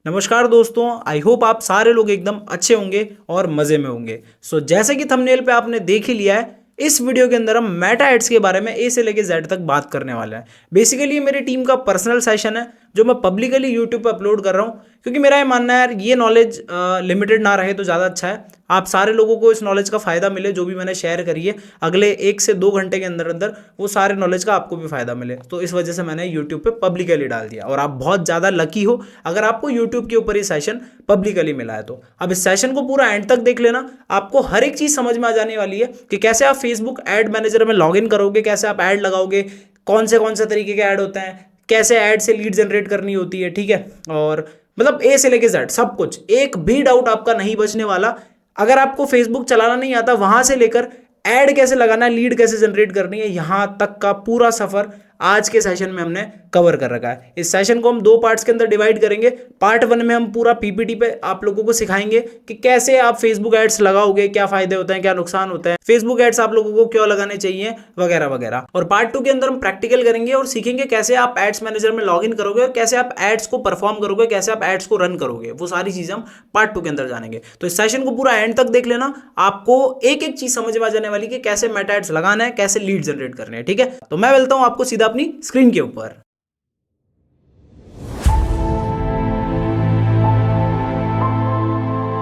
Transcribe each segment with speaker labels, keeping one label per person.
Speaker 1: नमस्कार दोस्तों, I hope आप सारे लोग एकदम अच्छे होंगे और मज़े में होंगे। जैसे कि थंबनेल पे आपने देख ही लिया है, इस वीडियो के अंदर हम मेटा एड्स के बारे में ए से लेके जेड तक बात करने वाले हैं। बेसिकली ये मेरी टीम का पर्सनल सेशन है जो मैं पब्लिकली यूट्यूब पे अपलोड कर रहा हूँ, क्योंकि मेरा ये मानना है यार ये नॉलेज लिमिटेड ना रहे तो ज़्यादा अच्छा है। आप सारे लोगों को इस नॉलेज का फ़ायदा मिले, जो भी मैंने शेयर करी है अगले 1 से 2 घंटे के अंदर अंदर वो सारे नॉलेज का आपको भी फ़ायदा मिले। तो इस वजह से मैंने यूट्यूब पे पब्लिकली डाल दिया और आप बहुत ज़्यादा लकी हो अगर आपको यूट्यूब के ऊपर ये सेशन पब्लिकली मिला है। तो अब इस सेशन को पूरा एंड तक देख लेना, आपको हर एक चीज़ समझ में आ जाने वाली है कि कैसे आप फेसबुक एड मैनेजर में लॉग इन करोगे, कैसे आप ऐड लगाओगे, कौन से तरीके के ऐड होते हैं, कैसे ऐड से लीड जनरेट करनी होती है, ठीक है। और मतलब ए से लेके जेड सब कुछ, एक भी डाउट आपका नहीं बचने वाला। अगर आपको फेसबुक चलाना नहीं आता, वहां से लेकर ऐड कैसे लगाना है, लीड कैसे जनरेट करनी है, यहां तक का पूरा सफर आज के सेशन में हमने कवर कर रखा है। इस सेशन को हम 2 पार्ट्स के अंदर डिवाइड करेंगे। पार्ट 1 में हम पूरा पीपीटी पे आप लोगों को सिखाएंगे कि कैसे आप फेसबुक एड्स लगाओगे, क्या फायदे होते हैं, क्या नुकसान होता है, फेसबुक एड्स आप लोगों को क्यों लगाने चाहिए, वगैरह वगैरह। और पार्ट 2 के अंदर हम प्रैक्टिकल करेंगे और सीखेंगे कैसे आप एड्स मैनेजर में लॉग इन करोगे और कैसे आप एड्स को परफॉर्म करोगे, कैसे आप एड्स को रन करोगे। वो सारी चीजें हम पार्ट 2 के अंदर जानेंगे। तो इस सेशन को पूरा एंड तक देख लेना, आपको एक एक चीज समझ में आ जाने वाली कि कैसे मेटा एड्स लगाना है, कैसे लीड जनरेट करने हैं, ठीक है। तो मैं मिलता हूं आपको सीधा अपनी स्क्रीन के ऊपर।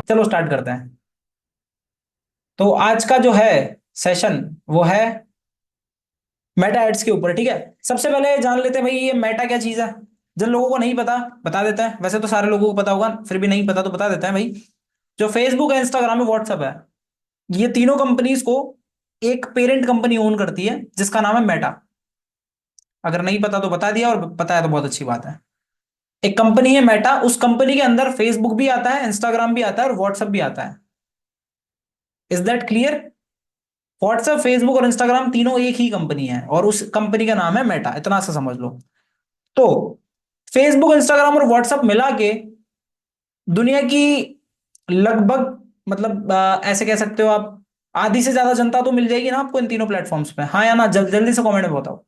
Speaker 1: चलो स्टार्ट करते हैं। तो आज का जो है सेशन वो है मेटा एड्स के ऊपर, ठीक है। सबसे पहले जान लेते हैं भाई ये मेटा क्या चीज है। जिन लोगों को नहीं पता बता देते हैं, वैसे तो सारे लोगों को पता होगा, फिर भी नहीं पता तो बता देते हैं भाई। जो फेसबुक है, इंस्टाग्राम है, व्हाट्सएप है, ये तीनों कंपनीज को एक पेरेंट कंपनी ओन करती है जिसका नाम है मेटा। अगर नहीं पता तो बता दिया, और पता है तो बहुत अच्छी बात है। एक कंपनी है मेटा, उस कंपनी के अंदर फेसबुक भी आता है, इंस्टाग्राम भी आता है और व्हाट्सएप भी आता है। Is that clear? WhatsApp, Facebook और इंस्टाग्राम तीनों एक ही कंपनी है और उस कंपनी का नाम है मेटा, इतना सा समझ लो। तो फेसबुक, इंस्टाग्राम और व्हाट्सएप मिला के दुनिया की लगभग, मतलब ऐसे कह सकते हो आप, आधी से ज्यादा जनता तो मिल जाएगी ना आपको इन तीनों प्लेटफॉर्म्स पे, हाँ या ना? जल्दी से कमेंट में बताओ।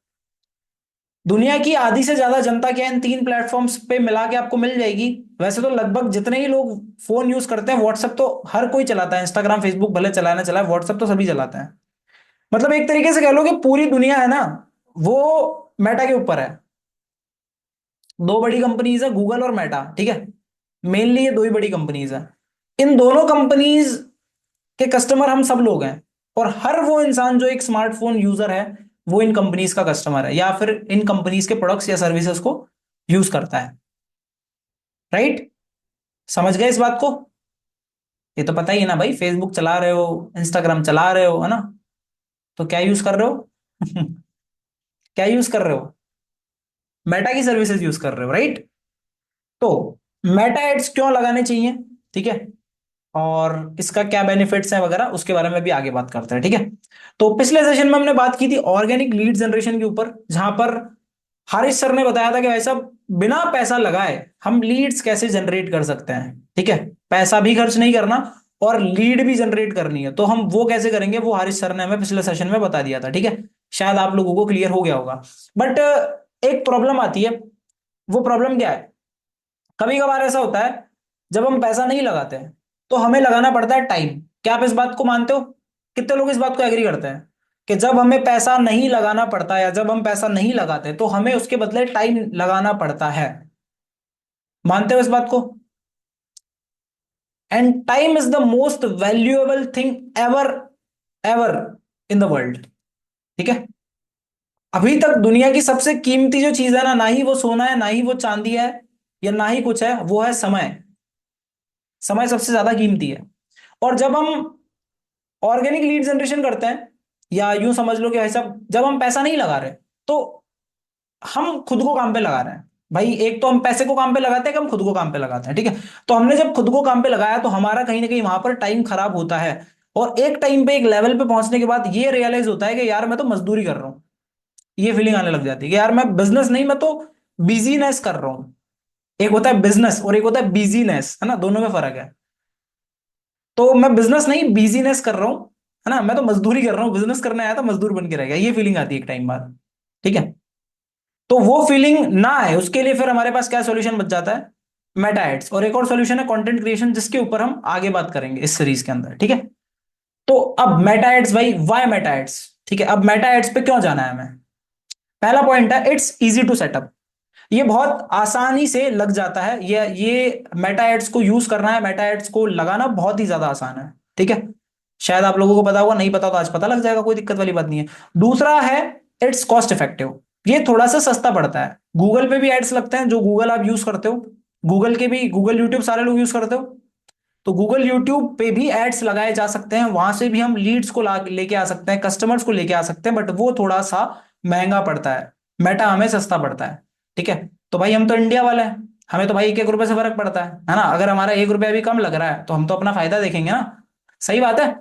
Speaker 1: दुनिया की आधी से ज्यादा जनता क्या इन तीन प्लेटफॉर्म्स पे मिला के आपको मिल जाएगी। वैसे तो लगभग जितने ही लोग फोन यूज करते हैं, व्हाट्सएप तो हर कोई चलाता है, इंस्टाग्राम फेसबुक भले चलाए ना चलाए, व्हाट्सएप तो सभी चलाते हैं। मतलब एक तरीके से कह लो कि पूरी दुनिया है ना, वो मेटा के ऊपर है। दो बड़ी कंपनीज है, गूगल और मेटा, ठीक है। मेनली ये दो ही बड़ी कंपनीज है। इन दोनों कंपनीज के कस्टमर हम सब लोग हैं, और हर वो इंसान जो एक स्मार्टफोन यूजर है वो इन कंपनीज का कस्टमर है, या फिर इन कंपनीज के प्रोडक्ट्स या सर्विसेज को यूज करता है। राइट? समझ गए इस बात को? ये तो पता ही है ना भाई, फेसबुक चला रहे हो, इंस्टाग्राम चला रहे हो, है ना? तो क्या यूज कर रहे हो? क्या यूज कर रहे हो? मेटा की सर्विसेज यूज कर रहे हो, राइट? तो मेटा एड्स क्यों लगाने चाहिए, ठीक है, और इसका क्या बेनिफिट्स हैं वगैरह, उसके बारे में भी आगे बात करते हैं, ठीक है। तो पिछले सेशन में हमने बात की थी ऑर्गेनिक लीड जनरेशन के ऊपर, जहां पर हारिस सर ने बताया था कि भाई साहब, बिना पैसा लगाए हम लीड्स कैसे जनरेट कर सकते हैं, ठीक है। पैसा भी खर्च नहीं करना और लीड भी जनरेट करनी है, तो हम वो कैसे करेंगे, वो हारिस सर ने हमें पिछले सेशन में बता दिया था, ठीक है। शायद आप लोगों को क्लियर हो गया होगा। बट एक प्रॉब्लम आती है। वो प्रॉब्लम क्या है? कभी कभार ऐसा होता है, जब हम पैसा नहीं लगाते हैं तो हमें लगाना पड़ता है टाइम। क्या आप इस बात को मानते हो? कितने लोग इस बात को एग्री करते हैं कि जब हमें पैसा नहीं लगाना पड़ता, या जब हम पैसा नहीं लगाते, तो हमें उसके बदले टाइम लगाना पड़ता है? मानते हो इस बात को? And time is the most valuable thing ever, ever in the world, ठीक है। अभी तक दुनिया की सबसे कीमती जो चीज है ना, ना ही वो सोना है, ना ही वो चांदी है, या ना ही कुछ है, वो है समय। समय सबसे ज्यादा कीमती है। और जब हम ऑर्गेनिक लीड जनरेशन करते हैं, या यूं समझ लो कि भाई साहब, जब हम पैसा नहीं लगा रहे, तो हम खुद को काम पे लगा रहे हैं। भाई एक तो हम पैसे को काम पे लगाते हैं कि हम खुद को काम पे लगाते हैं, ठीक है। तो हमने जब खुद को काम पे लगाया, तो हमारा कहीं ना कहीं वहां पर टाइम खराब होता है। और एक टाइम पे, एक लेवल पे पहुंचने के बाद ये रियलाइज होता है कि यार मैं तो मजदूरी कर रहा हूँ। ये फीलिंग आने लग जाती है कि यार मैं बिजनेस नहीं, मैं तो बिजीनेस कर रहा हूँ। एक होता है बिजनेस और एक होता है बिजीनेस, है ना, दोनों में फर्क है। तो मैं बिजनेस नहीं, बिजीनेस कर रहा हूं, है ना, मैं तो मजदूरी कर रहा हूँ, बिजनेस करने आया था, मजदूर बन के रह गया, ये फीलिंग आती है एक टाइम बाद, ठीक है। तो वो फीलिंग ना आए उसके लिए फिर हमारे पास क्या सॉल्यूशन बच जाता है? मेटा एड्स, और एक और सॉल्यूशन है कंटेंट क्रिएशन, जिसके ऊपर हम आगे बात करेंगे इस सीरीज के अंदर, ठीक है। तो अब मेटा एड्स भाई, वाई मेटा एड्स, ठीक है। अब मेटा एड्स पे क्यों जाना है हमें? पहला पॉइंट है, इट्स इजी टू सेटअप। ये बहुत आसानी से लग जाता है, ये मेटा एड्स को यूज करना है, मेटा एड्स को लगाना बहुत ही ज्यादा आसान है, ठीक है। शायद आप लोगों को पता होगा, नहीं पता तो आज पता लग जाएगा, कोई दिक्कत वाली बात नहीं है। दूसरा है, इट्स कॉस्ट इफेक्टिव। ये थोड़ा सा सस्ता पड़ता है। गूगल पे भी एड्स लगते हैं, जो गूगल आप यूज करते हो, गूगल के भी, गूगल यूट्यूब सारे लोग यूज करते हो, तो गूगल यूट्यूब पे भी एड्स लगाए जा सकते हैं, वहां से भी हम लीड्स को लेके आ सकते हैं, कस्टमर्स को लेके आ सकते हैं, बट वो थोड़ा सा महंगा पड़ता है। मेटा हमें सस्ता पड़ता है, ठीक है। तो भाई हम तो इंडिया वाले हैं, हमें तो भाई एक एक रुपए से फर्क पड़ता है ना। अगर हमारा एक रुपया भी कम लग रहा है तो हम तो अपना फायदा देखेंगे ना। सही बात है,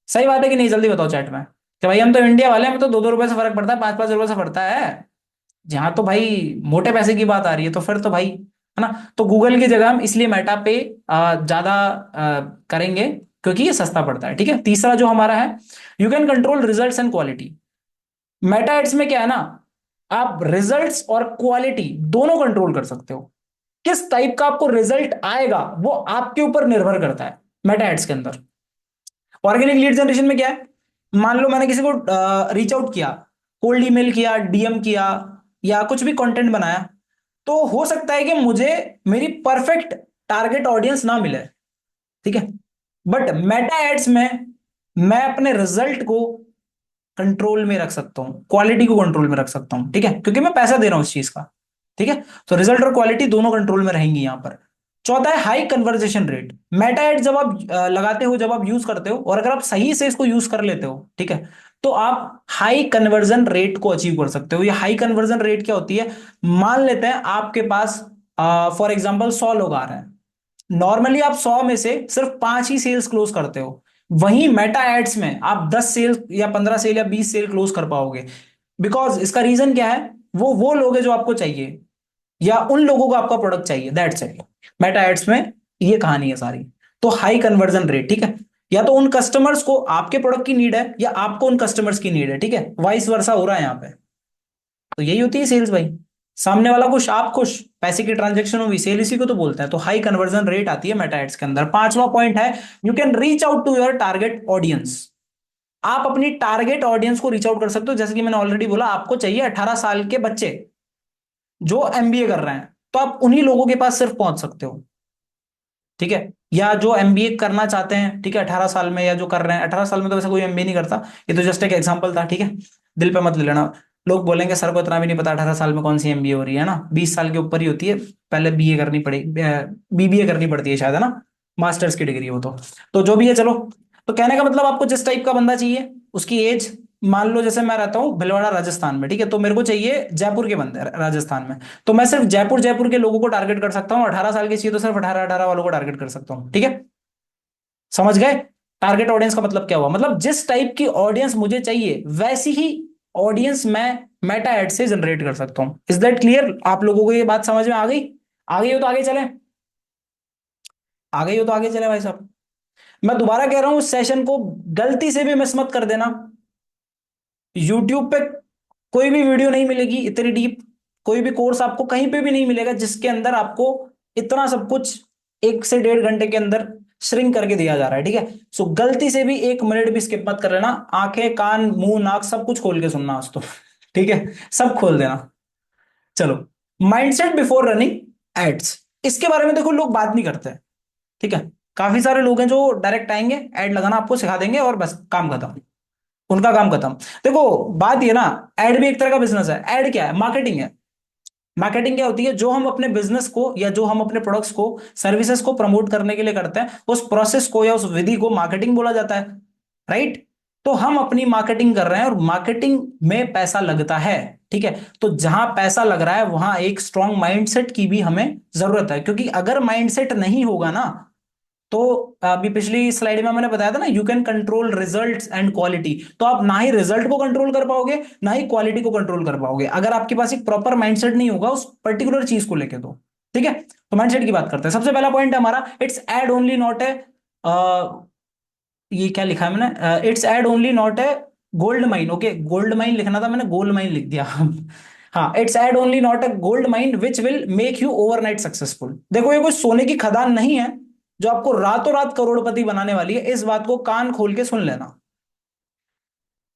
Speaker 1: सही बात है कि नहीं? जल्दी बताओ चैट में कि भाई हम तो इंडिया वाले हैं, हमें तो दो दो रुपए से फर्क पड़ता है, पांच पांच रुपए से पड़ता है। जहां तो भाई मोटे पैसे की बात आ रही है तो फिर तो भाई, है ना। तो गूगल की जगह हम इसलिए मेटा पे ज्यादा करेंगे, क्योंकि ये सस्ता पड़ता है, ठीक है। तीसरा जो हमारा है, you can control results and quality. Meta ads में क्या है ना, आप रिजल्ट्स और क्वालिटी दोनों कंट्रोल कर सकते हो। किस टाइप का आपको रिजल्ट आएगा वो आपके ऊपर निर्भर करता है मेटा एड्स के अंदर। ऑर्गेनिक लीड जनरेशन में क्या है, मान लो मैंने किसी को रीच आउट किया, कोल्ड ईमेल किया, डीएम किया, या कुछ भी कंटेंट बनाया, तो हो सकता है कि मुझे मेरी परफेक्ट टारगेट ऑडियंस ना मिले, ठीक है। बट मेटा एड्स में मैं अपने रिजल्ट को कंट्रोल में रख सकता हूं, क्वालिटी को कंट्रोल में रख सकता हूं, ठीक है, क्योंकि मैं पैसा दे रहा हूं इस चीज का, ठीक है। तो रिजल्ट और क्वालिटी दोनों कंट्रोल में रहेंगी यहां पर। चौथा है high conversion rate. Meta ad जब आप लगाते हो, जब आप यूज करते हो, और अगर आप सही से इसको यूज कर लेते हो, ठीक है, तो आप हाई कन्वर्जन रेट को अचीव कर सकते हो। ये हाई कन्वर्जन रेट क्या होती है? मान लेते हैं आपके पास फॉर एग्जाम्पल 100 लोग आ रहे हैं, नॉर्मली आप 100 में से सिर्फ 5 ही सेल्स क्लोज करते हो, वहीं मेटा एड्स में आप 10 सेल या 15 सेल या 20 सेल क्लोज कर पाओगे। बिकॉज इसका रीजन क्या है, वो लोग हैं जो आपको चाहिए, या उन लोगों को आपका प्रोडक्ट चाहिए, दैट्स इट। मेटा एड्स में ये कहानी है सारी। तो हाई कन्वर्जन रेट, ठीक है। या तो उन कस्टमर्स को आपके प्रोडक्ट की नीड है, या आपको उन कस्टमर्स की नीड है, ठीक है, वाइस वर्सा हो रहा है यहाँ पे। तो यही होती है सेल्स भाई, सामने वाला खुश, आप खुश, पैसे की ट्रांजेक्शन हुई, सेल इसी को तो बोलते हैं। तो हाई कन्वर्जन रेट आती है मेटा एड्स के अंदर। पांचवा पॉइंट है, you can reach out to your target audience. आप अपनी टारगेट ऑडियंस को रीच आउट कर सकते हो। जैसे कि मैंने ऑलरेडी बोला, आपको चाहिए 18 साल के बच्चे जो एमबीए कर रहे हैं, तो आप उन्हीं लोगों के पास सिर्फ पहुंच सकते हो, ठीक है। या जो एमबीए करना चाहते हैं, ठीक है, 18 साल में, या जो कर रहे हैं 18 साल में, तो वैसे कोई एमबीए नहीं करता, ये तो जस्ट एक एग्जांपल था, ठीक है। दिल पे मत ले लेना। लोग बोलेंगे सर को इतना भी नहीं पता 18 साल में कौन सी एमबीए हो रही है ना, 20 साल के ऊपर ही होती है। पहले बीए करनी पड़ेगी, बीबीए करनी पड़ती है शायद, है ना, मास्टर्स की डिग्री हो तो जो भी है चलो। तो कहने का मतलब, आपको जिस टाइप का बंदा चाहिए, उसकी एज, मान लो जैसे मैं रहता हूँ भिलवाड़ा राजस्थान में, ठीक है, तो मेरे को चाहिए जयपुर के बंदे राजस्थान में, तो मैं सिर्फ जयपुर जयपुर के लोगों को टारगेट कर सकता हूँ। 18 साल के चाहिए तो सिर्फ 18 18 वालों को टारगेट कर सकता हूँ, ठीक है। समझ गए? टारगेट ऑडियंस का मतलब क्या हुआ, मतलब जिस टाइप की ऑडियंस मुझे चाहिए वैसी ही ऑडियंस मैं मेटा एड से जनरेट कर सकता हूं। Is that clear? आप लोगों को ये बात समझ में आ गई? आ गई हो तो आगे चले, आ गई हो तो आगे चले भाई साहब। मैं दोबारा कह रहा हूं, उस सेशन को गलती से भी मिस मत कर देना। यूट्यूब पे कोई भी वीडियो नहीं मिलेगी इतनी डीप, कोई भी कोर्स आपको कहीं पे भी नहीं मिलेगा जिसके अंदर आपको इतना सब कुछ 1 से 1.5 घंटे के अंदर श्रिंक करके दिया जा रहा है, ठीक है। सो गलती से भी 1 मिनट भी स्किप मत कर लेना। आंखें, कान, मुंह, नाक सब कुछ खोल के सुनना आज तो ठीक है, सब खोल देना। चलो, माइंडसेट बिफोर रनिंग एड्स, इसके बारे में देखो लोग बात नहीं करते, ठीक है। काफी सारे लोग हैं जो डायरेक्ट आएंगे, एड लगाना आपको सिखा देंगे और बस काम खत्म, उनका काम खत्म। देखो बात ये ना, एड भी एक तरह का बिजनेस है। एड क्या है? मार्केटिंग है। मार्केटिंग क्या होती है? जो हम अपने बिजनेस को, या जो हम अपने प्रोडक्ट्स को, सर्विसेज को प्रमोट करने के लिए करते हैं, उस प्रोसेस को या उस विधि को मार्केटिंग बोला जाता है, राइट। तो हम अपनी मार्केटिंग कर रहे हैं और मार्केटिंग में पैसा लगता है, ठीक है। तो जहां पैसा लग रहा है वहां एक स्ट्रांग माइंडसेट की भी हमें जरूरत है, क्योंकि अगर माइंडसेट नहीं होगा ना, तो अभी पिछली स्लाइड में मैंने बताया था ना, you can control results and quality. तो आप ना ही रिजल्ट को कंट्रोल कर पाओगे, ना ही क्वालिटी को कंट्रोल कर पाओगे, अगर आपके पास एक प्रॉपर माइंडसेट नहीं होगा उस पर्टिकुलर चीज को लेके, तो ठीक है। तो माइंडसेट की बात करते हैं। सबसे पहला पॉइंट है हमारा, it's ad only not a, ये क्या लिखा है मैंने, it's ad only not a gold mine. Okay, gold mine लिखना था, मैंने गोल्ड माइन लिख दिया हाँ, it's ad only not a gold mine which will make you overnight successful. देखो ये कोई सोने की खदान नहीं है जो आपको रातों रात करोड़पति बनाने वाली है, इस बात को कान खोल के सुन लेना।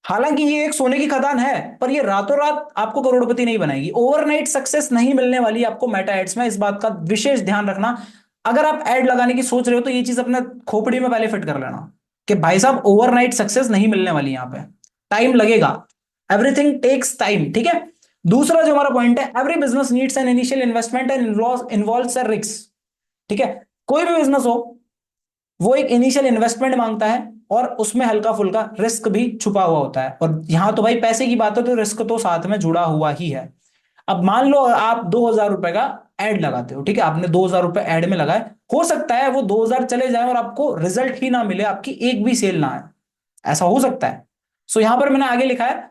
Speaker 1: हालांकि ये एक सोने की खदान है, पर ये रातों रात आपको करोड़पति नहीं बनाएगी, ओवरनाइट सक्सेस नहीं मिलने वाली आपको मेटा एड्स में, इस बात का विशेष ध्यान रखना। अगर आप एड लगाने की सोच रहे हो तो ये चीज अपने खोपड़ी में पहले फिट कर लेना कि भाई साहब ओवरनाइट सक्सेस नहीं मिलने वाली यहां पे, टाइम लगेगा, एवरीथिंग टेक्स टाइम, ठीक है। दूसरा जो हमारा पॉइंट है, every business needs an initial investment and involves a risk, ठीक है। कोई भी बिजनेस हो वो एक इनिशियल इन्वेस्टमेंट मांगता है और उसमें हल्का फुल्का रिस्क भी छुपा हुआ होता है, और यहां तो भाई पैसे की बात है तो रिस्क तो साथ में जुड़ा हुआ ही है। अब मान लो आप 2,000 रुपए का एड लगाते हो, ठीक है, आपने 2,000 रुपए एड में लगाए, हो सकता है वो 2,000 चले जाए और आपको रिजल्ट ही ना मिले, आपकी एक भी सेल ना आए, ऐसा हो सकता है। सो यहां पर मैंने आगे लिखा है,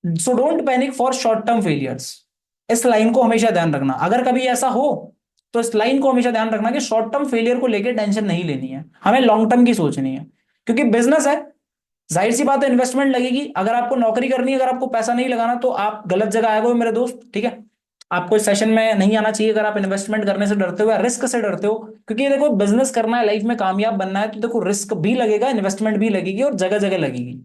Speaker 1: so don't panic for short term failures. इस लाइन को हमेशा ध्यान रखना, अगर कभी ऐसा हो तो इस लाइन को हमेशा ध्यान रखना कि शॉर्ट टर्म फेलियर को लेकर टेंशन नहीं लेनी है, हमें लॉन्ग टर्म की सोचनी है। क्योंकि बिजनेस है, जाहिर सी बात है इन्वेस्टमेंट लगेगी, अगर आपको नौकरी करनी है, अगर आपको पैसा नहीं लगाना तो आप गलत जगह आए हो मेरे दोस्त, ठीक है। आपको इस सेशन में नहीं आना चाहिए अगर आप इन्वेस्टमेंट करने से डरते हो या रिस्क से डरते हो, क्योंकि देखो बिजनेस करना है, लाइफ में कामयाब बनना है, तो देखो रिस्क भी लगेगा, इन्वेस्टमेंट भी लगेगी और जगह जगह लगेगी,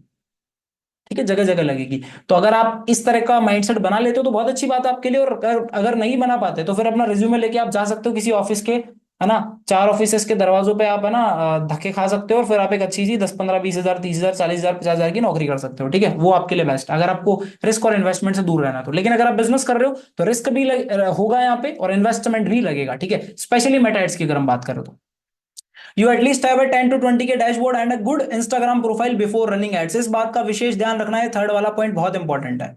Speaker 1: ठीक है, जगह जगह लगेगी। तो अगर आप इस तरह का माइंडसेट बना लेते हो तो बहुत अच्छी बात है आपके लिए, और अगर नहीं बना पाते तो फिर अपना रिज्यूमे लेके आप जा सकते हो किसी ऑफिस के, है ना, 4 ऑफिसेस के दरवाजों पे आप, है ना, धक्के खा सकते हो और फिर आप एक अच्छी सी 10, 15, 20 हजार, 30 हजार, 40 हजार, 50 हजार की नौकरी कर सकते हो, ठीक है। वो आपके लिए बेस्ट, अगर आपको रिस्क और इन्वेस्टमेंट से दूर रहना तो। लेकिन अगर आप बिजनेस कर रहे हो तो रिस्क भी होगा यहाँ पे और इन्वेस्टमेंट भी लगेगा, ठीक है, स्पेशली मेटाइट्स की अगर हम बात करें तो। You at least have a 10 to 20 K dashboard and a good Instagram profile before running ads, इस बात का विशेष ध्यान रखना है, थर्ड वाला पॉइंट बहुत इंपॉर्टेंट है।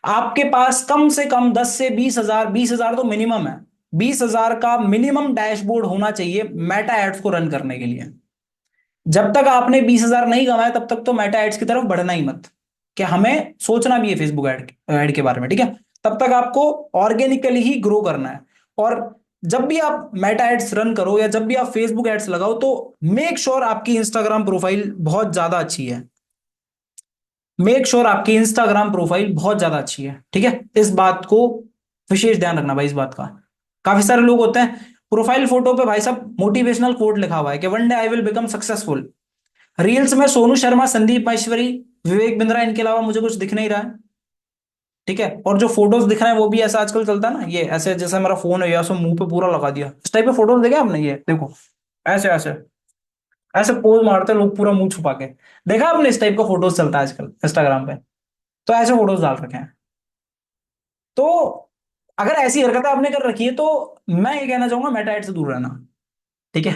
Speaker 1: आपके पास कम से कम 10 से 20 हजार, 20 हजार तो मिनिमम है, 20 हजार का मिनिमम डैशबोर्ड होना चाहिए मेटा एड्स को रन करने के लिए। जब तक आपने 20 हजार नहीं कमाए तब तक तो मेटा एड्स की तरफ बढ़ना ही मत, कि हमें सोचना भी है फेसबुक एड के बारे में, ठीक है। तब तक आपको ऑर्गेनिकली ही ग्रो करना है। और जब भी आप मेटा एड्स रन करो या जब भी आप फेसबुक एड्स लगाओ तो मेक श्योर आपकी इंस्टाग्राम प्रोफाइल बहुत ज्यादा अच्छी है, मेक श्योर आपकी इंस्टाग्राम प्रोफाइल बहुत ज्यादा अच्छी है, ठीक है। इस बात को विशेष ध्यान रखना भाई, इस बात का। काफी सारे लोग होते हैं प्रोफाइल फोटो पे भाई साहब मोटिवेशनल कोट लिखा हुआ है कि one day I will become successful, reels में सोनू शर्मा, संदीप महेश्वरी, विवेक बिंद्रा, इनके अलावा मुझे कुछ दिख नहीं रहा है, ठीक है। और जो फोटोज दिख रहे हैं वो भी ऐसा आजकल चलता है ना, ये ऐसे जैसे मेरा फोन है, या सो मुंह पे पूरा लगा दिया, इस टाइप के फोटोज देखे आपने, ये देखो, ऐसे ऐसे ऐसे पोज मारते हैं लोग पूरा मुंह छुपा के, देखा आपने, इस टाइप का फोटोज चलता है आजकल इंस्टाग्राम पे, तो ऐसे फोटोज डाल रखे हैं। तो अगर ऐसी हरकतें आपने कर रखी है तो मैं ये कहना चाहूंगा मेटा एड से दूर रहना, ठीक है।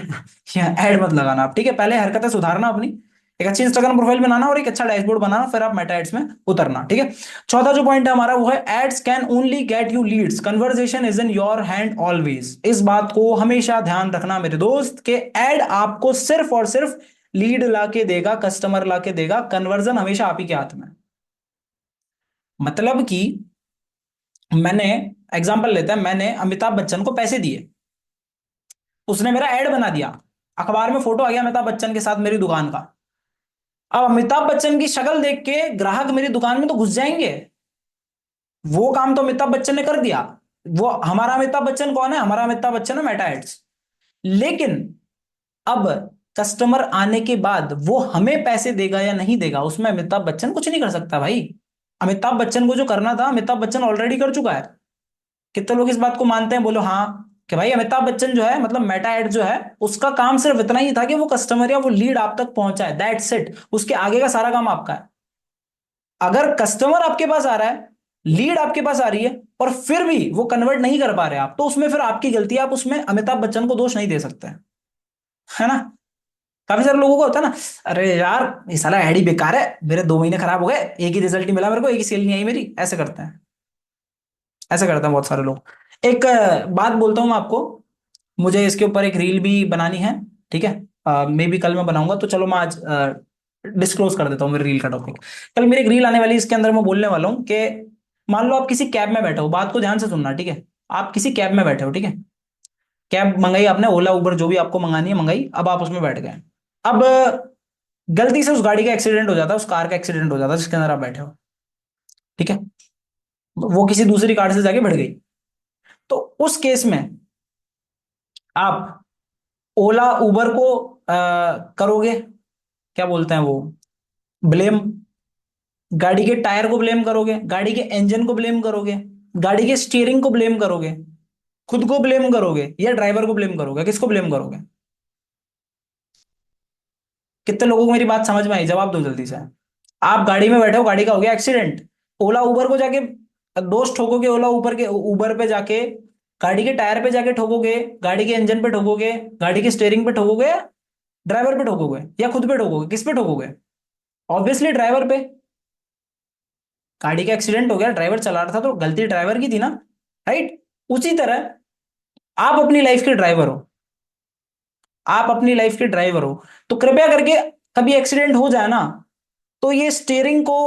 Speaker 1: यहाँ ऐड मत लगाना आप, ठीक है, पहले हरकतें सुधारना अपनी, एक अच्छी इंस्टाग्राम प्रोफाइल बनाना और एक अच्छा डैशबोर्ड बनाना, फिर आप मेटा एड्स में उतरना, ठीक है। चौथा जो पॉइंट है हमारा वो है, ads can only get you leads, conversation is in your hand always, इस बात को हमेशा ध्यान रखना मेरे दोस्त के, एड आपको सिर्फ और सिर्फ लीड लाके देगा, कस्टमर लाके देगा, कन्वर्जन हमेशा आप ही के हाथ में है। मतलब कि मैंने एग्जांपल लेते हैं, मैंने अमिताभ बच्चन को पैसे दिए, उसने मेरा ऐड बना दिया, अखबार में फोटो आ गया अमिताभ बच्चन के साथ मेरी दुकान का। अब अमिताभ बच्चन की शक्ल देख के ग्राहक मेरी दुकान में तो घुस जाएंगे, वो काम तो अमिताभ बच्चन ने कर दिया। वो हमारा अमिताभ बच्चन कौन है, हमारा अमिताभ बच्चन है मेटा एड्स। लेकिन अब कस्टमर आने के बाद वो हमें पैसे देगा या नहीं देगा उसमें अमिताभ बच्चन कुछ नहीं कर सकता भाई। अमिताभ बच्चन को जो करना था अमिताभ बच्चन ऑलरेडी कर चुका है। कितने लोग इस बात को मानते हैं, बोलो हाँ, कि भाई अमिताभ बच्चन जो है, मतलब मेटा एड जो है, उसका काम सिर्फ इतना ही था कि वो कस्टमर या वो लीड आप तक पहुंचाए, दैट्स इट, उसके आगे का सारा काम आपका है। अगर कस्टमर आपके पास आ रहा है, लीड आपके पास आ रही है, और फिर भी वो कन्वर्ट नहीं कर पा रहे आप, तो उसमें फिर आपकी गलती है, आप उसमें अमिताभ बच्चन को दोष नहीं दे सकते, है ना। काफी सारे लोगों को होता है ना, अरे यार ये साला ऐड ही बेकार है, मेरे 2 महीने खराब हो गए, एक ही रिजल्ट नहीं मिला मेरे को, एक ही सेल नहीं आई मेरी, ऐसे करते हैं, ऐसे करते हैं बहुत सारे लोग। एक बात बोलता हूँ मैं आपको, मुझे इसके ऊपर एक रील भी बनानी है, ठीक है, मे बी कल मैं बनाऊंगा, तो चलो मैं आज डिस्क्लोज कर देता हूँ मेरे रील का टॉपिक। कल मेरी एक रील आने वाली है, इसके अंदर मैं बोलने वाला हूँ कि मान लो आप किसी कैब में बैठे हो, बात को ध्यान से सुनना, ठीक है। आप किसी कैब में बैठे हो, ठीक है, कैब मंगाई आपने, ओला उबर जो भी आपको मंगानी है मंगाई, अब आप उसमें बैठ गए। अब गलती से उस गाड़ी का एक्सीडेंट हो जाता है, उस कार का एक्सीडेंट हो जाता है जिसके अंदर आप बैठे हो, ठीक है। वो किसी दूसरी कार से जाके भिड़ गई। तो उस केस में आप ओला उबर को करोगे, क्या बोलते हैं वो, ब्लेम, गाड़ी के टायर को ब्लेम करोगे, गाड़ी के इंजन को ब्लेम करोगे, गाड़ी के स्टीयरिंग को ब्लेम करोगे, खुद को ब्लेम करोगे, या ड्राइवर को ब्लेम करोगे, किसको ब्लेम करोगे? कितने लोगों को मेरी बात समझ में आई, जवाब दो जल्दी से। आप गाड़ी में बैठे हो, गाड़ी का हो गया एक्सीडेंट, ओला उबर को जाके दोष ठोकोगे, ओला उबर के उबर पे जाके, गाड़ी के टायर पे जाके ठोकोगे, गाड़ी के इंजन पे ठोकोगे, गाड़ी के स्टीयरिंग पे ठोकोगे, ड्राइवर पे ठोकोगे, या खुद पे ठोकोगे, किस पे ठोकोगे? ऑब्वियसली ड्राइवर पे। गाड़ी का एक्सीडेंट हो गया, ड्राइवर चला रहा था, तो गलती ड्राइवर की थी ना, राइट? उसी तरह आप अपनी लाइफ के ड्राइवर हो, आप अपनी लाइफ के ड्राइवर हो, तो कृपया करके कभी एक्सीडेंट हो जाए ना, तो ये स्टीयरिंग को,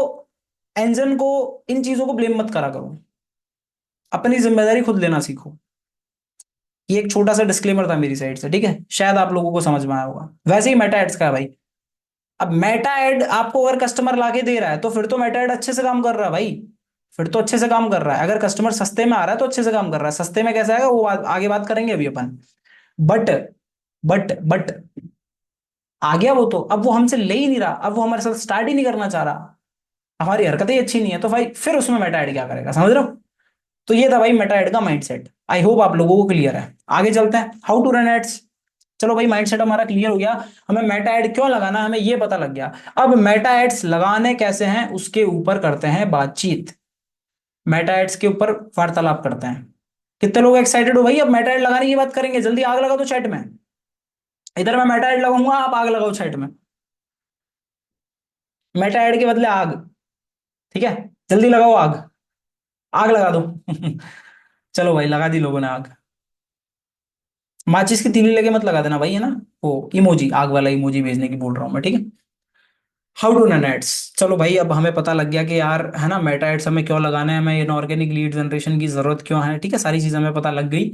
Speaker 1: इंजन को, इन चीजों को ब्लेम मत करा करो, अपनी जिम्मेदारी खुद लेना सीखो। ये एक छोटा सा डिस्क्लेमर था मेरी साइड से, ठीक है? शायद आप लोगों को समझ में आया होगा। वैसे ही मेटा एड्स का है भाई। अब मेटा एड आपको अगर कस्टमर लाके दे रहा है, तो फिर तो मेटा एड अच्छे से काम कर रहा है भाई, फिर तो अच्छे से काम कर रहा है। अगर कस्टमर सस्ते में आ रहा है तो अच्छे से काम कर रहा है। सस्ते में कैसे आएगा वो आगे बात करेंगे अभी अपन। बट बट आ गया वो, तो अब वो हमसे ले ही नहीं रहा, अब वो हमारे साथ स्टार्ट ही नहीं करना चाह रहा, हमारी हरकतें ही अच्छी नहीं है, तो भाई फिर उसमें मेटा एड क्या करेगा, समझ रहे हो? तो ये था भाई मेटा एड का माइंडसेट। आई होप आप लोगों को क्लियर है। आगे चलते हैं, हाउ टू रन एड्स। चलो भाई, माइंडसेट हमारा क्लियर हो गया, हमें मेटा एड क्यों लगाना है हमें ये पता लग गया। अब मेटा एड्स लगाने कैसे हैं उसके ऊपर करते हैं बातचीत, मेटा एड्स के ऊपर वार्तालाप करते हैं। कितने लोग एक्साइटेड हो भाई? अब मेटा एड लगाने की बात करेंगे, जल्दी आग लगा दो चैट में। इधर मैं मेटा एड लगाऊंगा, आप आग लगाओ चैट में, मेटा एड के बदले आग, ठीक है? जल्दी लगाओ आग, आग लगा दो। चलो भाई, लगा दी लोगों ने आग। माचिस की तीली लगे मत लगा देना भाई, है ना? वो इमोजी, आग वाला इमोजी भेजने की बोल रहा हूं मैं, ठीक है? How to run ads. चलो भाई, अब हमें पता लग गया कि यार, है ना, मेटा एड्स हमें क्यों लगाना है, हमें इनऑर्गेनिक लीड जनरेशन की जरूरत क्यों है, ठीक है? सारी चीजें हमें पता लग गई।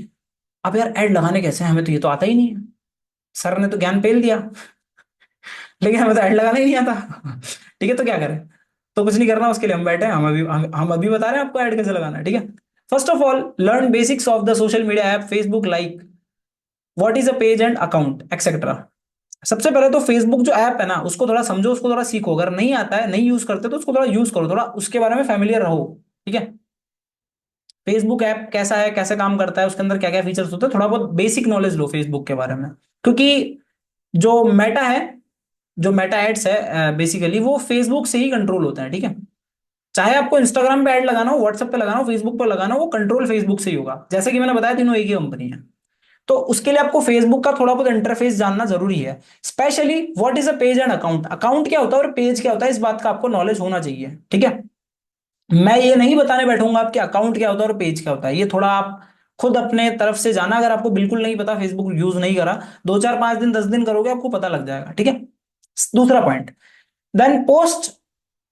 Speaker 1: अब यार, ऐड लगाने कैसे हैं? हमें तो ये तो आता ही नहीं है, सर ने तो ज्ञान पेल दिया, लेकिन हमें तो ऐड लगाना ही नहीं आता। ठीक है, तो क्या करें? तो कुछ नहीं करना, उसके लिए हम बैठे हैं, हम अभी बता रहे हैं आपको ऐड कैसे लगाना है, ठीक है? First of all, learn basics of the social media app Facebook, like what is a page and account etcetera. सबसे पहले तो फेसबुक जो ऐप है ना, उसको थोड़ा समझो, उसको थोड़ा सीखो। अगर नहीं आता है, नहीं यूज करते, तो उसको थोड़ा यूज करो, थोड़ा उसके बारे में फैमिलियर रहो, ठीक है? फेसबुक ऐप कैसा है, कैसे काम करता है, उसके अंदर क्या क्या फीचर्स होते हैं, थोड़ा बहुत बेसिक नॉलेज लो फेसबुक के बारे में। क्योंकि जो मेटा है, जो मेटा एड्स है, बेसिकली वो फेसबुक से ही कंट्रोल होता है, ठीक है? चाहे आपको इंस्टाग्राम पे ऐड लगाना हो, व्हाट्सएप पे लगाना हो, फेसबुक पे लगाना हो, वो कंट्रोल फेसबुक से ही होगा। जैसे कि मैंने बताया, तीनों एक ही कंपनी है। तो उसके लिए आपको फेसबुक का थोड़ा बहुत इंटरफेस जानना जरूरी है। Specially what is a page and account, account क्या होता है और पेज क्या होता है, इस बात का आपको नॉलेज होना चाहिए, ठीक है? मैं ये नहीं बताने बैठूंगा आपके अकाउंट क्या होता है और पेज क्या होता है, ये थोड़ा आप खुद अपने तरफ से जाना। अगर आपको बिल्कुल नहीं पता, फेसबुक यूज नहीं करा, 2 4 5 दिन 10 दिन करोगे, आपको पता लग जाएगा, ठीक है? दूसरा point, then post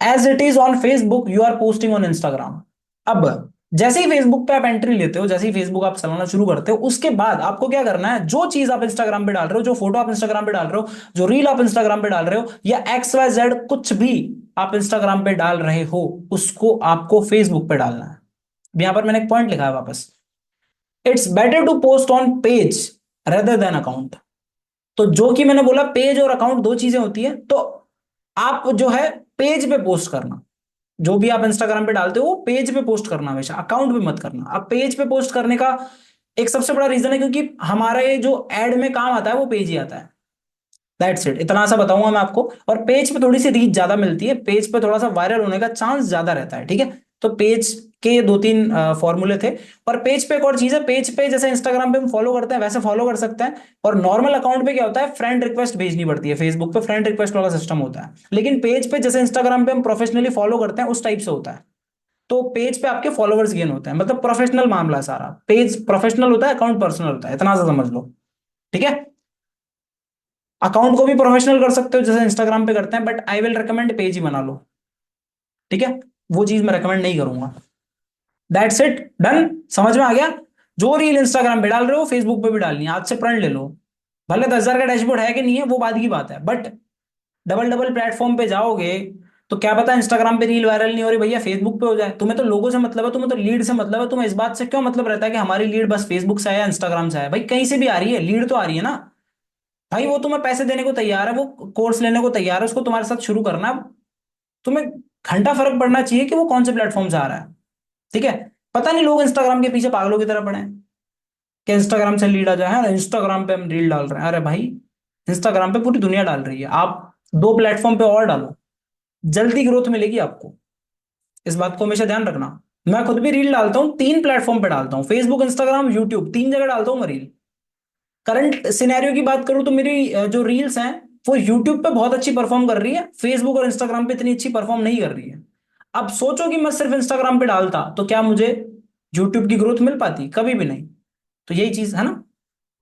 Speaker 1: as it is on Facebook you are posting on Instagram. अब जैसे ही फेसबुक पे आप एंट्री लेते हो, जैसे ही फेसबुक आप चलाना शुरू करते हो, उसके बाद आपको क्या करना है, जो चीज आप इंस्टाग्राम पे डाल रहे हो, जो फोटो आप इंस्टाग्राम पे डाल रहे हो, जो रील आप इंस्टाग्राम पे डाल रहे हो, या XYZ कुछ भी आप इंस्टाग्राम पे डाल रहे हो, उसको आपको फेसबुक पे डालना है। यहां पर मैंने एक पॉइंट लिखा है वापस, it's better to post on page rather than account. तो जो कि मैंने बोला, पेज और अकाउंट दो चीजें होती है, तो आप जो है पेज पे पोस्ट करना, जो भी आप इंस्टाग्राम पे डालते हो वो पेज पे पोस्ट करना, हमेशा अकाउंट पे मत करना। अब पेज पे पोस्ट करने का एक सबसे बड़ा रीजन है, क्योंकि हमारे जो एड में काम आता है वो पेज ही आता है। दैट्स इट, इतना सा बताऊंगा मैं आपको। और पेज पे थोड़ी सी रीच ज्यादा मिलती है, पेज पे थोड़ा सा वायरल होने का चांस ज्यादा रहता है, ठीक है? तो पेज के 2 3 फॉर्मूले थे। और पेज पे एक और चीज है, पेज पे जैसे इंस्टाग्राम पे हम फॉलो करते हैं वैसे फॉलो कर सकते हैं। और नॉर्मल अकाउंट पे क्या होता है, फ्रेंड रिक्वेस्ट भेजनी पड़ती है, फेसबुक पे फ्रेंड रिक्वेस्ट वाला सिस्टम होता है, लेकिन पेज पे जैसे इंस्टाग्राम पे हम प्रोफेशनली फॉलो करते हैं, उस टाइप से होता है। तो पेज पे आपके फॉलोवर्स गेन होते हैं, मतलब प्रोफेशनल मामला है सारा। पेज प्रोफेशनल होता है, अकाउंट पर्सनल होता है, इतना सा समझ लो, ठीक है? अकाउंट को भी प्रोफेशनल कर सकते हो जैसे इंस्टाग्राम पे करते हैं, but I will recommend page ही बना लो, ठीक है? वो चीज मैं रिकमेंड नहीं करूंगा। दैट्स इट, डन, समझ में आ गया? जो रील इंस्टाग्राम पे डाल रहे हो, फेसबुक पे भी डालनी है, आज से प्रण ले लो। भले 10,000 का डैशबोर्ड है कि नहीं है, वो बाद की बात है, बट डबल डबल प्लेटफॉर्म पे जाओगे, तो क्या पता इंस्टाग्राम पे रील वायरल नहीं हो रही भैया, फेसबुक पे हो जाए। तुम्हें तो लोगों से मतलब है, तुम्हें तो लीड से मतलब है, तुम्हें इस बात से क्यों मतलब रहता है कि हमारी लीड बस फेसबुक से आया, इंस्टाग्राम से आया? भाई कहीं से भी आ रही है, लीड तो आ रही है ना। भाई वो तुम्हें पैसे देने को तैयार है, वो कोर्स लेने को तैयार है, उसको तुम्हारे साथ शुरू करना है। तुम्हें घंटा फर्क पड़ना चाहिए कि वो कौन से प्लेटफॉर्म से आ रहा है। ठीक है। पता नहीं लोग इंस्टाग्राम के पीछे पागलों की तरह पड़े हैं कि इंस्टाग्राम से लीड आ जाए, है इंस्टाग्राम पे हम रील डाल रहे हैं। अरे भाई, इंस्टाग्राम पे पूरी दुनिया डाल रही है, आप दो प्लेटफॉर्म पे और डालो, जल्दी ग्रोथ मिलेगी आपको। इस बात को हमेशा ध्यान रखना। मैं खुद भी रील डालता हूँ, 3 प्लेटफॉर्म पे डालता हूँ, फेसबुक, इंस्टाग्राम, यूट्यूब, 3 जगह डालता हूँ मैं रील। करंट सिनेरियो की बात करूं तो मेरी जो रील्स हैं वो यूट्यूब पे बहुत अच्छी परफॉर्म कर रही है, फेसबुक और इंस्टाग्राम पे इतनी अच्छी परफॉर्म नहीं कर रही है। अब सोचो कि मैं सिर्फ इंस्टाग्राम पे डालता तो क्या मुझे यूट्यूब की ग्रोथ मिल पाती? कभी भी नहीं। तो यही चीज है ना,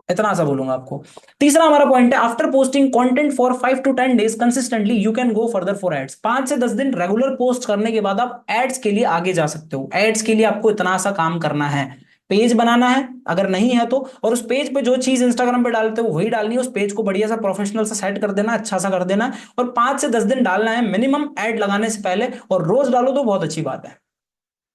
Speaker 1: इतना सा बोलूंगा आपको। तीसरा हमारा पॉइंट है, after posting content for 5 to 10 days consistently you can go further for ads. 5 से 10 दिन रेगुलर पोस्ट करने के बाद आप एड्स के लिए आगे जा सकते हो। एड्स के लिए आपको इतना सा काम करना है, पेज बनाना है अगर नहीं है तो, और उस पेज पे जो चीज इंस्टाग्राम पे डालते हो वही डालनी है। उस पेज को बढ़िया सा प्रोफेशनल सा सेट कर देना, अच्छा सा कर देना है, और 5 से 10 दिन डालना है मिनिमम एड लगाने से पहले। और रोज डालो तो बहुत अच्छी बात है,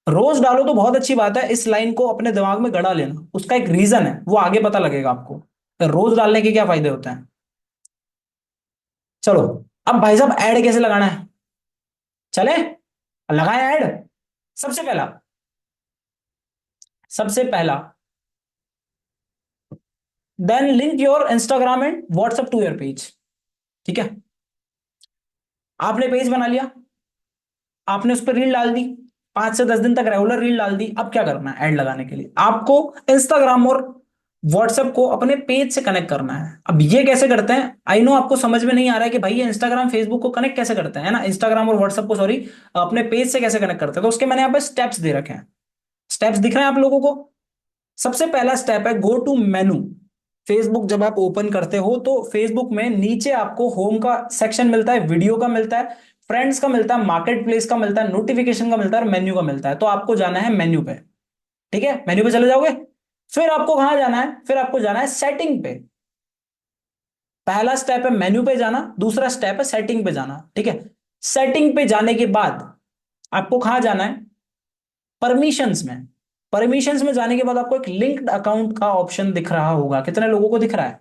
Speaker 1: रोज डालो तो बहुत अच्छी बात है। इस लाइन को अपने दिमाग में गड़ा लेना, उसका एक रीजन है, वो आगे पता लगेगा आपको तो रोज डालने के क्या फायदे होते हैं। चलो, अब भाई साहब ऐड कैसे लगाना है, चले लगाए ऐड। सबसे पहला, सबसे पहला, then link your Instagram and WhatsApp to your page. ठीक है, आपने पेज बना लिया, आपने उस पर रील डाल दी, 5 से 10 दिन तक रेगुलर रील डाल दी। अब क्या करना है ऐड लगाने के लिए? आपको इंस्टाग्राम और व्हाट्सएप को अपने पेज से कनेक्ट करना है। अब ये कैसे करते हैं? आई नो आपको समझ में नहीं आ रहा है कि भाई ये इंस्टाग्राम फेसबुक को कनेक्ट कैसे करते हैं, है ना, इंस्टाग्राम और व्हाट्सएप को, सॉरी, अपने पेज से कैसे कनेक्ट करते हैं। तो उसके मैंने यहाँ पे स्टेप्स दे रखे हैं। स्टेप्स दिख रहे हैं आप लोगों को? सबसे पहला स्टेप है गो टू मेनू। फेसबुक जब आप ओपन करते हो तो फेसबुक में नीचे आपको होम का सेक्शन मिलता है, वीडियो का मिलता है, फ्रेंड्स का मिलता है, मार्केट प्लेस का मिलता है, नोटिफिकेशन का मिलता है और मेन्यू का मिलता है। तो आपको जाना है मेन्यू पे। ठीक है, मेन्यू पे चले जाओगे। फिर आपको कहां जाना है? फिर आपको जाना है सेटिंग पे। पहला स्टेप है मेन्यू पे जाना, दूसरा स्टेप है सेटिंग पे जाना। ठीक है, सेटिंग पे जाने के बाद आपको कहां जाना है? परमिशंस में। परमिशंस में जाने के बाद आपको एक लिंक्ड अकाउंट का ऑप्शन दिख रहा होगा, कितने लोगों को दिख रहा है?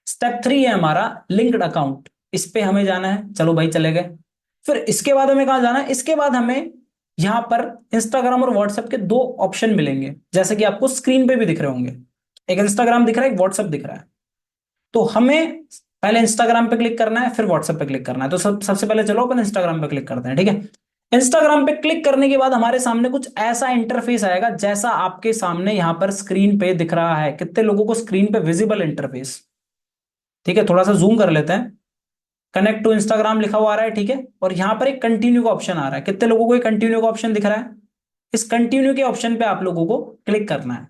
Speaker 1: स्टेप 3 है हमारा लिंक्ड अकाउंट, इस पे हमें जाना है। चलो भाई चले गए। फिर इसके बाद हमें कहां जाना है? इसके बाद हमें यहां पर इंस्टाग्राम और व्हाट्सएप के 2 ऑप्शन मिलेंगे, जैसे कि आपको स्क्रीन पे भी दिख रहे होंगे। एक इंस्टाग्राम दिख रहा है, एक व्हाट्सएप दिख रहा है। तो हमें पहले इंस्टाग्राम पे क्लिक करना है, फिर व्हाट्सएप पे क्लिक करना है। तो सबसे पहले चलो अपन इंस्टाग्राम पे क्लिक करते हैं। ठीक है, इंस्टाग्राम पे क्लिक करने के बाद हमारे सामने कुछ ऐसा इंटरफेस आएगा जैसा आपके सामने यहां पर स्क्रीन पे दिख रहा है। कितने लोगों को स्क्रीन पे विजिबल इंटरफेस? ठीक है, थोड़ा सा जूम कर लेते हैं। कनेक्ट टू इंस्टाग्राम लिखा हुआ आ रहा है, ठीक है, और यहां पर एक कंटिन्यू का ऑप्शन आ रहा है। कितने लोगों को एक कंटिन्यू का ऑप्शन दिख रहा है? इस कंटिन्यू के ऑप्शन पे आप लोगों को क्लिक करना है।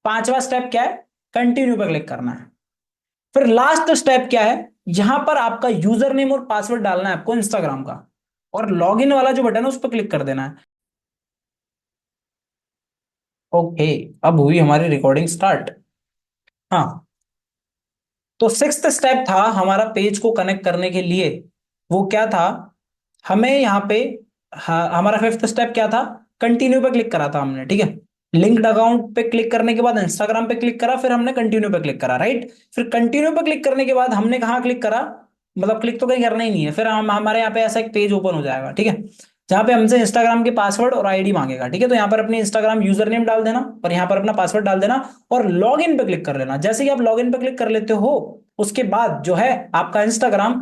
Speaker 1: पांचवा स्टेप क्या है? कंटिन्यू पे क्लिक करना है। फिर लास्ट स्टेप क्या है? यहां पर आपका यूजर नेम और पासवर्ड डालना है आपको इंस्टाग्राम का, और लॉगिन वाला जो बटन है उस पर क्लिक कर देना है। ओके, अब हुई हमारी रिकॉर्डिंग स्टार्ट। हाँ, तो सिक्स्थ स्टेप था हमारा पेज को कनेक्ट करने के लिए, वो क्या था? हमें यहाँ पे, हाँ, हमारा फिफ्थ स्टेप क्या था? कंटिन्यू पे क्लिक करा था हमने। ठीक है, लिंक्ड अकाउंट पे क्लिक करने के बाद इंस्टाग्राम पे क्लिक करा, फिर हमने कंटिन्यू पे क्लिक करा, राइट। फिर कंटिन्यू पे क्लिक करने के बाद हमने कहाँ क्लिक करा? मतलब क्लिक तो कहीं करना ही नहीं है, फिर हम हमारे यहाँ पे ऐसा एक पेज ओपन हो जाएगा, ठीक है, जहाँ पे हमसे इंस्टाग्राम के पासवर्ड और आईडी मांगेगा। ठीक है, तो यहाँ पर अपनी इंस्टाग्राम यूजर नेम डाल देना और यहाँ पर अपना पासवर्ड डाल देना और लॉग इन पे क्लिक कर लेना। जैसे ही आप लॉग इन पे क्लिक कर लेते हो, उसके बाद जो है आपका इंस्टाग्राम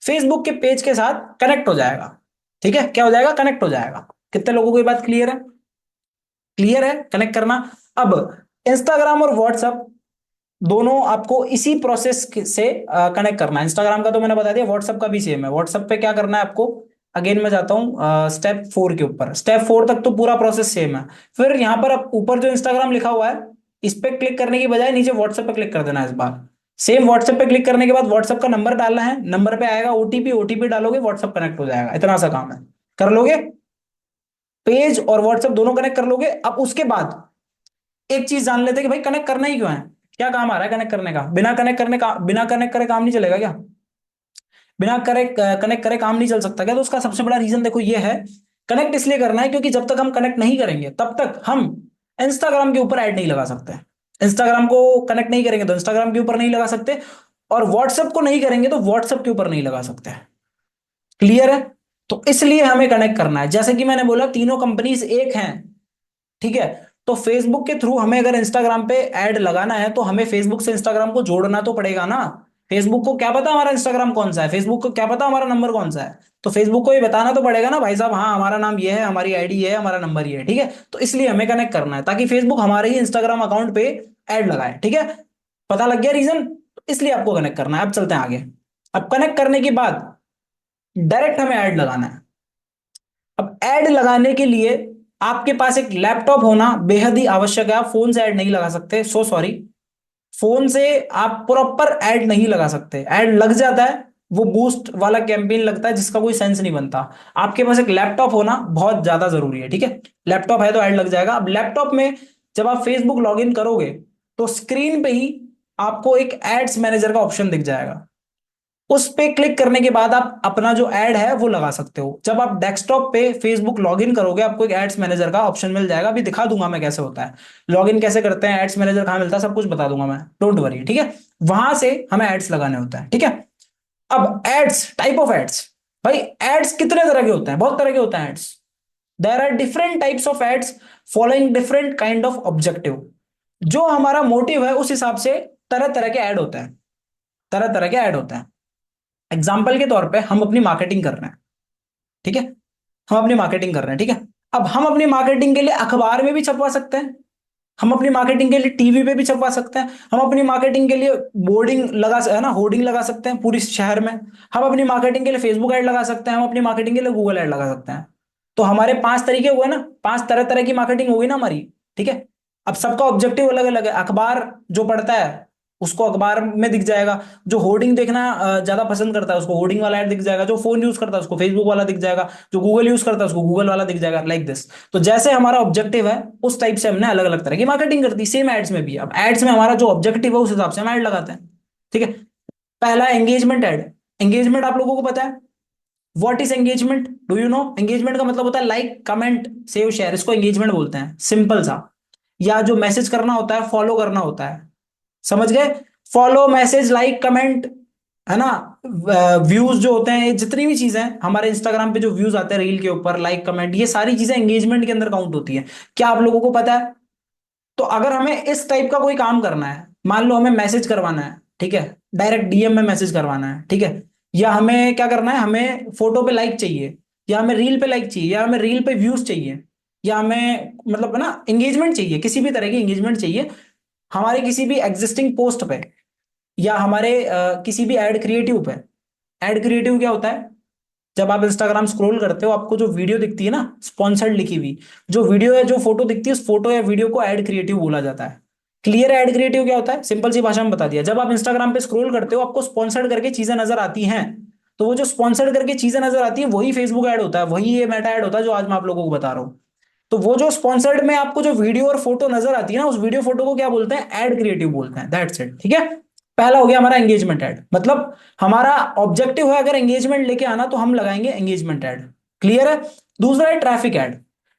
Speaker 1: फेसबुक के पेज के साथ कनेक्ट हो जाएगा। ठीक है, क्या हो जाएगा? कनेक्ट हो जाएगा। कितने लोगों को ये बात क्लियर है? क्लियर है कनेक्ट करना? अब इंस्टाग्राम और व्हाट्सएप दोनों आपको इसी प्रोसेस से कनेक्ट करना है। इंस्टाग्राम का तो मैंने बता दिया, व्हाट्सएप का भी सेम है। व्हाट्सएप पे क्या करना है आपको? अगेन मैं जाता हूँ स्टेप 4 के ऊपर। स्टेप 4 तक तो पूरा प्रोसेस सेम है। फिर यहां पर आप ऊपर जो इंस्टाग्राम लिखा हुआ है इस पे क्लिक करने की बजाय नीचे व्हाट्सएप पे क्लिक कर देना है इस बार। सेम व्हाट्सएप पे क्लिक करने के बाद व्हाट्सएप का नंबर डालना है, नंबर पे आएगा ओटीपी, ओटीपी डालोगे व्हाट्सएप कनेक्ट हो जाएगा। इतना सा काम है, कर लोगे। पेज और व्हाट्सएप दोनों कनेक्ट कर लोगे। अब उसके बाद एक चीज जान लेते हैं कि भाई कनेक्ट करना ही क्यों है, क्या काम आ रहा है कनेक्ट करने का? बिना कनेक्ट करे काम नहीं चलेगा क्या? बिना कनेक्ट करे काम नहीं चल सकता क्या? तो उसका सबसे बड़ा रीजन देखो ये है, कनेक्ट इसलिए करना है क्योंकि जब तक हम कनेक्ट नहीं करेंगे तब तक हम इंस्टाग्राम के ऊपर ऐड नहीं लगा सकते। इंस्टाग्राम को कनेक्ट नहीं करेंगे तो इंस्टाग्राम के ऊपर नहीं लगा सकते, और व्हाट्सएप को नहीं करेंगे तो व्हाट्सएप के ऊपर नहीं लगा सकते। क्लियर है? तो इसलिए हमें कनेक्ट करना है। जैसे कि मैंने बोला तीनों कंपनीज एक हैं, ठीक है? तो फेसबुक के थ्रू हमें अगर इंस्टाग्राम पे ऐड लगाना है तो हमें फेसबुक से इंस्टाग्राम को जोड़ना तो पड़ेगा ना। फेसबुक को क्या पता हमारा इंस्टाग्राम कौन सा है, फेसबुक को क्या पता हमारा नंबर कौन सा है? तो फेसबुक को ये बताना तो पड़ेगा ना भाई साहब, हाँ हमारा नाम ये है, हमारी आईडी ये है, हमारा नंबर ये है, ठीक है? तो इसलिए हमें कनेक्ट करना है ताकि फेसबुक हमारे ही इंस्टाग्राम अकाउंट पे ऐड लगाए, ठीक है? पता लग गया रीजन? इसलिए आपको कनेक्ट करना है। अब चलते हैं आगे। अब कनेक्ट करने के बाद डायरेक्ट हमें ऐड लगाना है। अब ऐड लगाने के लिए आपके पास एक लैपटॉप होना बेहद ही आवश्यक है। आप फोन से ऐड नहीं लगा सकते, सो सॉरी। फोन से आप प्रॉपर ऐड नहीं लगा सकते, ऐड लग जाता है, वो बूस्ट वाला कैंपेन लगता है जिसका कोई सेंस नहीं बनता। आपके पास एक लैपटॉप होना बहुत ज्यादा जरूरी है, ठीक है? लैपटॉप है तो ऐड लग जाएगा। अब लैपटॉप में जब आप फेसबुक लॉग इन करोगे तो स्क्रीन पे ही आपको एक एड्स मैनेजर का ऑप्शन दिख जाएगा। उस पे क्लिक करने के बाद आप अपना जो ऐड है वो लगा सकते हो। जब आप डेस्कटॉप पे फेसबुक लॉगिन करोगे आपको एक एड्स मैनेजर का ऑप्शन मिल जाएगा, अभी दिखा दूंगा मैं कैसे होता है, लॉगिन कैसे करते हैं, एड्स मैनेजर कहां मिलता है, सब कुछ बता दूंगा मैं, डोंट वरी, ठीक है? वहां से हमें एड्स लगाने होता है, ठीक है? अब एड्स, टाइप ऑफ एड्स, भाई एड्स कितने तरह के होते हैं? बहुत तरह के होते हैं ads. There are different types of ads following different kind of objective. जो हमारा मोटिव है उस हिसाब से तरह तरह के ऐड होते हैं, तरह तरह के ऐड होते हैं। एग्जाम्पल के तौर पे हम अपनी मार्केटिंग कर रहे हैं, ठीक है? हम अपनी मार्केटिंग कर रहे हैं, ठीक है? अब हम अपनी मार्केटिंग के लिए अखबार में भी छपवा सकते हैं, हम अपनी मार्केटिंग के लिए टीवी पे भी छपवा सकते हैं, हम अपनी मार्केटिंग के लिए बोर्डिंग है ना, होर्डिंग लगा सकते हैं पूरी शहर में, हम अपनी मार्केटिंग के लिए फेसबुक ऐड लगा सकते हैं, हम अपनी मार्केटिंग के लिए गूगल ऐड लगा सकते हैं। तो हमारे 5 तरीके हुए ना, 5 तरह तरह की मार्केटिंग होगी ना हमारी, ठीक है? अब सबका ऑब्जेक्टिव अलग अलग है। अखबार जो पढ़ता है उसको अखबार में दिख जाएगा, जो होर्डिंग देखना ज्यादा पसंद करता है उसको होर्डिंग वाला ऐड दिख जाएगा, जो फोन यूज करता है उसको फेसबुक वाला दिख जाएगा, जो गूगल यूज करता है उसको गूगल वाला दिख जाएगा, लाइक दिस। तो जैसे हमारा ऑब्जेक्टिव है उस टाइप से हमने अलग अलग तरह की मार्केटिंग कर दी, सेम एड्स में भी। अब एड्स में हमारा जो ऑब्जेक्टिव है उस हिसाब से हम ऐड लगाते हैं, ठीक है? पहला एंगेजमेंट ऐड। एंगेजमेंट आप लोगों को पता है what is engagement? Do you know? Engagement का मतलब होता है लाइक, कमेंट, सेव, शेयर, इसको एंगेजमेंट बोलते हैं, सिंपल सा। या जो मैसेज करना होता है, फॉलो करना होता है, समझ गए? फॉलो, मैसेज, लाइक, कमेंट, है ना? व्यूज जो होते हैं, ये जितनी भी चीजें हमारे इंस्टाग्राम पे जो व्यूज आते हैं रील के ऊपर, लाइक, कमेंट, ये सारी चीजें एंगेजमेंट के अंदर काउंट होती है। क्या आप लोगों को पता है? तो अगर हमें इस टाइप का कोई काम करना है, मान लो हमें मैसेज करवाना है, ठीक है? डायरेक्ट डीएम में मैसेज करवाना है, ठीक है? या हमें क्या करना है, हमें फोटो पे लाइक चाहिए, या हमें रील पे लाइक चाहिए, या हमें रील पे व्यूज चाहिए, या हमें मतलब है ना एंगेजमेंट चाहिए, किसी भी तरह की एंगेजमेंट चाहिए हमारे किसी भी एग्जिस्टिंग पोस्ट पे, या हमारे किसी भी ऐड क्रिएटिव पे। ऐड क्रिएटिव क्या होता है? जब आप इंस्टाग्राम स्क्रॉल करते हो आपको जो वीडियो दिखती है ना स्पॉन्सर्ड लिखी हुई, जो वीडियो है जो फोटो दिखती है उस फोटो या वीडियो को ऐड क्रिएटिव बोला जाता है। क्लियर? ऐड क्रिएटिव क्या होता है सिंपल सी भाषा में बता दिया। जब आप इंस्टाग्राम पे स्क्रॉल करते हो आपको स्पॉन्सर्ड करके चीजें नजर आती हैं, तो वो जो स्पॉन्सर्ड करके चीजें नजर आती है वही फेसबुक ऐड होता है, वही ये मेटा ऐड होता है जो आज मैं आप लोगों को बता रहा हूँ। तो वो जो स्पॉन्सर्ड में आपको जो वीडियो और फोटो नजर आती है ना, उस वीडियो फोटो को क्या बोलते हैं? ऐड क्रिएटिव बोलते हैं, दैट्स इट, ठीक है? पहला हो गया हमारा एंगेजमेंट ऐड, मतलब हमारा ऑब्जेक्टिव है अगर एंगेजमेंट लेके आना तो हम लगाएंगे एंगेजमेंट ऐड। क्लियर है? दूसरा है ट्रैफिक ऐड।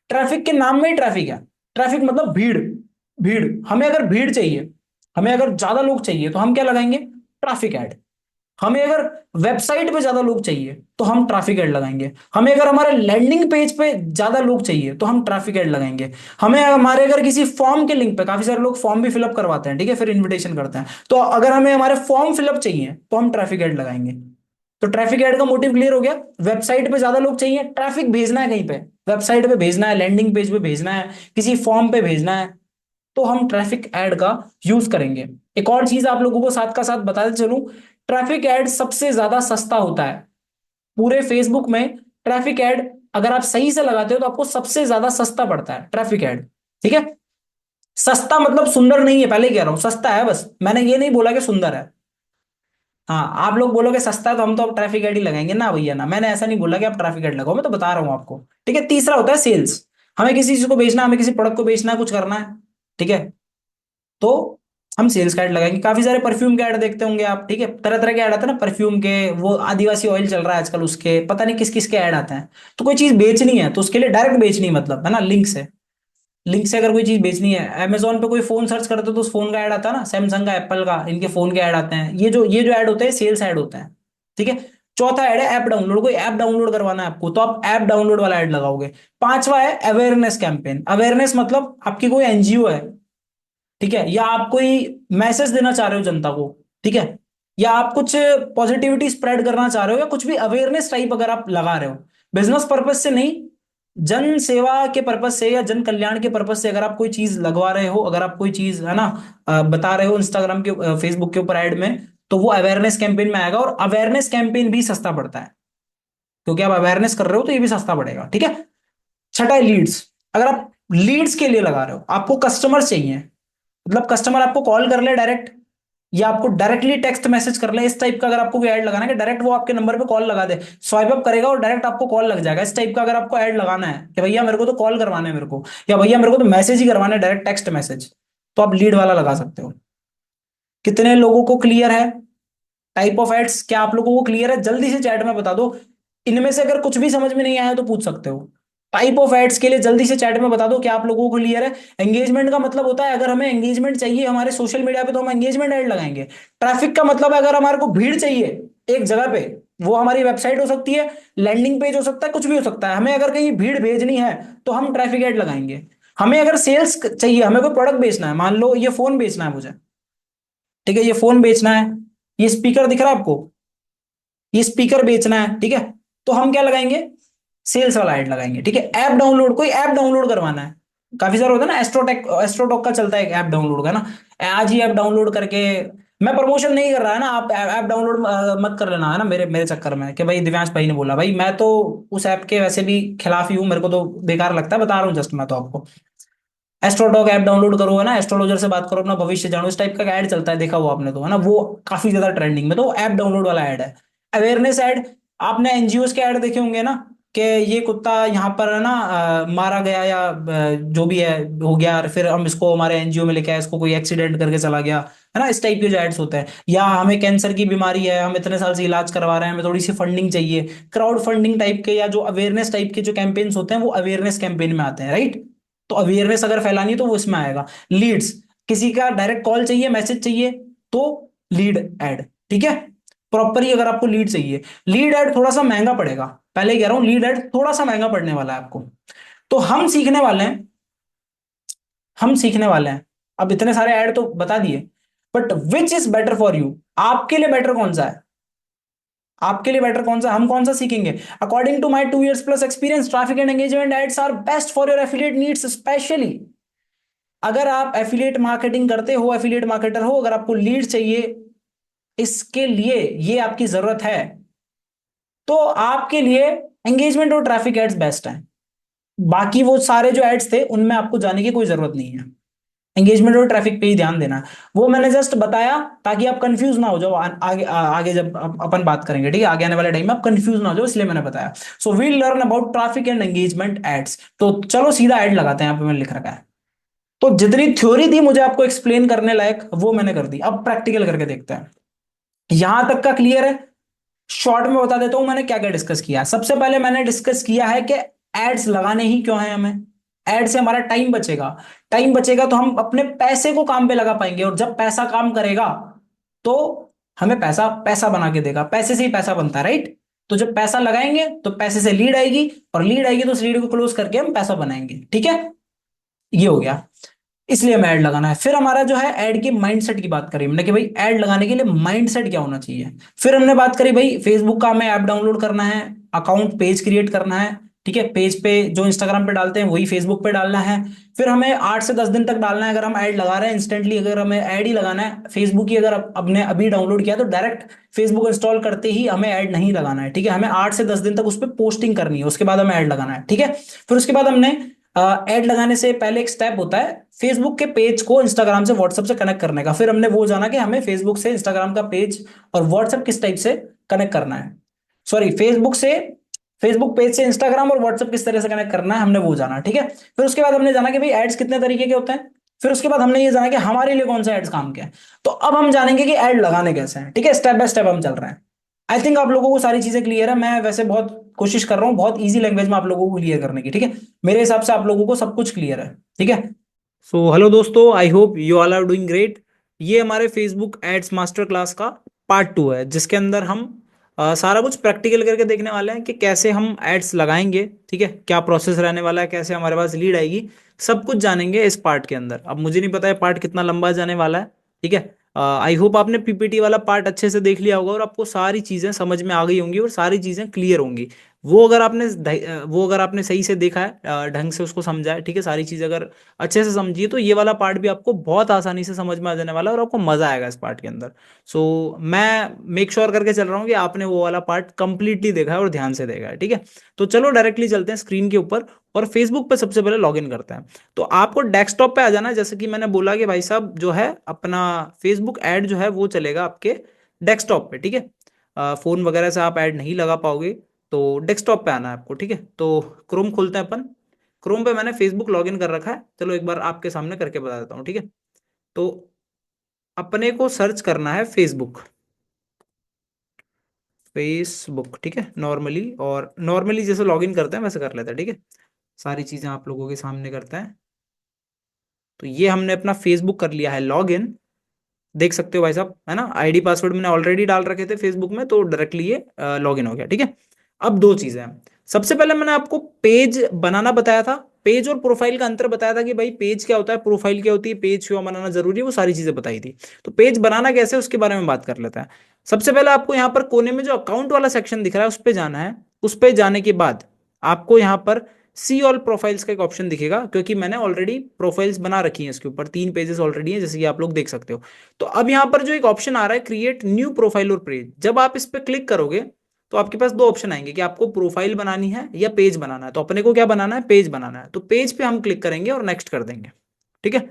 Speaker 1: ट्रैफिक के नाम में ही ट्रैफिक है। ट्रैफिक मतलब भीड़। भीड़, हमें अगर भीड़ चाहिए, हमें अगर ज्यादा लोग चाहिए तो हम क्या लगाएंगे? Traffic add. हमें अगर वेबसाइट पे ज्यादा लोग चाहिए तो हम ट्रैफिक ऐड लगाएंगे। हमें अगर हमारे लैंडिंग पेज पे ज्यादा लोग चाहिए तो हम ट्रैफिक ऐड लगाएंगे। हमें हमारे अगर किसी फॉर्म के लिंक पे, काफी सारे लोग फॉर्म भी फिलअप करवाते हैं, ठीक है, फिर इन्विटेशन करते हैं, तो अगर हमें हमारे फॉर्म फिलअप चाहिए तो हम ट्रैफिक ऐड लगाएंगे। तो ट्रैफिक ऐड का मोटिव क्लियर हो गया। वेबसाइट पे ज्यादा लोग चाहिए, ट्रैफिक भेजना है कहीं पे, वेबसाइट पे भेजना है, लैंडिंग पेज पे भेजना है, किसी फॉर्म पे भेजना है, तो हम ट्रैफिक ऐड का यूज करेंगे। एक और चीज आप लोगों को साथ का साथ बताते चलूं, ट्रैफिक ऐड सबसे ज्यादा सस्ता होता है पूरे फेसबुक में। ट्रैफिक ऐड अगर आप सही से लगाते हो तो आपको सबसे ज्यादा सस्ता पड़ता है ट्रैफिक ऐड, ठीक है? सस्ता मतलब सुंदर नहीं है, पहले ही कह रहा हूं सस्ता है, बस मैंने ये नहीं बोला कि सुंदर है। हाँ, आप लोग बोलोगे सस्ता है तो हम तो अब ट्रैफिक ऐड ही लगाएंगे ना भैया ना, मैंने ऐसा नहीं बोला कि आप ट्रैफिक ऐड लगाओ, मैं तो बता रहा हूं आपको, ठीक है? तीसरा होता है सेल्स। हमें किसी चीज को बेचना, हमें किसी प्रोडक्ट को बेचना है, कुछ करना है, ठीक है? तो हम सेल्स का ऐड लगाएंगे। काफी सारे परफ्यूम के ऐड देखते होंगे आप, ठीक है, तरह तरह के ऐड आते हैं ना परफ्यूम के, वो आदिवासी ऑयल चल रहा है आजकल, उसके पता नहीं किस किस के ऐड आते हैं। तो कोई चीज बेचनी है तो उसके लिए डायरेक्ट बेचनी है, मतलब है ना, लिंक से। लिंक से अगर कोई चीज बेचनी है, अमेजोन पे कोई फोन सर्च करते हो तो उस फोन का ऐड आता है ना, सैमसंग का, एप्पल का, इनके फोन के ऐड आते हैं। ये जो ऐड होते हैं सेल्स ऐड होते हैं, ठीक है। चौथा ऐड है ऐप डाउनलोड, कोई ऐप डाउनलोड करवाना है आपको तो आप ऐप डाउनलोड वाला ऐड लगाओगे। पांचवा है अवेयरनेस कैंपेन। अवेयरनेस मतलब आपकी कोई एनजीओ है, ठीक है, या आप कोई मैसेज देना चाह रहे हो जनता को, ठीक है, या आप कुछ पॉजिटिविटी स्प्रेड करना चाह रहे हो, या कुछ भी अवेयरनेस टाइप अगर आप लगा रहे हो, बिजनेस पर्पज से नहीं, जन सेवा के पर्पज से या जन कल्याण के पर्पज से अगर आप कोई चीज लगवा रहे हो, अगर आप कोई चीज है ना बता रहे हो इंस्टाग्राम के फेसबुक के ऊपर ऐड में, तो वो अवेयरनेस कैंपेन में आएगा। और अवेयरनेस कैंपेन भी सस्ता पड़ता है, क्योंकि आप अवेयरनेस कर रहे हो तो ये भी सस्ता पड़ेगा, ठीक है। छठा है लीड्स। अगर आप लीड्स के लिए लगा रहे हो, आपको कस्टमर चाहिए, मतलब कस्टमर आपको कॉल कर ले डायरेक्ट, या आपको डायरेक्टली टेक्स्ट मैसेज कर ले, इस टाइप का अगर आपको कोई ऐड लगाना है कि डायरेक्ट वो आपके नंबर पे कॉल लगा दे, स्वाइप अप करेगा और डायरेक्ट आपको कॉल लग जाएगा, इस टाइप का अगर आपको ऐड लगाना है कि भैया मेरे को तो कॉल करवाना है मेरे को, या भैया मेरे को तो मैसेज ही करवाना है, डायरेक्ट टेक्स्ट मैसेज, तो आप लीड वाला लगा सकते हो। कितने लोगों को क्लियर है टाइप ऑफ एड्स? क्या आप लोगों को क्लियर है? जल्दी से चैट में बता दो। इनमें से अगर कुछ भी समझ में नहीं आया तो पूछ सकते हो। टाइप ऑफ एड्स के लिए जल्दी से चैट में बता दो क्या आप लोगों को क्लियर है। एंगेजमेंट का मतलब होता है अगर हमें एंगेजमेंट चाहिए हमारे सोशल मीडिया पे तो हम एंगेजमेंट ऐड लगाएंगे। ट्रैफिक का मतलब है अगर हमारे को भीड़ चाहिए एक जगह पे, वो हमारी वेबसाइट हो सकती है, लैंडिंग पेज हो सकता है, कुछ भी हो सकता है, हमें अगर कहीं भीड़ भेजनी है तो हम ट्रैफिक ऐड लगाएंगे। हमें अगर सेल्स चाहिए, हमें कोई प्रोडक्ट बेचना है, मान लो ये फोन बेचना है मुझे, ठीक है, ये फोन बेचना है, ये स्पीकर दिख रहा है आपको, ये स्पीकर बेचना है, ठीक है, तो हम क्या लगाएंगे? सेल्स वाला ऐड लगाएंगे, ठीक है। ऐप डाउनलोड, कोई ऐप डाउनलोड करवाना है, काफी सारा होता है ना, एस्ट्रोटेक एस्ट्रोटॉक का चलता है एक ऐप डाउनलोड का ना, आज ही ऐप डाउनलोड करके, मैं प्रमोशन नहीं कर रहा है ना, आप ऐप डाउनलोड मत कर लेना है ना मेरे मेरे चक्कर में कि भाई दिव्यांश भाई ने बोला, भाई मैं तो उस ऐप के वैसे भी खिलाफ ही हूँ, मेरे को तो बेकार लगता है, बता रहा हूँ जस्ट मैं तो आपको। एस्ट्रोटॉक ऐप डाउनलोड करो, है ना, एस्ट्रोलॉजर से बात करो, अपना भविष्य जानो, इस टाइप का ऐड चलता है, देखा वो आपने तो, है ना, वो काफी ज्यादा ट्रेंडिंग में, तो ऐप डाउनलोड वाला ऐड है। अवेयरनेस ऐड, आपने एनजीओ के ऐड देखे होंगे ना, कि ये कुत्ता यहाँ पर है ना मारा गया, या जो भी है हो गया, फिर हम इसको हमारे एनजीओ में लेके आए, इसको कोई एक्सीडेंट करके चला गया, है ना, इस टाइप के जो एड्स होते हैं। या हमें कैंसर की बीमारी है, हम इतने साल से इलाज करवा रहे हैं, हमें थोड़ी सी फंडिंग चाहिए, क्राउड फंडिंग टाइप के, या जो अवेयरनेस टाइप के जो कैंपेन्स होते हैं वो अवेयरनेस कैंपेन में आते हैं, राइट। तो अवेयरनेस अगर फैलानी है तो वो इसमें आएगा। लीड्स, किसी का डायरेक्ट कॉल चाहिए, मैसेज चाहिए, तो लीड ऐड, ठीक है। प्रॉपर ही अगर आपको लीड चाहिए, लीड ऐड थोड़ा सा महंगा पड़ेगा, पहले ही कह रहा हूं, लीड ऐड थोड़ा सा महंगा पड़ने वाला है आपको। तो हम सीखने वाले हैं, हम सीखने वाले हैं। अब इतने सारे ऐड तो बता दिए, but which is better for you, आपके लिए बेटर कौन सा है? आपके लिए बेटर कौन सा, हम कौन सा सीखेंगे? According to my 2 years plus experience, traffic and engagement ads are best for your affiliate needs, specially अगर आप एफिलिएट मार्केटिंग करते हो, एफिलिएट मार्केटर हो, अगर आपको लीड चाहिए, इसके लिए ये आपकी जरूरत है, तो आपके लिए एंगेजमेंट और ट्रैफिक एड्स बेस्ट हैं। बाकी वो सारे जो एड्स थे उनमें आपको जाने की कोई जरूरत नहीं है, एंगेजमेंट और ट्रैफिक पे ही ध्यान देना है। वो मैंने जस्ट बताया ताकि आप कंफ्यूज ना हो जाओ, आगे जब अपन बात करेंगे, ठीक है, आगे आने वाले टाइम में आप कंफ्यूज ना हो जाओ, इसलिए मैंने बताया। So we learn about traffic and engagement ads. तो चलो सीधा ऐड लगाते हैं, यहाँ पे मैंने लिख रखा है। तो जितनी थ्योरी थी मुझे आपको एक्सप्लेन करने लायक, वो मैंने कर दी, अब प्रैक्टिकल करके देखते हैं। यहां तक का क्लियर है? शॉर्ट में बता देता हूं मैंने क्या क्या डिस्कस किया। सबसे पहले मैंने डिस्कस किया है कि एड्स लगाने ही क्यों है हमें। एड से हमारा टाइम बचेगा, टाइम बचेगा तो हम अपने पैसे को काम पे लगा पाएंगे, और जब पैसा काम करेगा तो हमें पैसा पैसा बना के देगा, पैसे से ही पैसा बनता है, राइट। तो जब पैसा लगाएंगे तो पैसे से लीड आएगी, और लीड आएगी तो उस लीड को क्लोज करके हम पैसा बनाएंगे, ठीक है। ये हो गया, इसलिए हमें ऐड लगाना है। फिर हमारा जो है ऐड की माइंडसेट की बात करी हमने कि भाई ऐड लगाने के लिए माइंडसेट क्या होना चाहिए। फिर हमने बात करी भाई फेसबुक का हमें ऐप डाउनलोड करना है, अकाउंट पेज क्रिएट करना है, ठीक है, पेज पे जो इंस्टाग्राम पे डालते हैं वही फेसबुक पे डालना है। फिर हमें 8 से 10 दिन तक डालना है, अगर हम ऐड लगा रहे हैं इंस्टेंटली, अगर हमें ऐड ही लगाना है फेसबुक की, अगर अपने अभी डाउनलोड किया तो डायरेक्ट फेसबुक इंस्टॉल करते ही हमें ऐड नहीं लगाना है, ठीक है, हमें 8 से 10 दिन तक उस पर पोस्टिंग करनी है, उसके बाद हमें ऐड लगाना है, ठीक है। फिर उसके बाद हमने ऐड लगाने से पहले एक स्टेप होता है फेसबुक के पेज को इंस्टाग्राम से व्हाट्सएप से कनेक्ट करने का। फिर हमने वो जाना कि हमें फेसबुक से इंस्टाग्राम का पेज और व्हाट्सएप किस टाइप से कनेक्ट करना है, सॉरी फेसबुक पेज से इंस्टाग्राम और व्हाट्सएप किस तरह से कनेक्ट करना है, हमने वो जाना, ठीक है। फिर उसके बाद हमने जाना कि भाई एड्स कितने तरीके के होते हैं, फिर उसके बाद हमने ये जाना कि हमारे लिए कौन सा एड्स काम के हैं। तो अब हम जानेंगे कि एड लगाने कैसे हैं, ठीक है, स्टेप बाय स्टेप हम चल रहे हैं। आई थिंक आप लोगों को सारी चीजें क्लियर है। मैं वैसे बहुत कोशिश कर रहा हूँ बहुत इजी लैंग्वेज में आप लोगों को क्लियर करने की, ठीक है। मेरे हिसाब से आप लोगों को सब कुछ क्लियर है, ठीक है। सो हेलो दोस्तों, I hope you all are doing great. ये हमारे फेसबुक एड्स मास्टर क्लास का पार्ट 2 है, जिसके अंदर हम सारा कुछ प्रैक्टिकल करके देखने वाले हैं कि कैसे हम एड्स लगाएंगे, ठीक है, क्या प्रोसेस रहने वाला है, कैसे हमारे पास लीड आएगी, सब कुछ जानेंगे इस पार्ट के अंदर। अब मुझे नहीं पता है पार्ट कितना लंबा जाने वाला है, ठीक है। आई होप आपने पीपीटी वाला पार्ट अच्छे से देख लिया होगा और आपको सारी चीज़ें समझ में आ गई होंगी और सारी चीज़ें क्लियर होंगी। वो अगर आपने सही से देखा है, ढंग से उसको समझा है, ठीक है, सारी चीज़ अगर अच्छे से समझिए, तो ये वाला पार्ट भी आपको बहुत आसानी से समझ में आ जाने वाला है और आपको मजा आएगा इस पार्ट के अंदर। सो मैं मेक श्योर करके चल रहा हूँ कि आपने वो वाला पार्ट कंप्लीटली देखा है और ध्यान से देखा है, ठीक है। तो चलो डायरेक्टली चलते हैं स्क्रीन के ऊपर और फेसबुक पे सबसे पहले लॉग इन करते हैं। तो आपको डेस्कटॉप पे आ जाना है, जैसे कि मैंने बोला कि भाई साहब जो है अपना फेसबुक ऐड जो है वो चलेगा आपके डेस्कटॉप पे, ठीक है। फोन वगैरह से आप ऐड नहीं लगा पाओगे, तो डेस्कटॉप पे आना है आपको, ठीक है। तो क्रोम खोलते हैं अपन। क्रोम पे मैंने फेसबुक लॉगिन कर रखा है, चलो एक बार आपके सामने करके बता देता हूँ, ठीक है। तो अपने को सर्च करना है फेसबुक, फेसबुक, ठीक है, नॉर्मली, और नॉर्मली जैसे लॉगिन करते हैं वैसे कर लेते हैं, ठीक है। सारी चीज़ें आप लोगों के सामने करते हैं। तो ये हमने अपना फेसबुक कर लिया है लॉगिन, देख सकते हो भाई साहब, है ना। आईडी पासवर्ड मैंने ऑलरेडी डाल रखे थे फेसबुक में, तो डायरेक्टली ये लॉगिन हो गया, ठीक है। अब दो चीजें हैं। सबसे पहले मैंने आपको पेज बनाना बताया था, पेज और प्रोफाइल का अंतर बताया था कि भाई पेज क्या होता है, प्रोफाइल क्या होती है, पेज क्यों बनाना जरूरी है, वो सारी चीजें बताई थी। तो पेज बनाना कैसे है उसके बारे में बात कर लेते हैं। सबसे पहले आपको यहाँ पर कोने में जो अकाउंट वाला सेक्शन दिख रहा है उस पर जाना है। उस पर जाने के बाद आपको यहाँ पर सी ऑल प्रोफाइल्स का एक ऑप्शन दिखेगा, क्योंकि मैंने ऑलरेडी प्रोफाइल्स बना रखी हैं इसके ऊपर, 3 पेजेस ऑलरेडी हैं जैसे कि आप लोग देख सकते हो। तो अब यहां पर जो एक ऑप्शन आ रहा है क्रिएट न्यू प्रोफाइल और पेज, जब आप इस पर क्लिक करोगे तो आपके पास दो ऑप्शन आएंगे कि आपको प्रोफाइल बनानी है या पेज बनाना है। तो अपने को क्या बनाना है, पेज बनाना है। तो पेज पे हम क्लिक करेंगे और नेक्स्ट कर देंगे, ठीक है।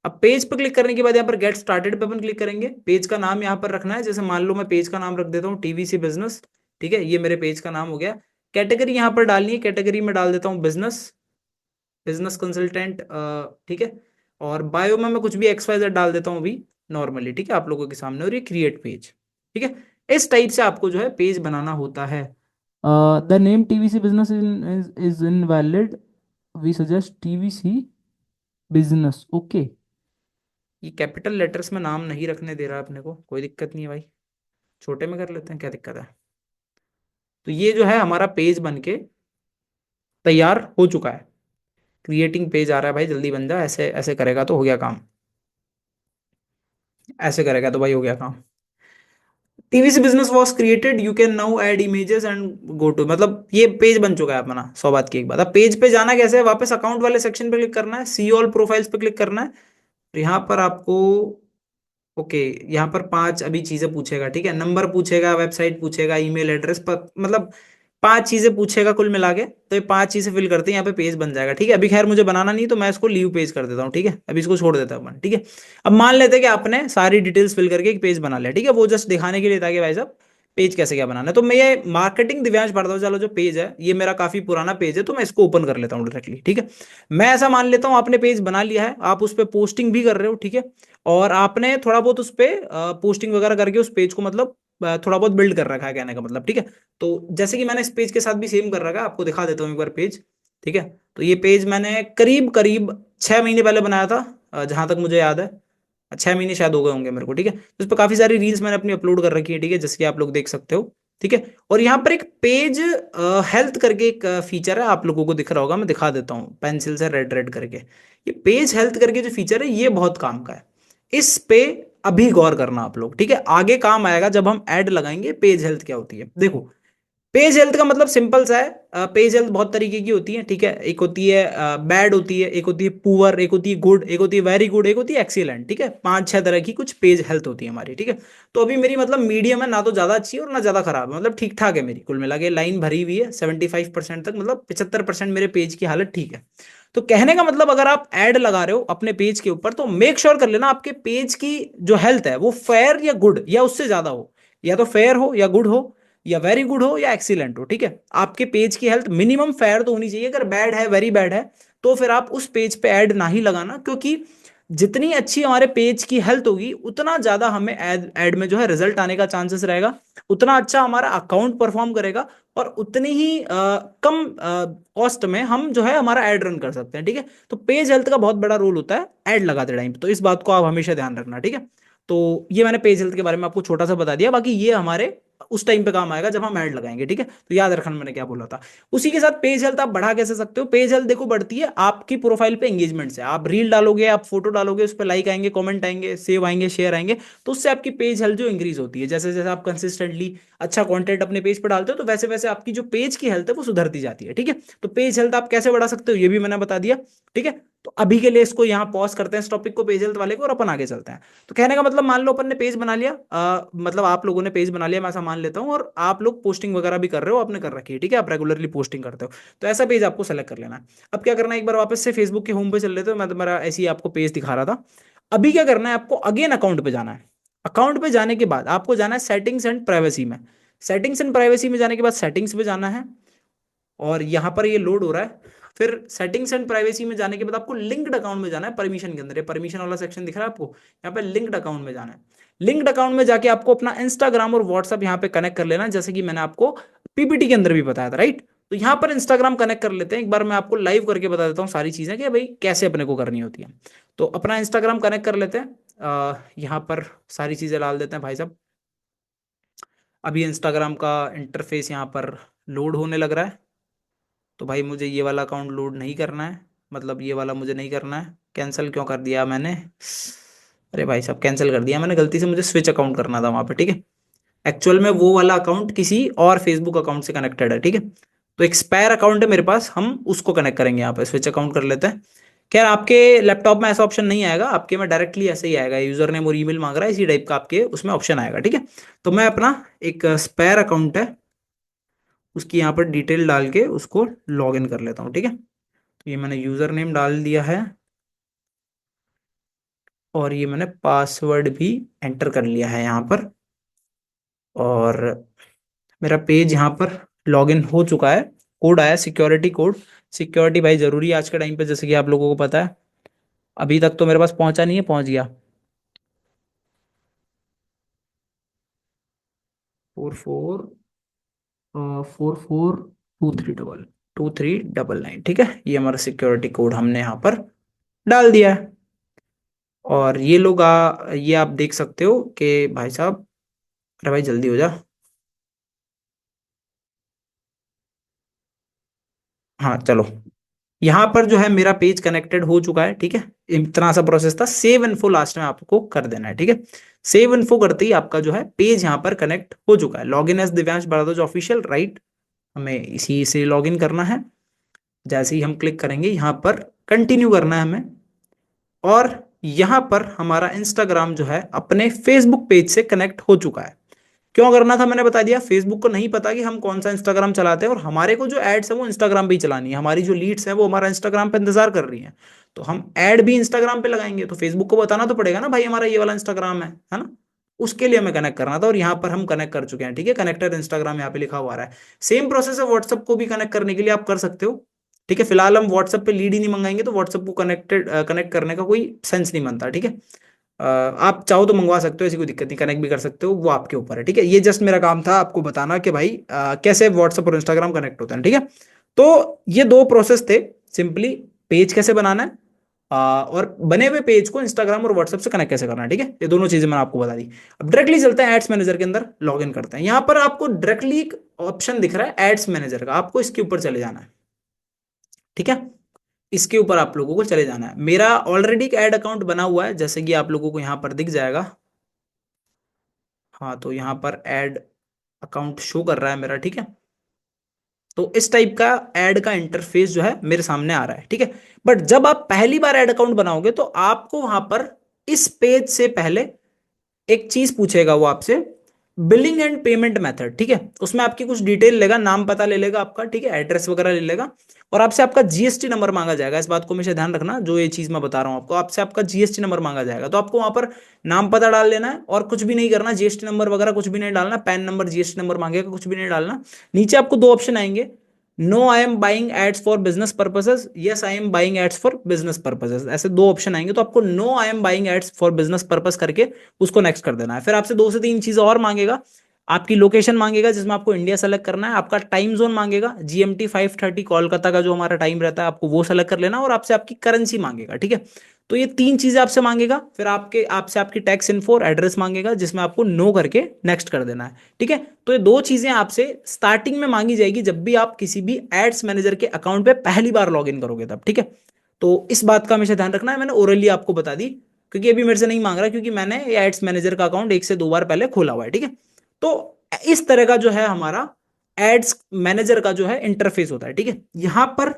Speaker 1: अब पेज पे क्लिक करने के बाद यहाँ पर गेट स्टार्टेड पे अपन क्लिक करेंगे। पेज का नाम यहाँ पर रखना है, जैसे मान लो मैं पेज का नाम रख देता हूँ टीवीसी बिजनेस, ठीक है, ये मेरे पेज का नाम हो गया। कैटेगरी यहाँ पर डालनी है, कैटेगरी में डाल देता हूँ बिजनेस, बिजनेस कंसल्टेंट, ठीक है। और बायो में मैं कुछ भी एक्स वाई जेड डाल देता हूँ अभी नॉर्मली, ठीक है, आप लोगों के सामने। और ये क्रिएट पेज, ठीक है। इस टाइप से आपको जो है पेज बनाना होता है। The name TVC business is invalid, we suggest TVC business, okay. ये कैपिटल लेटर्स में नाम नहीं रखने दे रहा अपने को, कोई दिक्कत नहीं है भाई, छोटे में कर लेते हैं, क्या दिक्कत है। तो ये जो है हमारा पेज बन के तैयार हो चुका है। क्रिएटिंग पेज आ रहा है भाई, जल्दी बन जा, ऐसे ऐसे करेगा तो हो गया काम, ऐसे करेगा तो भाई हो गया काम। TVC business was created, you can now add images and go to, मतलब ये पेज बन चुका है अपना। 100 बात की एक बात। अब पेज पे जाना कैसे है, वापस अकाउंट वाले सेक्शन पे क्लिक करना है, सी ऑल प्रोफाइल्स पे क्लिक करना है। तो यहाँ पर आपको, ओके, यहाँ पर 5 अभी चीजें पूछेगा, ठीक है, नंबर पूछेगा, वेबसाइट पूछेगा, ईमेल एड्रेस पर, मतलब 5 चीजें पूछेगा कुल मिला के। तो ये 5 चीजें फिल करते हैं, यहाँ पे पेज बन जाएगा, ठीक है। अभी खैर मुझे बनाना नहीं, तो मैं इसको लीव पेज कर देता हूँ, ठीक है, अभी इसको छोड़ देता हूँ, ठीक है। अब मान लेते हैं कि आपने सारी डिटेल्स फिल करके एक पेज बना लिया, ठीक है, वो जस्ट दिखाने के लिए था कि भाई साहब पेज कैसे क्या बनाना है। तो मैं ये मार्केटिंग दिव्यांश भारद्वाज वाला जो पेज है, ये मेरा काफी पुराना पेज है, तो मैं इसको ओपन कर लेता हूँ डायरेक्टली, ठीक है। मैं ऐसा मान लेता हूँ आपने पेज बना लिया है, आप उस पर पोस्टिंग भी कर रहे हो, ठीक है। और आपने थोड़ा बहुत उस पर पोस्टिंग वगैरह करके उस पेज को, मतलब थोड़ा बहुत बिल्ड कर रखा है, कहने का मतलब, ठीक है। तो जैसे कि मैंने इस पेज के साथ भी सेम कर रखा है, आपको दिखा देता हूँ एक बार पेज, ठीक है। तो ये पेज मैंने करीब करीब 6 महीने पहले बनाया था, जहां तक मुझे याद है 6 महीने शायद हो गए होंगे मेरे को, ठीक है। तो इस पर काफी सारी रील्स मैंने अपनी अपलोड कर रखी है, ठीक है, जैसे कि आप लोग देख सकते हो, ठीक है। और यहाँ पर एक पेज हेल्थ करके एक फीचर है, आप लोगों को दिख रहा होगा, मैं दिखा देता हूँ पेंसिल से रेड रेड करके। ये पेज हेल्थ करके जो फीचर है ये बहुत काम का है, इस पे अभी गौर करना आप लोग, ठीक है। आगे काम आएगा जब हम ऐड लगाएंगे। पेज हेल्थ क्या होती है, देखो, पेज हेल्थ का मतलब सिंपल सा है। पेज हेल्थ बहुत तरीके की होती है, ठीक है। एक होती है बैड, होती है, एक होती है पुअर, एक होती है गुड, एक होती है वेरी गुड, एक होती है एक्सीलेंट, ठीक है। 5-6 तरह की कुछ पेज हेल्थ होती है हमारी, ठीक है। तो अभी मेरी मतलब मीडियम है, ना तो ज्यादा अच्छी है और ना ज्यादा खराब है, मतलब ठीक ठाक है मेरी, कुल मिला के लाइन भरी हुई है 75% तक, मतलब 75% मेरे पेज की हालत ठीक है। तो कहने का मतलब अगर आप ऐड लगा रहे हो अपने पेज के ऊपर, तो मेक श्योर कर लेना आपके पेज की जो हेल्थ है वो फेयर या गुड या उससे ज्यादा हो, या तो फेयर हो या गुड हो या वेरी गुड हो या एक्सीलेंट हो, ठीक है। आपके पेज की हेल्थ मिनिमम फेयर तो होनी चाहिए। अगर बैड है, वेरी बैड है, तो फिर आप उस पेज पे ऐड ना ही लगाना, क्योंकि जितनी अच्छी हमारे पेज की हेल्थ होगी उतना ज्यादा हमें एड में जो है रिजल्ट आने का चांसेस रहेगा, उतना अच्छा हमारा अकाउंट परफॉर्म करेगा, और उतनी ही कम कॉस्ट में हम जो है हमारा एड रन कर सकते हैं, ठीक है। तो पेज हेल्थ का बहुत बड़ा रोल होता है एड लगाते टाइम, तो इस बात को आप हमेशा ध्यान रखना, ठीक है। तो ये मैंने पेज हेल्थ के बारे में आपको छोटा सा बता दिया, बाकी ये हमारे उस टाइम पे काम आएगा जब हम ऐड लगाएंगे, ठीक है। तो याद रखना मैंने क्या बोला था। उसी के साथ पेज हेल्थ आप बढ़ा कैसे सकते हो? पेज हेल्थ देखो बढ़ती है आपकी प्रोफाइल पे एंगेजमेंट से। आप रील डालोगे, आप फोटो डालोगे, उस पर लाइक आएंगे, कमेंट आएंगे, सेव आएंगे, शेयर आएंगे, तो उससे आपकी पेज हेल्थ जो इंक्रीज होती है। जैसे जैसे आप कंसिस्टेंटली अच्छा कंटेंट अपने पेज पर डालते हो तो वैसे वैसे आपकी जो पेज की हेल्थ है वो सुधरती जाती है, ठीक है। तो पेज हेल्थ आप कैसे बढ़ा सकते हो ये भी मैंने बता दिया, ठीक है। तो अभी के लिए इसको यहाँ पॉज करते हैं इस टॉपिक को, पेज हेल्थ वाले को, और अपन आगे चलते हैं। तो कहने का मतलब, मान लो अपन ने पेज बना लिया, मतलब आप लोगों ने पेज बना लिया, मैं ऐसा मान लेता हूँ, और आप लोग पोस्टिंग वगैरह भी कर रहे हो, आपने कर रखी है, ठीक है, आप रेगुलरली पोस्टिंग करते हो, तो ऐसा पेज आपको सेलेक्ट कर लेना है। अब क्या करना है, एक बार वापस से फेसबुक के होम पे चल लेते हो, मैं तुम्हारा ऐसे ही आपको पेज दिखा रहा था। अभी क्या करना है, आपको अगेन अकाउंट पे जाना है। अकाउंट पे जाने के बाद आपको जाना है सेटिंग्स एंड प्राइवेसी में। सेटिंग्स एंड प्राइवेसी में जाने के बाद सेटिंग्स पे जाना है, और यहां पर ये लोड हो रहा है। फिर सेटिंग्स एंड प्राइवेसी में जाने के बाद आपको लिंक्ड अकाउंट में जाना है, परमिशन के अंदर, ये परमिशन वाला सेक्शन दिख रहा है आपको, यहाँ पे लिंक्ड अकाउंट में जाना है। लिंक्ड अकाउंट में जाके आपको अपना इंस्टाग्राम और व्हाट्सअप यहाँ पे कनेक्ट कर लेना है, जैसे कि मैंने आपको पीपीटी के अंदर भी बताया था, राइट। तो यहाँ पर इंस्टाग्राम कनेक्ट कर लेते हैं, एक बार मैं आपको लाइव करके बता देता हूँ सारी चीजें कि भाई कैसे अपने को करनी होती है। तो अपना इंस्टाग्राम कनेक्ट कर लेते हैं, यहाँ पर सारी चीजें डाल देते हैं भाई साहब। अभी इंस्टाग्राम का इंटरफेस यहाँ पर लोड होने लग रहा है। तो भाई मुझे ये वाला अकाउंट लोड नहीं करना है, मतलब ये वाला मुझे नहीं करना है। कैंसिल क्यों कर दिया मैंने? अरे भाई साहब कैंसिल कर दिया मैंने गलती से, मुझे स्विच अकाउंट करना था वहां पे, ठीक है। एक्चुअल में वो वाला अकाउंट किसी और फेसबुक अकाउंट से कनेक्टेड है, ठीक है। तो एक स्पेयर अकाउंट है मेरे पास, हम उसको कनेक्ट करेंगे, यहाँ पे स्विच अकाउंट कर लेते हैं। खैर आपके लैपटॉप में ऐसा ऑप्शन नहीं आएगा, आपके में डायरेक्टली ऐसे ही आएगा, यूजर नेम और ईमेल मांग रहा है, इसी टाइप का आपके उसमें ऑप्शन आएगा, ठीक है। तो मैं अपना एक स्पेयर अकाउंट है उसकी यहाँ पर डिटेल डाल के उसको लॉग इन कर लेता हूँ, ठीक है। तो ये मैंने यूजर नेम डाल दिया है, और ये मैंने पासवर्ड भी एंटर कर लिया है यहाँ पर, और मेरा पेज यहाँ पर लॉगिन हो चुका है। कोड आया सिक्योरिटी कोड। सिक्योरिटी भाई जरूरी है आज के टाइम पे, जैसे कि आप लोगों को पता है। अभी तक तो मेरे पास पहुंचा नहीं है, पहुंच गया। 44 44 23 9, ठीक है। ये हमारा सिक्योरिटी कोड हमने यहाँ पर डाल दिया है, और ये लोग ये आप देख सकते हो कि भाई साहब, अरे भाई जल्दी हो जा। हाँ चलो, यहाँ पर जो है मेरा पेज कनेक्टेड हो चुका है, ठीक है। इतना सा प्रोसेस था, सेव इन्फो लास्ट में आपको कर देना है, ठीक है। सेव इन्फो करते ही आपका जो है पेज यहाँ पर कनेक्ट हो चुका है। Login as Divyansh Bhardwaj official, right, हमें इसी से लॉगिन करना है। जैसे ही हम क्लिक करेंगे यहाँ पर कंटिन्यू करना है हमें, और यहाँ पर हमारा इंस्टाग्राम जो है अपने फेसबुक पेज से कनेक्ट हो चुका है। क्यों करना था मैंने बता दिया, फेसबुक को नहीं पता कि हम कौन सा इंस्टाग्राम चलाते हैं, और हमारे को जो एड्स है वो इंस्टाग्राम पे ही चलानी है, हमारी जो लीड्स है वो हमारा इंस्टाग्राम पे इंतजार कर रही है। तो हम ऐड भी इंस्टाग्राम पे लगाएंगे, तो फेसबुक को बताना तो पड़ेगा ना भाई हमारा ये वाला इंस्टाग्राम है ना। उसके लिए हमें कनेक्ट करना था, और यहाँ पर हम कनेक्ट कर चुके हैं, ठीक है। कनेक्टेड इंस्टाग्राम यहाँ पे लिखा हुआ आ रहा है। सेम प्रोसेस है व्हाट्सएप को भी कनेक्ट करने के लिए, आप कर सकते हो, ठीक है। फिलहाल हम व्हाट्सएप पे लीड ही नहीं मंगाएंगे, तो व्हाट्सएप को कनेक्ट करने का कोई सेंस नहीं बनता, ठीक है। आप चाहो तो मंगवा सकते हो, ऐसी कोई दिक्कत नहीं, कनेक्ट भी कर सकते हो, वो आपके ऊपर है, ठीक है। ये जस्ट मेरा काम था आपको बताना कि भाई कैसे व्हाट्सएप और इंस्टाग्राम कनेक्ट होते हैं, ठीक है। तो ये दो प्रोसेस थे, सिंपली पेज कैसे बनाना है, और बने हुए पेज को इंस्टाग्राम और व्हाट्सएप से कनेक्ट कैसे करना है, ठीक है। ये दोनों चीजें मैंने आपको बता दी। अब डायरेक्टली चलते हैं एड्स मैनेजर के अंदर, लॉग इन करते हैं। यहाँ पर आपको डायरेक्टली एक ऑप्शन दिख रहा है एड्स मैनेजर का, आपको इसके ऊपर चले जाना है, ठीक है। इसके ऊपर आप लोगों को चले जाना है। मेरा ऑलरेडी एक ऐड अकाउंट बना हुआ है, जैसे कि आप लोगों को यहाँ पर दिख जाएगा। हाँ, तो यहाँ पर ऐड अकाउंट शो कर रहा है मेरा, ठीक है। तो इस टाइप का ऐड का इंटरफेस जो है मेरे सामने आ रहा है, ठीक है। बट जब आप पहली बार ऐड अकाउंट बनाओगे तो आपको वहां पर इस पेज से पहले एक चीज पूछेगा वो आपसे, बिलिंग एंड पेमेंट मेथड, ठीक है। उसमें आपकी कुछ डिटेल लेगा, नाम पता ले लेगा आपका, ठीक है, एड्रेस वगैरह ले लेगा, और आपसे आपका जीएसटी नंबर मांगा जाएगा। इस बात को हमेशा ध्यान रखना, जो ये चीज मैं बता रहा हूं आपको, आपसे आपका जीएसटी नंबर मांगा जाएगा, तो आपको वहां पर नाम पता डाल लेना है, और कुछ भी नहीं करना, जीएसटी नंबर वगैरह कुछ भी नहीं डालना, पैन नंबर जीएसटी नंबर मांगेगा, कुछ भी नहीं डालना। नीचे आपको दो ऑप्शन आएंगे, no I am buying ads for business purposes, yes I am buying ads for business purposes, ऐसे दो ऑप्शन आएंगे, तो आपको no I am buying ads for business purpose करके उसको नेक्स्ट कर देना है। फिर आपसे 2 से 3 चीजें और मांगेगा, आपकी लोकेशन मांगेगा जिसमें आपको इंडिया सेलेक्ट करना है, आपका टाइम जोन मांगेगा, जीएमटी 5:30 कोलकाता का जो हमारा टाइम रहता है आपको वो सेलेक्ट कर लेना, और आपसे आपकी करेंसी मांगेगा, ठीक है। तो ये 3 चीजें आपसे मांगेगा, फिर आपसे आपकी टैक्स इन्फो और एड्रेस मांगेगा जिसमें आपको नो करके नेक्स्ट कर देना है, ठीक है। तो ये 2 चीजें आपसे स्टार्टिंग में मांगी जाएगी जब भी आप किसी भी एड्स मैनेजर के अकाउंट पे पहली बार लॉग इन करोगे तब, ठीक है। तो इस बात का हमेशा ध्यान रखना है, मैंने ओरली आपको बता दी, क्योंकि अभी मेरे से नहीं मांग रहा, क्योंकि मैंने ये एड्स मैनेजर का अकाउंट 1 से 2 बार पहले खोला हुआ है, ठीक है। तो इस तरह का जो है हमारा एड्स मैनेजर का जो है इंटरफेस होता है, ठीक है। यहां पर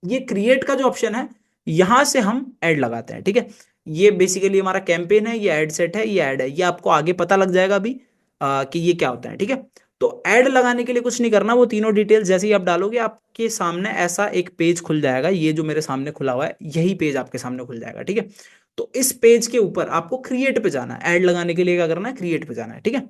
Speaker 1: ये क्रिएट का जो ऑप्शन है, यहां से हम ऐड लगाते हैं, ठीक है। ये बेसिकली हमारा कैंपेन है, ये ऐड सेट है, ये ऐड है, ये आपको आगे पता लग जाएगा अभी कि ये क्या होता है, ठीक है। तो ऐड लगाने के लिए कुछ नहीं करना, वो तीनों डिटेल्स जैसे ही आप डालोगे आपके सामने ऐसा एक पेज खुल जाएगा, ये जो मेरे सामने खुला हुआ है यही पेज आपके सामने खुल जाएगा, ठीक है। तो इस पेज के ऊपर आपको क्रिएट पे जाना है, ऐड लगाने के लिए क्या करना है, क्रिएट पे जाना है, ठीक है।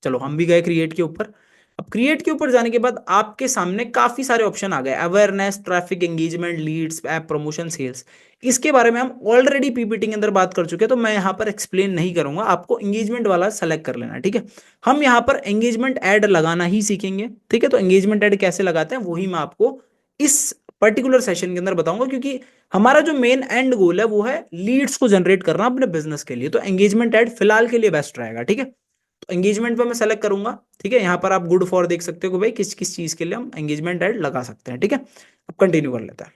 Speaker 1: चलो हम भी गए क्रिएट के ऊपर। अब क्रिएट के ऊपर जाने के बाद आपके सामने काफी सारे ऑप्शन आ गए, awareness, traffic engagement, leads, app promotion, sales. इसके बारे में हम ऑलरेडी पीपीटी के अंदर बात कर चुके हैं, तो मैं यहाँ पर एक्सप्लेन नहीं करूंगा, आपको एंगेजमेंट वाला सेलेक्ट कर लेना है, ठीक है। हम यहाँ पर एंगेजमेंट ऐड लगाना ही सीखेंगे, ठीक है। तो एंगेजमेंट ऐड कैसे लगाते हैं वही मैं आपको इस पर्टिकुलर सेशन के अंदर बताऊंगा, क्योंकि हमारा जो मेन एंड गोल है वो है लीड्स को जनरेट करना अपने बिजनेस के लिए, तो एंगेजमेंट ऐड फिलहाल के लिए बेस्ट रहेगा, ठीक है। तो एंगेजमेंट पे मैं सेलेक्ट करूंगा, ठीक है। यहाँ पर आप गुड फॉर देख सकते हो कि भाई किस किस चीज के लिए हम एंगेजमेंट ऐड लगा सकते हैं, ठीक है। अब कंटिन्यू कर लेते हैं।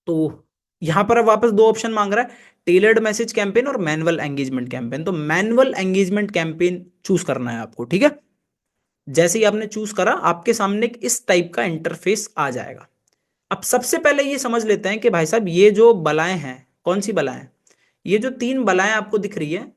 Speaker 1: तो यहाँ पर अब वापस 2 ऑप्शन मांग रहा है, टेलर्ड मैसेज कैंपेन और मैनुअल एंगेजमेंट कैंपेन। तो मैनुअल एंगेजमेंट कैंपेन चूज करना है आपको, ठीक है। जैसे ही आपने चूज करा आपके सामने इस टाइप का इंटरफेस आ जाएगा। अब सबसे पहले ये समझ लेते हैं कि भाई साहब ये जो बलाएं हैं, कौन सी बलाएं, ये जो 3 बलाएं आपको दिख रही है,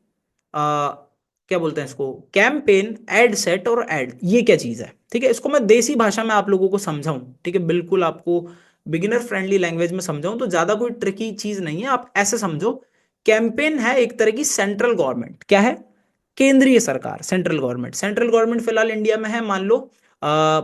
Speaker 1: क्या बोलते हैं इसको, कैंपेन, एड सेट और एड, ये क्या चीज है, ठीक है। इसको मैं देसी भाषा में आप लोगों को समझाऊं, ठीक है, बिल्कुल आपको बिगिनर फ्रेंडली लैंग्वेज में समझाऊं तो ज्यादा कोई ट्रिकी चीज नहीं है, आप ऐसे समझो। कैंपेन है एक तरह की सेंट्रल गवर्नमेंट, क्या है, केंद्रीय सरकार, सेंट्रल गवर्नमेंट। सेंट्रल गवर्नमेंट फिलहाल इंडिया में है, मान लो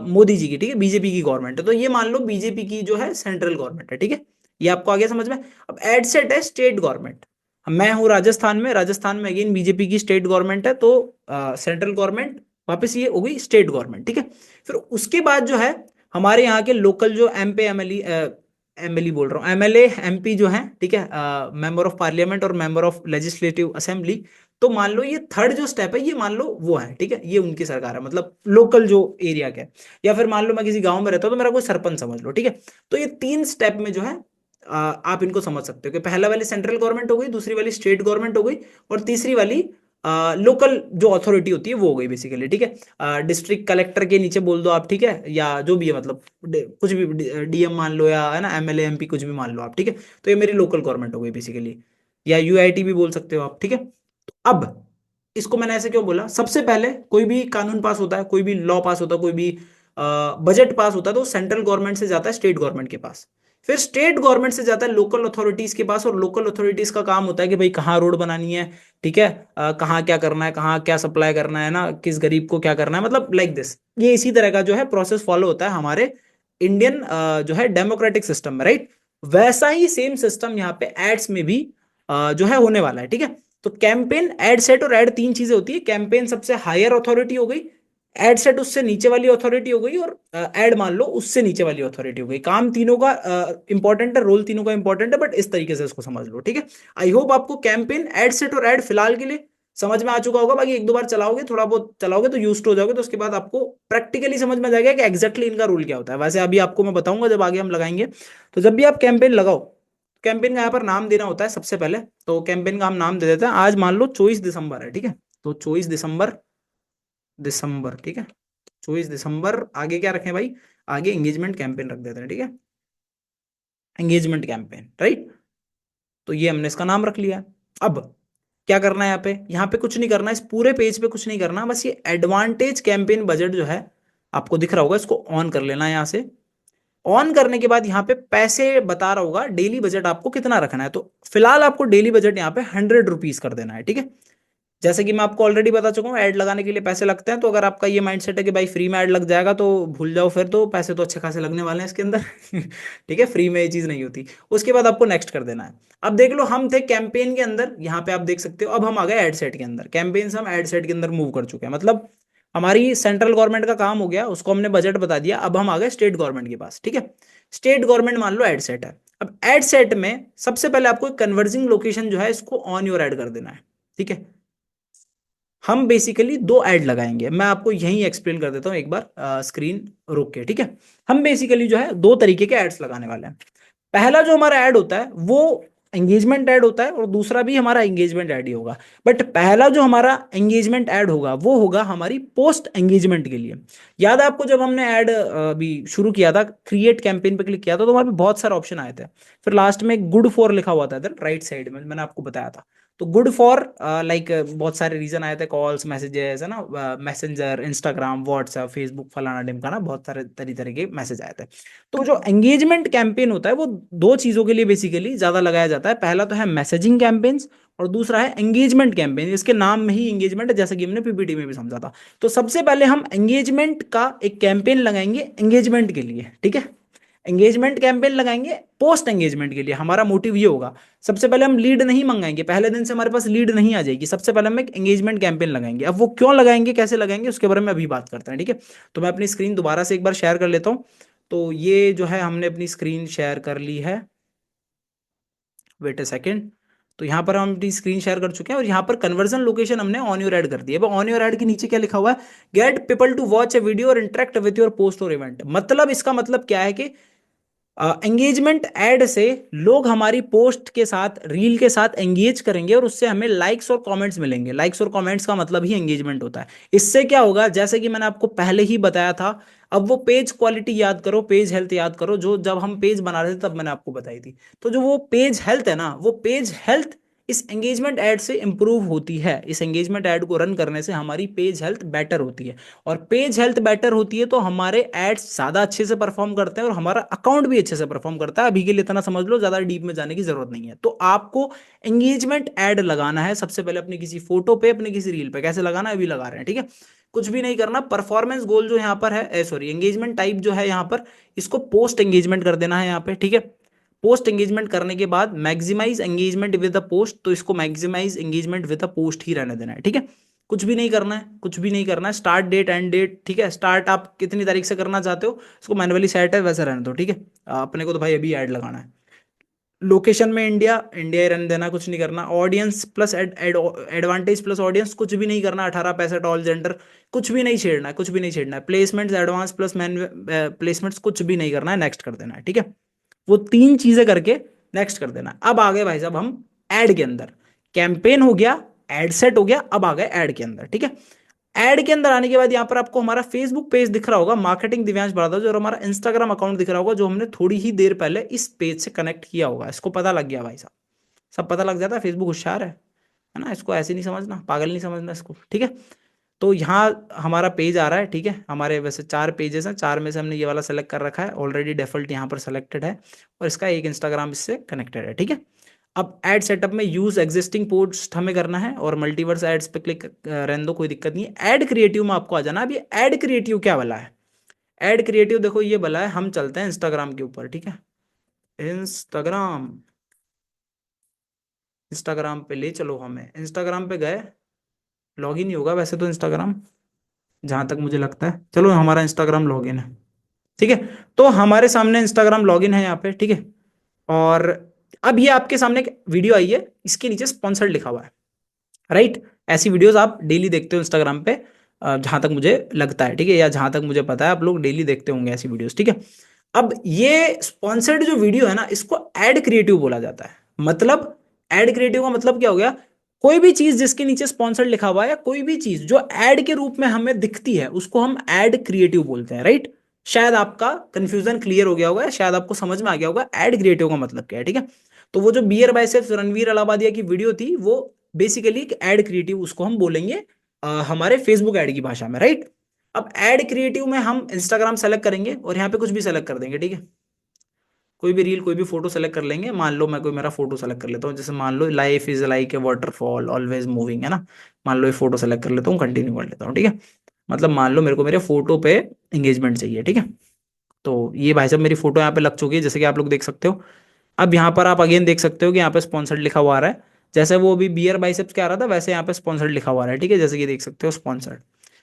Speaker 1: मोदी जी की, ठीक है, बीजेपी की गवर्नमेंट है, तो ये मान लो बीजेपी की जो है सेंट्रल गवर्नमेंट है, ठीक है। ये आपको आगे समझ में। अब एड सेट है स्टेट गवर्नमेंट, मैं हूँ राजस्थान में, राजस्थान में अगेन बीजेपी की स्टेट गवर्नमेंट है, तो सेंट्रल गवर्नमेंट वापस ये हो गई स्टेट गवर्नमेंट, ठीक है। फिर उसके बाद जो है हमारे यहाँ के लोकल जो एमपी एमएलई, एमएलई बोल रहा हूँ, एमएलए एमपी जो है, ठीक है, मेंबर ऑफ पार्लियामेंट और मेंबर ऑफ लेजिस्लेटिव असेंबली। तो मान लो ये थर्ड जो स्टेप है, ये मान लो वो है, ठीक है, ये उनकी सरकार है, मतलब लोकल जो एरिया का है। या फिर मान लो मैं किसी गांव में रहता हूँ तो मेरा कोई सरपंच समझ लो, ठीक है। तो ये 3 स्टेप में जो है आप इनको समझ सकते हो कि पहला वाली सेंट्रल गवर्नमेंट हो गई, दूसरी वाली स्टेट गवर्नमेंट हो गई, और तीसरी वाली लोकल जो अथॉरिटी होती है वो हो गई बेसिकली, ठीक है। डिस्ट्रिक्ट कलेक्टर के नीचे बोल दो आप, ठीक है, या जो भी है, मतलब कुछ भी डीएम मान लो, या है ना एमएलए एमपी कुछ भी मान लो आप, ठीक है। तो ये मेरी लोकल गवर्नमेंट हो गई बेसिकली, या यूआईटी भी बोल सकते हो आप, ठीक है। तो अब इसको मैंने ऐसे क्यों बोला, सबसे पहले कोई भी कानून पास होता है, कोई भी लॉ पास होता है, कोई भी बजट पास होता है, तो सेंट्रल गवर्नमेंट से जाता है स्टेट गवर्नमेंट के पास, फिर स्टेट गवर्नमेंट से जाता है लोकल अथॉरिटीज के पास, और लोकल अथॉरिटीज का काम होता है कि भाई कहाँ रोड बनानी है, ठीक है, कहाँ क्या करना है, कहाँ क्या सप्लाई करना है ना, किस गरीब को क्या करना है, मतलब लाइक दिस। ये इसी तरह का जो है प्रोसेस फॉलो होता है हमारे इंडियन जो है डेमोक्रेटिक सिस्टम में, राइट। वैसा ही सेम सिस्टम यहाँ पे एड्स में भी जो है होने वाला है, ठीक है। तो कैंपेन, एड सेट और एड 3 चीजें होती है, कैंपेन सबसे हायर अथॉरिटी हो गई, एड सेट उससे नीचे वाली अथॉरिटी हो गई, और एड मान लो उससे नीचे वाली अथॉरिटी हो गई। काम तीनों का इंपॉर्टेंट है, रोल तीनों का इंपॉर्टेंट है, बट इस तरीके से इसको समझ लो, ठीक है। आई होप आपको कैंपेन, एड सेट और एड फिलहाल के लिए समझ में आ चुका होगा, बाकी 1 2 बार चलाओगे, थोड़ा बहुत चलाओगे तो यूज हो जाओगे, तो उसके बाद आपको प्रैक्टिकली समझ में आ जाएगा कि एग्जैक्टली इनका रूल क्या होता है। वैसे अभी आपको मैं बताऊंगा जब आगे हम लगाएंगे। तो जब भी आप कैंपेन लगाओ, कैंपेन का यहाँ पर नाम देना होता है सबसे पहले, तो कैंपेन का हम नाम दे देते हैं, आज मान लो 24 दिसंबर है, ठीक है। तो 24 दिसंबर, दिसंबर, ठीक है, 24 दिसंबर, आगे क्या रखें भाई, आगे एंगेजमेंट कैंपेन रख देते हैं, ठीक है, एंगेजमेंट कैंपेन, राइट। तो ये हमने इसका नाम रख लिया। अब क्या करना है, यहाँ पे कुछ नहीं करना, इस पूरे पेज पे कुछ नहीं करना, बस ये एडवांटेज कैंपेन बजट जो है आपको दिख रहा होगा, इसको ऑन कर लेना है यहाँ से। ऑन करने के बाद यहाँ पे पैसे बता रहा होगा, डेली बजट आपको कितना रखना है, तो फिलहाल आपको डेली बजट यहाँ पे 100 रुपीज कर देना है, ठीक है। जैसे कि मैं आपको ऑलरेडी बता चुका हूँ, ऐड लगाने के लिए पैसे लगते हैं। तो अगर आपका ये माइंडसेट है कि भाई फ्री में ऐड लग जाएगा तो भूल जाओ, फिर तो पैसे तो अच्छे खासे लगने वाले हैं इसके अंदर। ठीक है, फ्री में ये चीज नहीं होती। उसके बाद आपको नेक्स्ट कर देना है। अब देख लो, हम थे कैंपेन के अंदर, यहाँ पे आप देख सकते हो। अब हम आ गए एड सेट के अंदर। कैंपेन से हम एड सेट के अंदर मूव कर चुके हैं, मतलब हमारी सेंट्रल गवर्नमेंट का काम हो गया, उसको हमने बजट बता दिया। अब हम आ गए स्टेट गवर्नमेंट के पास। ठीक है, स्टेट गवर्नमेंट मान लो एड सेट है। अब एड सेट में सबसे पहले आपको कन्वर्जिंग लोकेशन जो है इसको ऑन योर ऐड कर देना है। ठीक है, हम बेसिकली दो ऐड लगाएंगे, मैं आपको यहीं एक्सप्लेन कर देता हूं एक बार, स्क्रीन रोक के। ठीक है, हम बेसिकली जो है दो तरीके के एड्स लगाने वाले हैं। पहला जो हमारा ऐड होता है वो एंगेजमेंट ऐड होता है, और दूसरा भी हमारा एंगेजमेंट ऐड ही होगा। बट पहला जो हमारा एंगेजमेंट ऐड होगा वो होगा हमारी पोस्ट एंगेजमेंट के लिए। याद है आपको, जब हमने ऐड अभी शुरू किया था, क्रिएट कैंपेन पे क्लिक किया था, तो वहां पे बहुत सारे ऑप्शन आए थे। फिर लास्ट में गुड फॉर लिखा हुआ था इधर राइट साइड में, मैंने आपको बताया था। तो गुड फॉर लाइक बहुत सारे रीजन आए थे, कॉल्स, मैसेजेस, है ना, मैसेंजर, इंस्टाग्राम, व्हाट्सएप, फेसबुक, फलाना ढिमकाना, बहुत सारे तरह के मैसेज आए थे। तो जो एंगेजमेंट कैंपेन होता है वो दो चीजों के लिए बेसिकली ज्यादा लगाया जाता है। पहला तो है मैसेजिंग कैंपेन्स, और दूसरा है एंगेजमेंट कैंपेन। इसके नाम में ही एंगेजमेंट है, जैसा कि हमने पीपीटी में भी समझा था। तो सबसे पहले हम एंगेजमेंट का एक कैंपेन लगाएंगे एंगेजमेंट के लिए। ठीक है, एंगेजमेंट कैंपेन लगाएंगे पोस्ट एंगेजमेंट के लिए। हमारा मोटिव ये होगा, सबसे पहले हम लीड नहीं मंगाएंगे, पहले दिन से हमारे पास लीड नहीं आ जाएगी। सबसे पहले हम एक एंगेजमेंट कैंपेन लगाएंगे। अब वो क्यों लगाएंगे, कैसे लगाएंगे, उसके बारे में अभी बात करते हैं। ठीक है, तो मैं अपनी स्क्रीन दोबारा से एक बार शेयर कर लेता हूँ। तो ये जो है हमने अपनी स्क्रीन शेयर कर ली है, वेट अ सेकेंड। तो यहाँ पर हम अपनी स्क्रीन शेयर कर चुके हैं, और यहाँ पर कन्वर्जन लोकेशन हमने ऑन योर ऐड कर दी है। ऑन योर ऐड के नीचे क्या लिखा हुआ है, get people to watch a video और इंटरेक्ट विथ योर पोस्ट और इवेंट। मतलब इसका मतलब क्या है कि एंगेजमेंट ऐड से लोग हमारी पोस्ट के साथ, रील के साथ एंगेज करेंगे, और उससे हमें लाइक्स और कमेंट्स मिलेंगे। लाइक्स और कमेंट्स का मतलब ही एंगेजमेंट होता है। इससे क्या होगा, जैसे कि मैंने आपको पहले ही बताया था। अब वो पेज क्वालिटी याद करो, पेज हेल्थ याद करो, जो जब हम पेज बना रहे थे तब मैंने आपको बताई थी। तो जो वो पेज हेल्थ है ना, वो पेज हेल्थ इस एंगेजमेंट ऐड से इंप्रूव होती है। इस एंगेजमेंट ऐड को रन करने से हमारी पेज हेल्थ बेटर होती है, और पेज हेल्थ बेटर होती है तो हमारे एड्स ज्यादा अच्छे से परफॉर्म करते हैं, और हमारा अकाउंट भी अच्छे से परफॉर्म करता है। अभी के लिए इतना समझ लो, ज्यादा डीप में जाने की जरूरत नहीं है। तो आपको एंगेजमेंट ऐड लगाना है सबसे पहले अपनी किसी फोटो पे, अपनी किसी रील पे। कैसे लगाना है अभी लगा रहे हैं। ठीक है, कुछ भी नहीं करना। परफॉर्मेंस गोल जो यहाँ पर है, सॉरी, एंगेजमेंट टाइप जो है यहाँ पर, इसको पोस्ट एंगेजमेंट कर देना है यहाँ पे। ठीक है, पोस्ट एंगेजमेंट करने के बाद maximize engagement with a post, तो इसको maximize engagement with a post ही रहने देना है। ठीक है, कुछ भी नहीं करना है, कुछ भी नहीं करना है। स्टार्ट डेट, एंड डेट, ठीक है, स्टार्ट आप कितनी तारीख से करना चाहते हो उसको मैनुअली सेट है, वैसे रहने दो। ठीक है, अपने को तो भाई अभी ऐड लगाना है। लोकेशन में इंडिया, इंडिया ही रहने देना, कुछ नहीं करना। Audience plus advantage plus audience, कुछ भी नहीं करना। 18 65 ऑल जेंडर, कुछ भी नहीं छेड़ना है, कुछ भी नहीं छेड़ना है। Placements advance plus man placements, कुछ भी नहीं करना है, नेक्स्ट कर देना है। ठीक है, वो तीन चीजें करके नेक्स्ट कर देना। अब आ गए भाई साहब हम ऐड के अंदर। कैंपेन हो गया, एड सेट हो गया, अब आ गए ऐड के अंदर। ठीक है, ऐड के अंदर आने के बाद यहाँ पर आपको हमारा फेसबुक पेज दिख रहा होगा, मार्केटिंग दिव्यांश भारद्वाज, और हमारा इंस्टाग्राम अकाउंट दिख रहा होगा, जो हमने थोड़ी ही देर पहले इस पेज से कनेक्ट किया होगा। इसको पता लग गया भाई साहब, सब पता लग जाता है। फेसबुक होशियार है ना, इसको ऐसे नहीं समझना, पागल नहीं समझना इसको। ठीक है, तो यहाँ हमारा पेज आ रहा है। ठीक है, हमारे वैसे चार पेजेस हैं, चार में से हमने ये वाला सेलेक्ट कर रखा है ऑलरेडी, डिफॉल्ट यहाँ पर सेलेक्टेड है, और इसका एक इंस्टाग्राम इससे कनेक्टेड है। ठीक है, अब एड सेटअप में यूज एग्जिस्टिंग पोस्ट हमें करना है, और मल्टीवर्स एड्स पे क्लिक रहने दो, कोई दिक्कत नहीं है। एड क्रिएटिव में आपको आ जाना। अब ये एड क्रिएटिव क्या वाला है, एड क्रिएटिव देखो ये वाला है। हम चलते हैं इंस्टाग्राम के ऊपर। ठीक है, इंस्टाग्राम, इंस्टाग्राम पे ले चलो हमें। इंस्टाग्राम पे गए, लॉगिन ही होगा वैसे तो इंस्टाग्राम, जहां तक मुझे लगता है। चलो हमारा इंस्टाग्राम लॉगिन है। ठीक है, तो हमारे सामने इंस्टाग्राम लॉगिन है यहाँ पे। ठीक है, और अब ये आपके सामने एक वीडियो आई है, इसके नीचे स्पॉन्सर्ड लिखा हुआ है। राइट, ऐसी वीडियोस आप डेली देखते हो इंस्टाग्राम पे, जहां तक मुझे लगता है। ठीक है, या जहां तक मुझे पता है आप लोग डेली देखते होंगे ऐसी वीडियोस। ठीक है, अब ये स्पॉन्सर्ड जो वीडियो है ना, इसको एड क्रिएटिव बोला जाता है। मतलब एड क्रिएटिव का मतलब क्या हो गया, कोई भी चीज जिसके नीचे स्पॉन्सर्ड लिखा हुआ है, या कोई भी चीज जो एड के रूप में हमें दिखती है, उसको हम एड क्रिएटिव बोलते हैं। राइट, शायद आपका कंफ्यूजन क्लियर हो गया होगा, शायद आपको समझ में आ गया होगा एड क्रिएटिव का मतलब क्या है। ठीक है, तो वो जो बियर बाइसेप्स रणवीर अलाहाबादिया की वीडियो थी, वो बेसिकली एड क्रिएटिव उसको हम बोलेंगे हमारे फेसबुक ऐड की भाषा में। राइट, अब ऐड क्रिएटिव में हम इंस्टाग्राम सेलेक्ट करेंगे, और यहाँ पे कुछ भी सेलेक्ट कर देंगे। ठीक है, कोई भी रील कोई भी फोटो सेलेक्ट कर लेंगे, मान लो मैं कोई मेरा फोटो सेलेक्ट कर लेता हूँ, जैसे मान लो life is like a waterfall always moving, है ना। मान लो ये फोटो सेलेक्ट कर लेता हूँ, कंटिन्यू कर लेता हूँ, ठीक है। मतलब मान लो मेरे को मेरे फोटो पे एंगेजमेंट चाहिए, ठीक है। तो ये भाई साहब मेरी फोटो यहाँ पे लग चुकी है, जैसे कि आप लोग देख सकते हो। अब यहाँ पर आप अगेन देख सकते हो कि यहाँ पे स्पॉन्सर्ड लिखा हुआ आ रहा है, जैसे वो अभी बियर बाइसेप्स क्या आ रहा था वैसे यहाँ पे स्पॉन्सर्ड लिखा हुआ आ रहा है, ठीक है, जैसे कि देख सकते हो स्पॉन्सर्ड।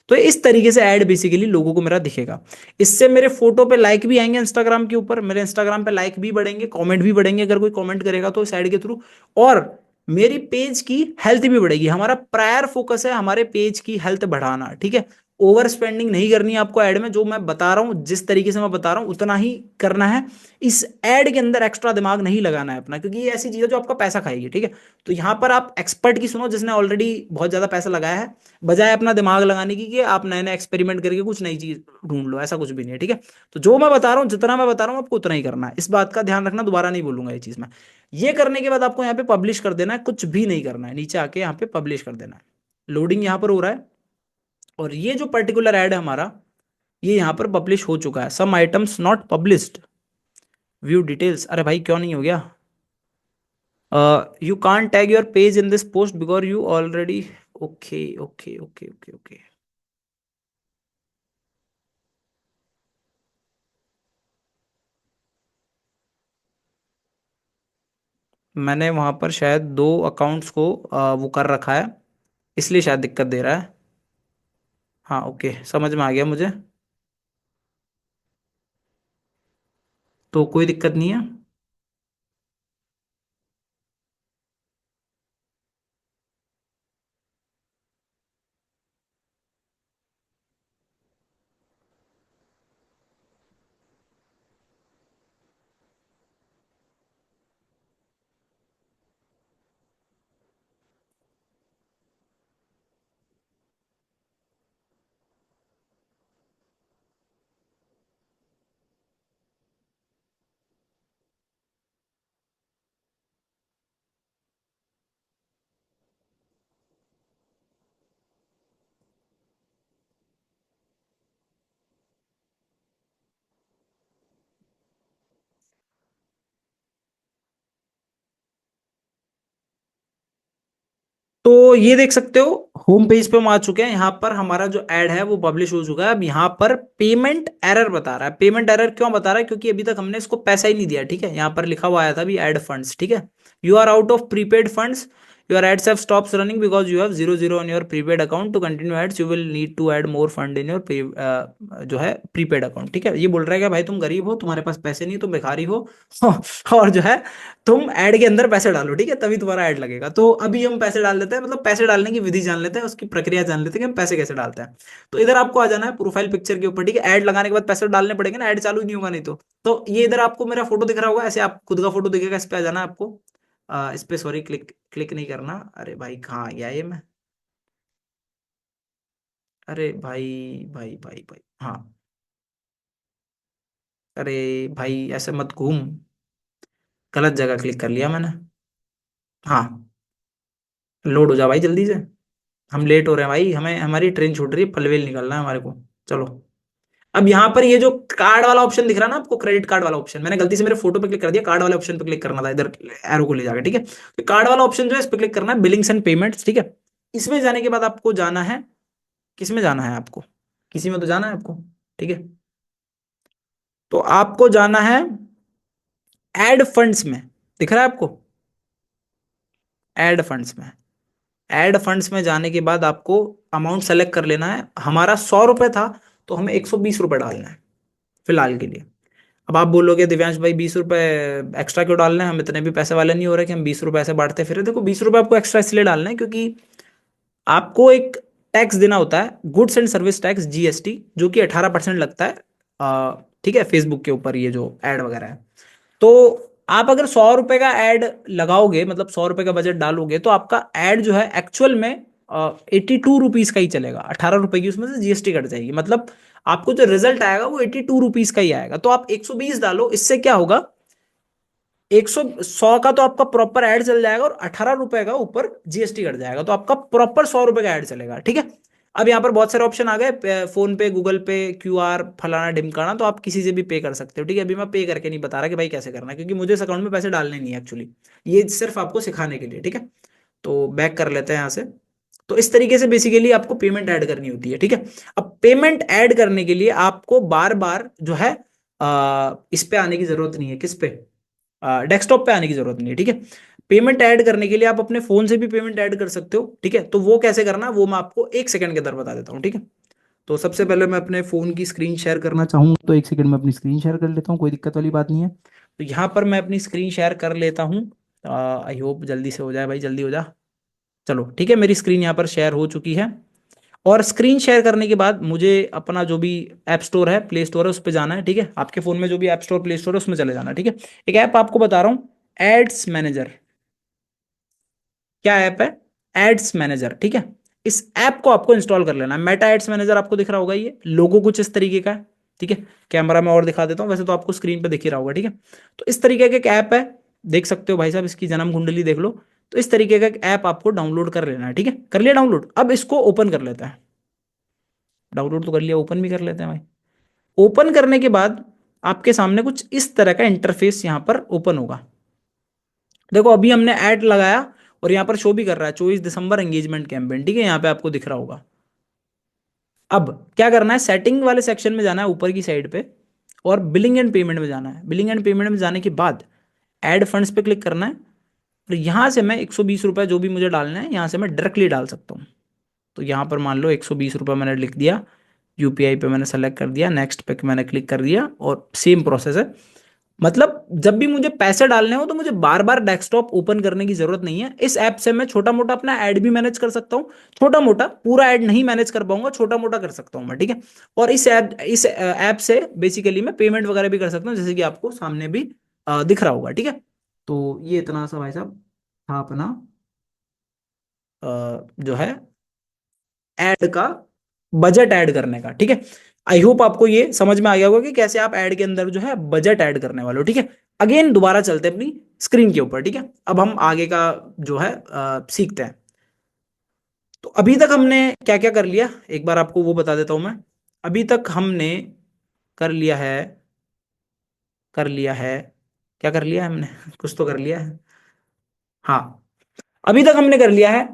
Speaker 1: तो इस तरीके से ऐड बेसिकली लोगों को मेरा दिखेगा। इससे मेरे फोटो पे लाइक भी आएंगे इंस्टाग्राम के ऊपर, मेरे इंस्टाग्राम पे लाइक भी बढ़ेंगे, कमेंट भी बढ़ेंगे अगर कोई कमेंट करेगा तो इस ऐड के थ्रू। और मेरी पेज की हेल्थ भी बढ़ेगी, हमारा प्रायर फोकस है हमारे पेज की हेल्थ बढ़ाना, ठीक है। ओवर स्पेंडिंग नहीं करनी है आपको ऐड में, जो मैं बता रहा हूं जिस तरीके से मैं बता रहा हूं उतना ही करना है। इस ऐड के अंदर एक्स्ट्रा दिमाग नहीं लगाना है अपना, क्योंकि ये ऐसी चीज है जो आपका पैसा खाएगी, ठीक है। तो यहां पर आप एक्सपर्ट की सुनो जिसने ऑलरेडी बहुत ज्यादा पैसा लगाया है, बजाय अपना दिमाग लगाने की कि आप नए नए एक्सपेरिमेंट करके कुछ नई चीज ढूंढ लो, ऐसा कुछ भी नहीं है, ठीक है। तो जो मैं बता रहा हूँ जितना मैं बता रहा हूँ आपको उतना ही करना है, इस बात का ध्यान रखना, दोबारा नहीं बोलूंगा ये चीज मैं। ये करने के बाद आपको यहाँ पे पब्लिश कर देना है, कुछ भी नहीं करना है, नीचे आके यहाँ पे पब्लिश कर देना है। लोडिंग यहाँ पर हो रहा है, और ये जो पर्टिकुलर ऐड है हमारा, ये यहाँ पर पब्लिश हो चुका है। Some items not published, view details, अरे भाई क्यों नहीं हो गया। You can't tag your page in this post because you already, okay okay okay okay okay. मैंने वहां पर शायद दो अकाउंट्स को वो कर रखा है, इसलिए शायद दिक्कत दे रहा है। हाँ ओके, समझ में आ गया मुझे। तो कोई दिक्कत नहीं है। तो ये देख सकते हो होम पेज पे हम आ चुके हैं, यहाँ पर हमारा जो ऐड है वो पब्लिश हो चुका है। अब यहाँ पर पेमेंट एरर बता रहा है, पेमेंट एरर क्यों बता रहा है, क्योंकि अभी तक हमने इसको पैसा ही नहीं दिया, ठीक है। यहाँ पर लिखा हुआ आया था अभी ऐड फंड्स, ठीक है। You are out of prepaid funds, your ads have stops running because you have 0 0 on your prepaid account, to continue ads you will need to add more fund in your जो है prepaid account, ठीक है। ये बोल रहा है कि भाई तुम गरीब हो, तुम्हारे पास पैसे नहीं, तुम भिखारी हो और जो है तुम ऐड के अंदर पैसे डालो, ठीक है, तभी तुम्हारा ऐड लगेगा। तो अभी हम पैसे डाल देते हैं, मतलब पैसे डालने की विधि जान लेते हैं, उसकी प्रक्रिया जान लेते हैं कि हम पैसे कैसे डालते हैं। तो इधर आपको आ जाना है प्रोफाइल पिक्चर के ऊपर, ठीक है। ऐड लगाने के बाद पैसे डालने पड़ेंगे ना, ऐड चालू ही नहीं होगा नहीं तो ये इधर आपको मेरा फोटो दिख रहा होगा, ऐसे आप खुद का फोटो दिखेगा, इस पे आ जाना है आपको। इस पे सॉरी क्लिक क्लिक नहीं करना, अरे भाई कहाँ गया ये मैं, अरे भाई भाई भाई भाई हाँ, अरे भाई ऐसे मत घूम, गलत जगह क्लिक कर लिया मैंने। हाँ, लोड हो जा भाई जल्दी से, हम लेट हो रहे हैं भाई, हमें हमारी ट्रेन छूट रही है, पनवेल निकलना है हमारे को। चलो, अब यहाँ पर ये जो कार्ड वाला ऑप्शन दिख रहा है ना आपको, क्रेडिट कार्ड वाला ऑप्शन, मैंने गलती से मेरे फोटो पे क्लिक कर दिया, कार्ड वाले ऑप्शन पे क्लिक करना था, इधर एरो को ले जाकर, ठीक है। तो कार्ड वाला ऑप्शन जो है इस पे क्लिक करना है, बिलिंग्स एंड पेमेंट्स, ठीक है। इसमें जाने के बाद आपको जाना है, किस में जाना है आपको, किसी में तो जाना है आपको, ठीक है। तो आपको जाना है एड फंड्स में, दिख रहा है आपको, एड फंड्स में। एड फंड्स में जाने के बाद आपको अमाउंट सेलेक्ट कर लेना है, हमारा 100 रुपये था, तो हमें 120 रुपये डालना है फिलहाल के लिए। अब आप बोलोगे दिव्यांश भाई 20 रुपये एक्स्ट्रा क्यों डालना है, हम इतने भी पैसे वाले नहीं हो रहे कि हम 20 रुपये ऐसे बांटते फिर। देखो 20 रुपये आपको एक्स्ट्रा इसलिए डालना है क्योंकि आपको एक टैक्स देना होता है, goods and service tax, GST, जो कि 18% लगता है, ठीक है, फेसबुक के ऊपर ये जो एड वगैरह है। तो आप अगर 100 रुपए का एड लगाओगे, मतलब 100 रुपए का बजट डालोगे, तो आपका एड जो है एक्चुअल में 82 रुपीज का ही चलेगा, 18 रुपए की उसमें से जीएसटी कट जाएगी, मतलब आपको जो रिजल्ट आएगा वो 82 रुपीज का ही आएगा। तो आप 120 डालो, इससे क्या होगा, 100 का तो आपका प्रॉपर ऐड चल जाएगा, और 18 रुपए का ऊपर जीएसटी कट जाएगा, तो आपका प्रॉपर 100 रुपए का ऐड चलेगा, ठीक है। अब यहाँ पर बहुत सारे ऑप्शन आ गए, फोन पे, गूगल पे, क्यूआर, फलाना ढिमकाना, तो आप किसी से भी पे कर सकते हो, ठीक है। अभी मैं पे करके नहीं बता रहा कि भाई कैसे करना है, क्योंकि मुझे इस अकाउंट में पैसे डालने नहीं है एक्चुअली, ये सिर्फ आपको सिखाने के लिए, ठीक है। तो बैक कर लेते हैं यहाँ से। तो इस तरीके से बेसिकली आपको पेमेंट ऐड करनी होती है, ठीक है। अब पेमेंट ऐड करने के लिए आपको बार बार जो है इस पे आने की जरूरत नहीं है, किस पे, डेस्कटॉप पे आने की जरूरत नहीं है, ठीक है। पेमेंट ऐड करने के लिए आप अपने फोन से भी पेमेंट ऐड कर सकते हो, ठीक है। तो वो कैसे करना है वो मैं आपको 1 सेकंड के अंदर बता देता हूँ, ठीक है। तो सबसे पहले मैं अपने फोन की स्क्रीन शेयर करना चाहूँ तो 1 सेकंड में अपनी स्क्रीन शेयर कर लेता हूँ, कोई दिक्कत वाली बात नहीं है। तो यहाँ पर मैं अपनी स्क्रीन शेयर कर लेता हूँ। आई होप जल्दी से हो जाए भाई, जल्दी हो जा। चलो ठीक है, मेरी स्क्रीन यहाँ पर शेयर हो चुकी है। और स्क्रीन शेयर करने के बाद मुझे अपना जो भी ऐप स्टोर है, प्ले स्टोर है, उस पर जाना है, ठीक है। आपके फोन में जो भी ऐप स्टोर, प्ले स्टोर है, उसमें चले जाना है, ठीक है। एक ऐप आपको बता रहा हूँ, एड्स मैनेजर। क्या ऐप है? एड्स मैनेजर, ठीक है। इस ऐप को आपको इंस्टॉल कर लेना है। मेटा एड्स मैनेजर आपको दिख रहा होगा, ये लोगो कुछ इस तरीके का है, ठीक है। कैमरा में और दिखा देता हूँ, वैसे तो आपको स्क्रीन पे दिख ही रहा होगा, ठीक है। तो इस तरीके का एक ऐप है, देख सकते हो भाई साहब, इसकी जन्म कुंडली देख लो। तो इस तरीके का एक ऐप आपको डाउनलोड कर लेना है, ठीक है। कर लिया डाउनलोड? अब इसको ओपन कर लेते हैं। डाउनलोड तो कर लिया, ओपन भी कर लेते हैं भाई। ओपन करने के बाद आपके सामने कुछ इस तरह का इंटरफेस यहां पर ओपन होगा। देखो अभी हमने ऐड लगाया और यहाँ पर शो भी कर रहा है 24 दिसंबर एंगेजमेंट कैंपेन, ठीक है, यहाँ पे आपको दिख रहा होगा। अब क्या करना है, सेटिंग वाले सेक्शन में जाना है ऊपर की साइड पे, और बिलिंग एंड पेमेंट में जाना है। बिलिंग एंड पेमेंट में जाने के बाद ऐड फंड्स पे क्लिक करना है, और यहाँ से मैं 120 रुपये जो भी मुझे डालना है यहाँ से मैं डायरेक्टली डाल सकता हूँ। तो यहाँ पर मान लो 120 रुपये मैंने लिख दिया, यूपीआई पे मैंने सेलेक्ट कर दिया, नेक्स्ट पे मैंने क्लिक कर दिया, और सेम प्रोसेस है। मतलब जब भी मुझे पैसे डालने हो तो मुझे बार बार डेस्कटॉप ओपन करने की जरूरत नहीं है। इस ऐप से मैं छोटा मोटा अपना ऐड भी मैनेज कर सकता हूँ, छोटा मोटा, पूरा ऐड नहीं मैनेज कर पाऊंगा, छोटा मोटा कर सकता हूँ मैं, ठीक है। और इस ऐप से बेसिकली मैं पेमेंट वगैरह भी कर सकता हूँ, जैसे कि आपको सामने भी दिख रहा होगा, ठीक है। तो ये इतना सा भाई साहब था अपना जो है ऐड का, बजट ऐड करने का, ठीक है। आई होप आपको ये समझ में आ गया होगा कि कैसे आप ऐड के अंदर जो है बजट ऐड करने वाले हो, ठीक है। अगेन दोबारा चलते हैं अपनी स्क्रीन के ऊपर, ठीक है। अब हम आगे का जो है सीखते हैं। तो अभी तक हमने क्या क्या कर लिया, एक बार आपको वो बता देता हूं मैं। अभी तक हमने कर लिया है, कर लिया है, क्या कर लिया है हमने कुछ तो कर लिया है। हाँ, अभी तक हमने कर लिया है,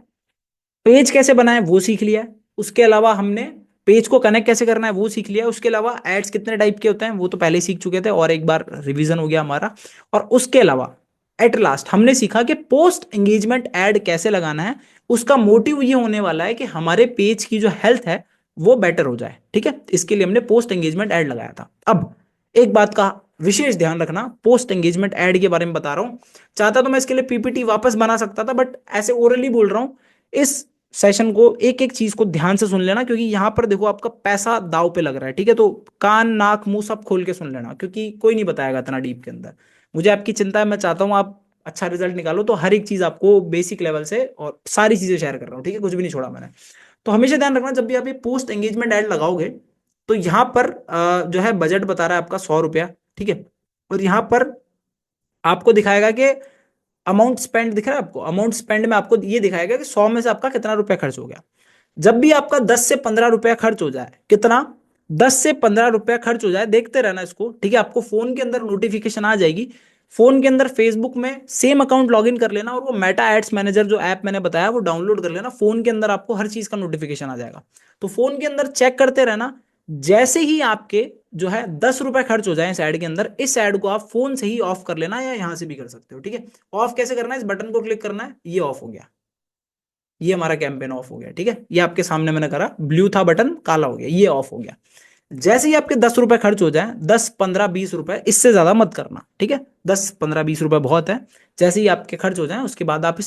Speaker 1: पेज कैसे बनाए वो सीख लिया है। उसके अलावा हमने पेज को कनेक्ट कैसे करना है वो सीख लिया है। उसके अलावा एड्स कितने टाइप के होते हैं वो तो पहले ही सीख चुके थे, और एक बार रिवीजन हो गया हमारा। और उसके अलावा एट लास्ट हमने सीखा कि पोस्ट एंगेजमेंट ऐड कैसे लगाना है। उसका मोटिव ये होने वाला है कि हमारे पेज की जो हेल्थ है वो बेटर हो जाए, ठीक है। इसके लिए हमने पोस्ट एंगेजमेंट ऐड लगाया था। अब एक बात का विशेष ध्यान रखना, पोस्ट एंगेजमेंट ऐड के बारे में बता रहा हूं। चाहता तो मैं इसके लिए पीपीटी वापस बना सकता था, बट ऐसे ओरली बोल रहा हूं। इस सेशन को एक एक चीज को ध्यान से सुन लेना, क्योंकि यहां पर देखो आपका पैसा दाव पे लग रहा है, ठीक है। तो कान नाक मुंह सब खोल के सुन लेना, क्योंकि कोई नहीं बताएगा इतना डीप के अंदर। मुझे आपकी चिंता है, मैं चाहता हूं आप अच्छा रिजल्ट निकालो, तो हर एक चीज आपको बेसिक लेवल से और सारी चीजें शेयर कर रहा हूँ, ठीक है, कुछ भी नहीं छोड़ा मैंने। तो हमेशा ध्यान रखना, जब भी आप ये पोस्ट एंगेजमेंट ऐड लगाओगे तो यहाँ पर जो है बजट बता रहा है आपका 100 रुपया, ठीक है। और यहाँ पर आपको दिखाएगा कि अमाउंट स्पेंड दिख रहा है आपको, अमाउंट स्पेंड में आपको ये दिखाएगा कि 100 में से आपका कितना रुपया खर्च हो गया। जब भी आपका 10 से 15 रुपया खर्च हो जाए, कितना, 10 से 15 रुपया खर्च हो जाए, देखते रहना इसको, ठीक है। आपको फोन के अंदर नोटिफिकेशन आ जाएगी। फोन के अंदर फेसबुक में सेम अकाउंट लॉगिन कर लेना, और वो मेटा एड्स मैनेजर जो ऐप मैंने बताया वो डाउनलोड कर लेना। फोन के अंदर आपको हर चीज का नोटिफिकेशन आ जाएगा। तो फोन के अंदर चेक करते रहना। जैसे ही आपके जो है 10 रुपए खर्च हो जाए इस ऐड के अंदर, इस ऐड को आप फोन से ही ऑफ कर लेना, या यहां से भी कर सकते हो, ठीक है। ऑफ कैसे करना है, इस बटन को क्लिक करना है, ये ऑफ हो गया, ये हमारा कैंपेन ऑफ हो गया, ठीक है। ये आपके सामने मैंने करा, ब्लू था बटन, काला हो गया, ये ऑफ हो गया। जैसे ही आपके 10 रुपए खर्च हो जाए, 10 15 20 रुपए, इससे ज्यादा मत करना, ठीक है। 10 15 20 रुपए बहुत है। जैसे ही आपके खर्च हो जाए उसके बाद आप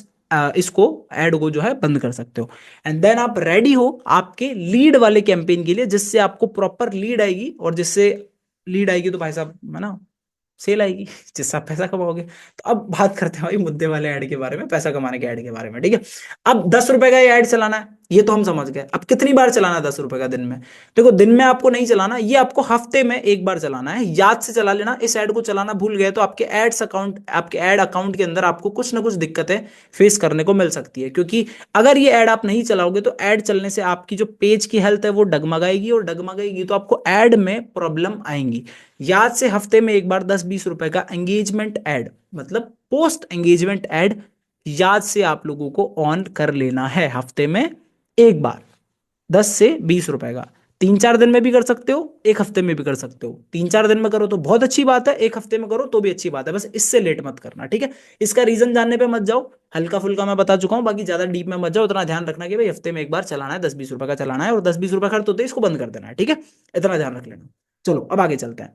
Speaker 1: इसको ऐड को जो है बंद कर सकते हो। एंड देन आप रेडी हो आपके लीड वाले कैंपेन के लिए, जिससे आपको प्रॉपर लीड आएगी, और जिससे लीड आएगी तो भाई साहब है ना, सेल आएगी जिससे आप पैसा कमाओगे। तो अब बात करते हैं भाई मुद्दे वाले ऐड के बारे में, पैसा कमाने के ऐड के बारे में, ठीक है। अब 10 रुपए का ये ऐड चलाना है, ये तो हम समझ गए। अब कितनी बार चलाना है 10 रुपए का दिन में? देखो दिन में आपको नहीं चलाना, ये आपको हफ्ते में एक बार चलाना है, याद से चला लेना। इस ऐड को चलाना भूल गए तो आपके एड्स अकाउंट, आपके ऐड अकाउंट के अंदर आपको कुछ ना कुछ दिक्कतें फेस करने को मिल सकती है, क्योंकि अगर ये ऐड आप नहीं चलाओगे तो ऐड चलने से आपकी जो पेज की हेल्थ है वो डगमगाएगी, और डगमगाएगी तो आपको ऐड में प्रॉब्लम आएंगी। याद से हफ्ते में एक बार 10-20 रुपए का एंगेजमेंट ऐड, मतलब पोस्ट एंगेजमेंट ऐड, याद से आप लोगों को ऑन कर लेना है हफ्ते में एक बार, 10 से 20 रुपए का। 3-4 दिन में भी कर सकते हो, एक हफ्ते में भी कर सकते हो। 3-4 दिन में करो तो बहुत अच्छी बात है, एक हफ्ते में करो तो भी अच्छी बात है, बस इससे लेट मत करना, ठीक है। इसका रीजन जानने पे मत जाओ, हल्का फुल्का मैं बता चुका हूं, बाकी ज्यादा डीप में मत जाओ। उतना ध्यान रखना कि भाई हफ्ते में एक बार चलाना है, 10-20 रुपए का चलाना है, और 10-20 रुपए खर्च होते हैं इसको बंद कर देना है, ठीक है। इतना ध्यान रख लेना। चलो अब आगे चलते हैं।